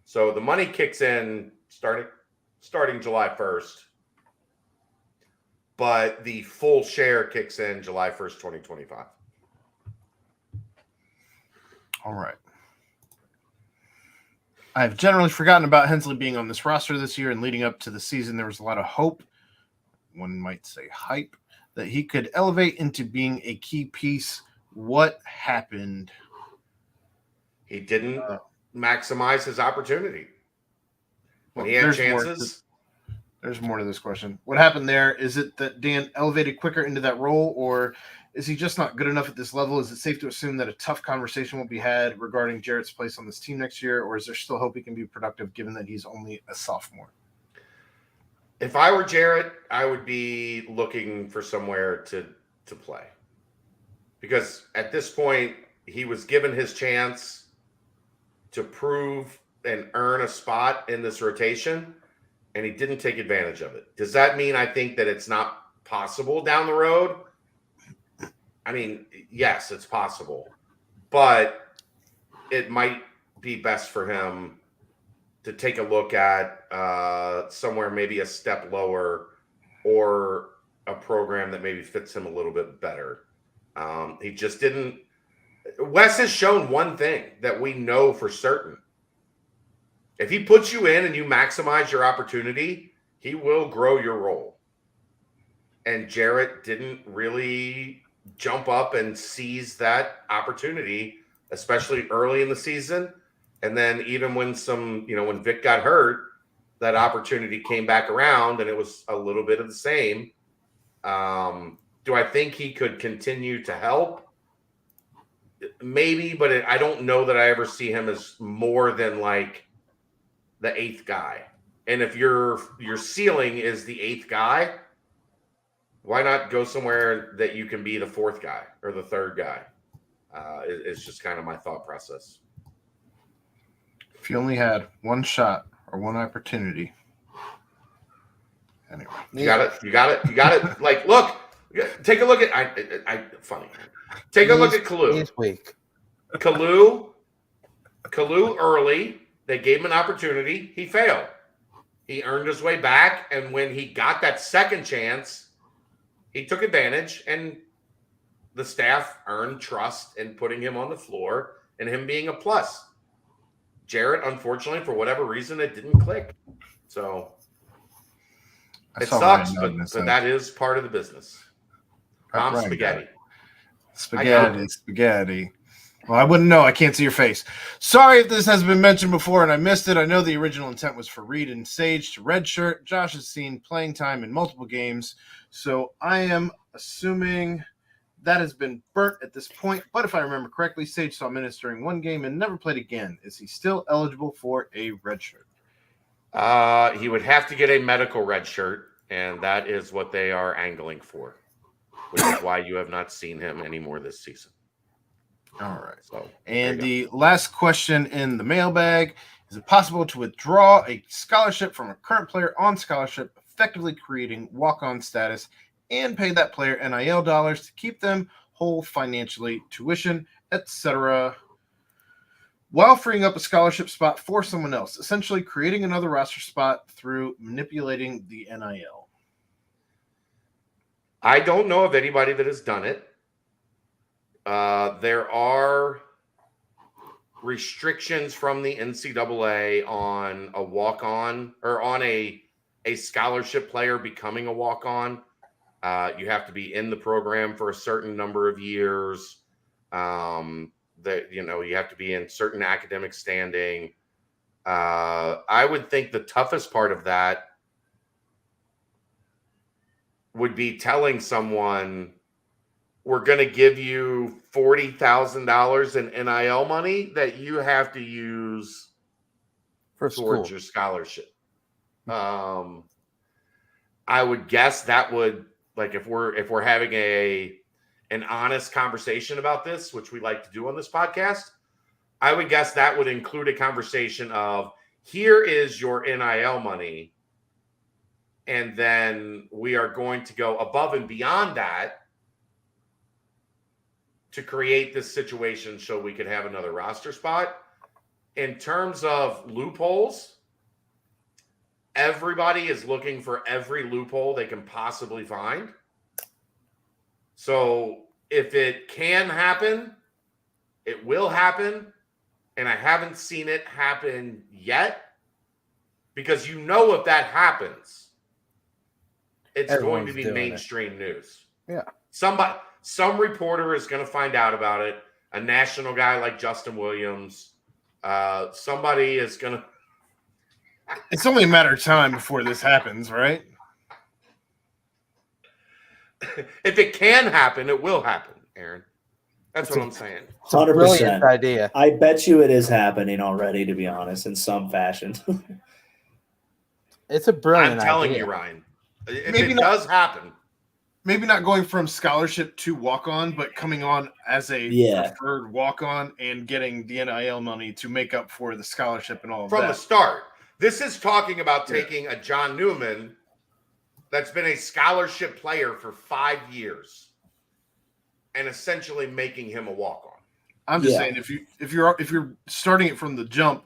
So the money kicks in starting July 1st. But the full share kicks in July 1st, 2025. All right. I've generally forgotten about Hensley being on this roster this year, and leading up to the season, there was a lot of hope, one might say hype, that he could elevate into being a key piece. What happened? He didn't maximize his opportunity. When he had chances. There's more to this question. What happened there? Is it that Dan elevated quicker into that role, or is he just not good enough at this level? Is it safe to assume that a tough conversation will be had regarding Jarrett's place on this team next year, or is there still hope he can be productive given that he's only a sophomore? If I were Jarrett, I would be looking for somewhere to play. Because at this point, he was given his chance to prove and earn a spot in this rotation, and he didn't take advantage of it. Does that mean I think that it's not possible down the road? I mean, yes, it's possible. But it might be best for him to take a look at somewhere maybe a step lower or a program that maybe fits him a little bit better. He just didn't. Wes has shown one thing that we know for certain. If he puts you in and you maximize your opportunity, he will grow your role. And Jarrett didn't really jump up and seize that opportunity, especially early in the season. And then even when when Vic got hurt, that opportunity came back around and it was a little bit of the same. Do I think he could continue to help? Maybe, but I don't know that I ever see him as more than like the 8th guy. And if your ceiling is the 8th guy, why not go somewhere that you can be the 4th guy or the 3rd guy? It's just kind of my thought process. If you only had one shot or one opportunity. Anyway. You got it. Like, look, Take a look at I funny. Take a look at Kalu. He's weak. Kalu early. They gave him an opportunity. He failed. He earned his way back, and when he got that second chance, he took advantage, and the staff earned trust in putting him on the floor and him being a plus. Jarrett, unfortunately, for whatever reason, it didn't click. So it sucks, but that is part of the business. Mom spaghetti. Spaghetti. Well, I wouldn't know. I can't see your face. Sorry if this has been mentioned before and I missed it. I know the original intent was for Reed and Sage to redshirt. Josh has seen playing time in multiple games, so I am assuming that has been burnt at this point. But if I remember correctly, Sage saw minutes during one game and never played again. Is he still eligible for a redshirt? He would have to get a medical red shirt, and that is what they are angling for, which is why you have not seen him anymore this season. All right. So, and the last question in the mailbag, is it possible to withdraw a scholarship from a current player on scholarship, effectively creating walk-on status, and pay that player NIL dollars to keep them whole financially, tuition, etc., while freeing up a scholarship spot for someone else, essentially creating another roster spot through manipulating the NIL? I don't know of anybody that has done it. There are restrictions from the NCAA on a walk-on or on a scholarship player becoming a walk-on. You have to be in the program for a certain number of years. You have to be in certain academic standing. I would think the toughest part of that would be telling someone, we're going to give you $40,000 in NIL money that you have to use towards your scholarship. I would guess that would, like, if we're having an honest conversation about this, which we like to do on this podcast, I would guess that would include a conversation of, here is your NIL money, and then we are going to go above and beyond that to create this situation so we could have another roster spot. In terms of loopholes, everybody is looking for every loophole they can possibly find. So if it can happen, it will happen. And I haven't seen it happen yet, because if that happens, it's going to be mainstream news. Yeah. Some reporter is going to find out about it. A national guy like Justin Williams. Somebody is going to. It's only a matter of time before this happens, right? If it can happen, it will happen, Aaron. That's what I'm saying. 100%. Brilliant idea. I bet you it is happening already, to be honest, in some fashion. It's a brilliant idea. I'm telling you, Ryan. If it does happen. Maybe not going from scholarship to walk-on, but coming on as a preferred walk-on and getting the NIL money to make up for the scholarship and all of that. From the start. This is talking about taking a John Newman that's been a scholarship player for 5 years and essentially making him a walk-on. I'm just saying, if you're starting it from the jump,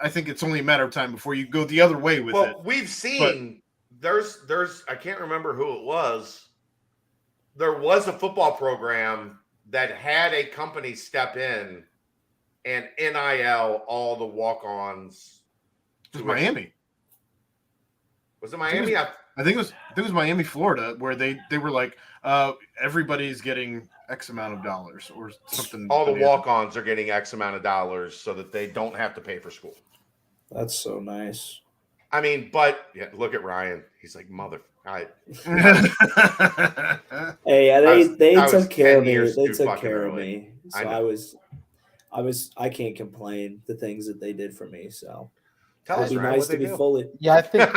I think it's only a matter of time before you go the other way with it. Well, we've seen there's I can't remember who it was. There was a football program that had a company step in and NIL all the walk-ons. It was Miami. Was it Miami? I think it was Miami, Florida, where they were like, everybody's getting X amount of dollars or something. All the walk-ons are getting X amount of dollars so that they don't have to pay for school. That's so nice. I mean, but look at Ryan. He's like, hey, they took care of me. They took care of me. So I can't complain the things that they did for me. So tell us, it'd be Ryan, nice to be fully. Yeah, I think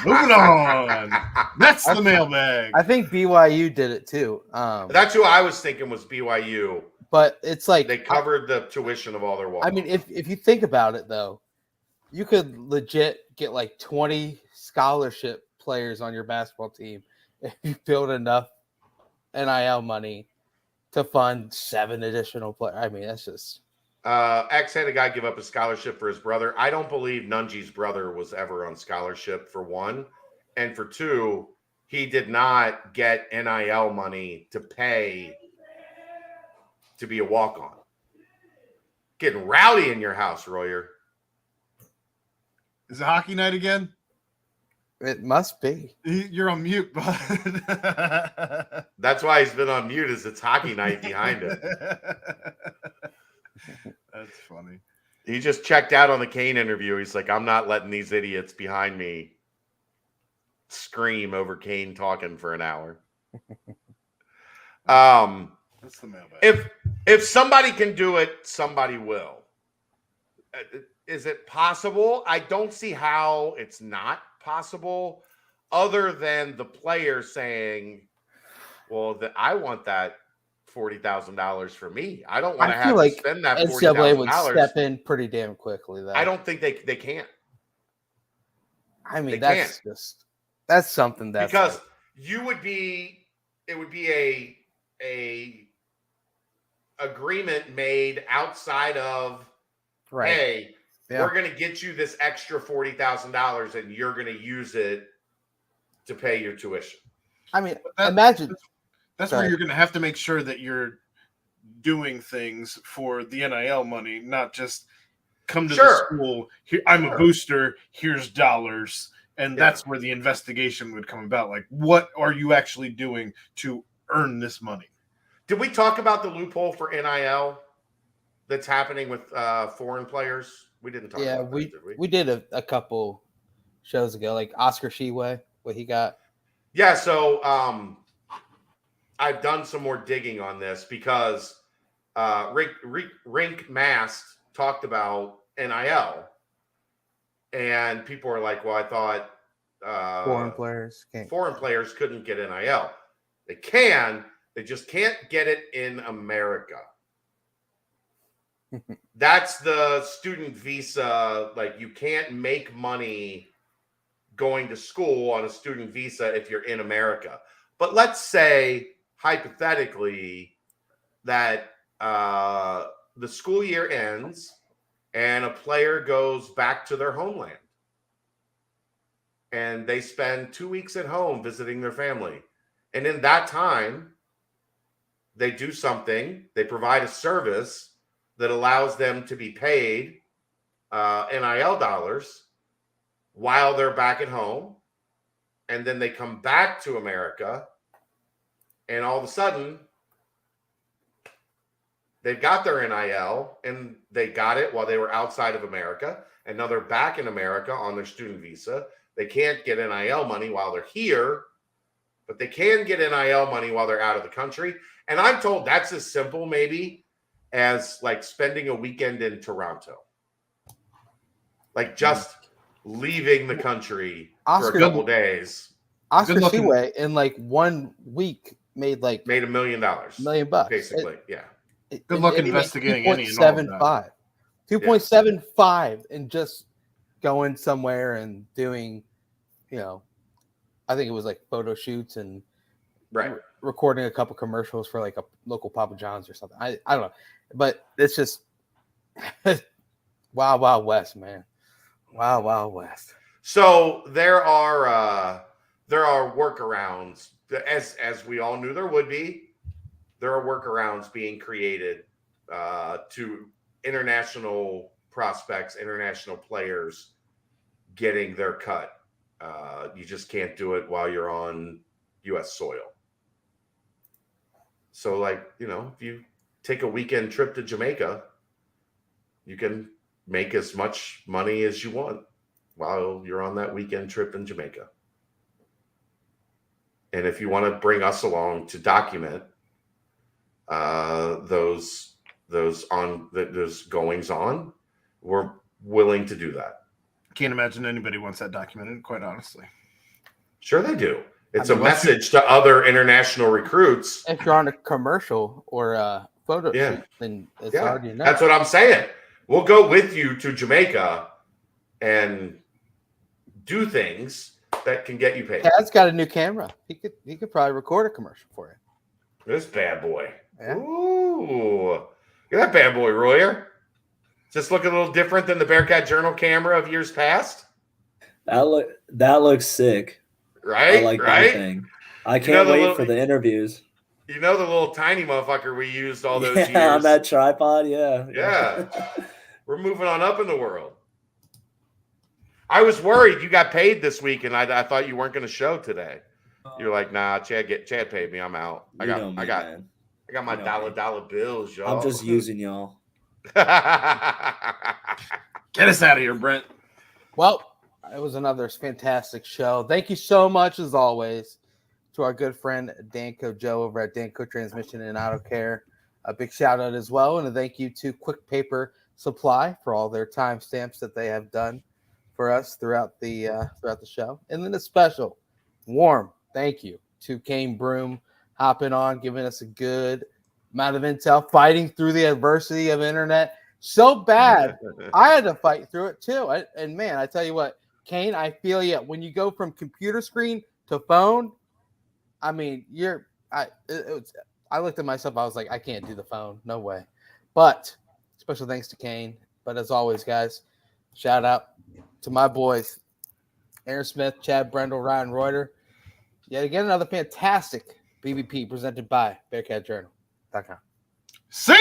moving on. That's the mailbag. I think BYU did it too. That's who I was thinking was BYU. But it's like they covered the tuition of all their walk-ons. I mean, if you think about it, though, you could legit get like 20 scholarship players on your basketball team if you build enough NIL money to fund 7 additional players. I mean, that's just. X had a guy give up a scholarship for his brother. I don't believe Nunji's brother was ever on scholarship, for one. And for two, he did not get NIL money to pay to be a walk-on. Getting rowdy in your house, Royer. Is it hockey night again? It must be. You're on mute, bud. That's why he's been on mute, is it's hockey night behind him. That's funny. He just checked out on the Kane interview. He's like, I'm not letting these idiots behind me scream over Kane talking for an hour. That's the mailbag. If somebody can do it, somebody will. Is it possible? I don't see how it's not possible, other than the player saying, well, I want that $40,000 for me. I don't want to have to spend that NCAA would $40,000. step in pretty damn quickly, though. I don't think they can't. I mean, they that's something that's because it would be a agreement made outside of, right. Hey, we're going to get you this extra $40,000 and you're going to use it to pay your tuition. I mean, imagine. That's where you're going to have to make sure that you're doing things for the NIL money, not just come to the school. Here, I'm a booster. Here's dollars. And that's where the investigation would come about. Like, what are you actually doing to earn this money? Did we talk about the loophole for NIL that's happening with foreign players? We didn't talk about that, did we? We did a couple shows ago, like Oscar Sheway, what he got. Yeah, so I've done some more digging on this because Rink Mast talked about NIL, and people are like, well, I thought foreign players couldn't get NIL. They can, they just can't get it in America. That's the student visa. Like, you can't make money going to school on a student visa if you're in America. But let's say, hypothetically, that the school year ends and a player goes back to their homeland and they spend 2 weeks at home visiting their family. And in that time, they do something, they provide a service that allows them to be paid NIL dollars while they're back at home. And then they come back to America, and all of a sudden, they've got their NIL, and they got it while they were outside of America. And now they're back in America on their student visa. They can't get NIL money while they're here, but they can get NIL money while they're out of the country. And I'm told that's as simple, maybe, as like spending a weekend in Toronto. Like just leaving the country for a couple days. Oscar Sheway in like 1 week made $1 million. $1 million bucks. Basically, yeah. Good luck investigating any and all of that. 2.75 and just going somewhere and doing, I think it was like photo shoots and recording a couple commercials for like a local Papa John's or something. I don't know, but it's just Wild Wild West, man. Wild Wild West. So there are workarounds, as we all knew there would be. There are workarounds being created to international prospects, international players getting their cut. You just can't do it while you're on U.S. soil. So, if you take a weekend trip to Jamaica, you can make as much money as you want while you're on that weekend trip in Jamaica. And if you want to bring us along to document those goings on, we're willing to do that. Can't imagine anybody wants that documented, quite honestly. Sure they do. It's a message to other international recruits. If you're on a commercial or a photo shoot, then it's already enough. That's what I'm saying. We'll go with you to Jamaica and do things that can get you paid. Tad's got a new camera. He could probably record a commercial for you. This bad boy. Yeah. Ooh. Look at that bad boy, Royer. Just look a little different than the Bearcat Journal camera of years past. That looks sick. Right? I like right? that thing. I know can't the wait little- for the interviews. You know the little tiny motherfucker we used all those years? Yeah, on that tripod, yeah. Yeah. We're moving on up in the world. I was worried you got paid this week, and I thought you weren't going to show today. You're like, nah, Chad paid me. I'm out. I got man. my You know me. dollar bills, y'all. I'm just using y'all. Get us out of here, Brent. Well, it was another fantastic show. Thank you so much, as always, to our good friend Danco Joe over at Danco Transmission and Auto Care. A big shout out as well, and a thank you to Quick Paper Supply for all their timestamps that they have done for us throughout the show. And then a special, warm thank you to Kane Broome hopping on, giving us a good amount of intel, fighting through the adversity of internet. So bad, I had to fight through it too. And man, I tell you what, Kane, I feel you. When you go from computer screen to phone, I mean, I looked at myself. I was like, I can't do the phone. No way. But special thanks to Kane. But as always, guys, shout out to my boys, Aaron Smith, Chad Brendel, Ryan Reuter. Yet again, another fantastic BBP presented by BearcatJournal.com. See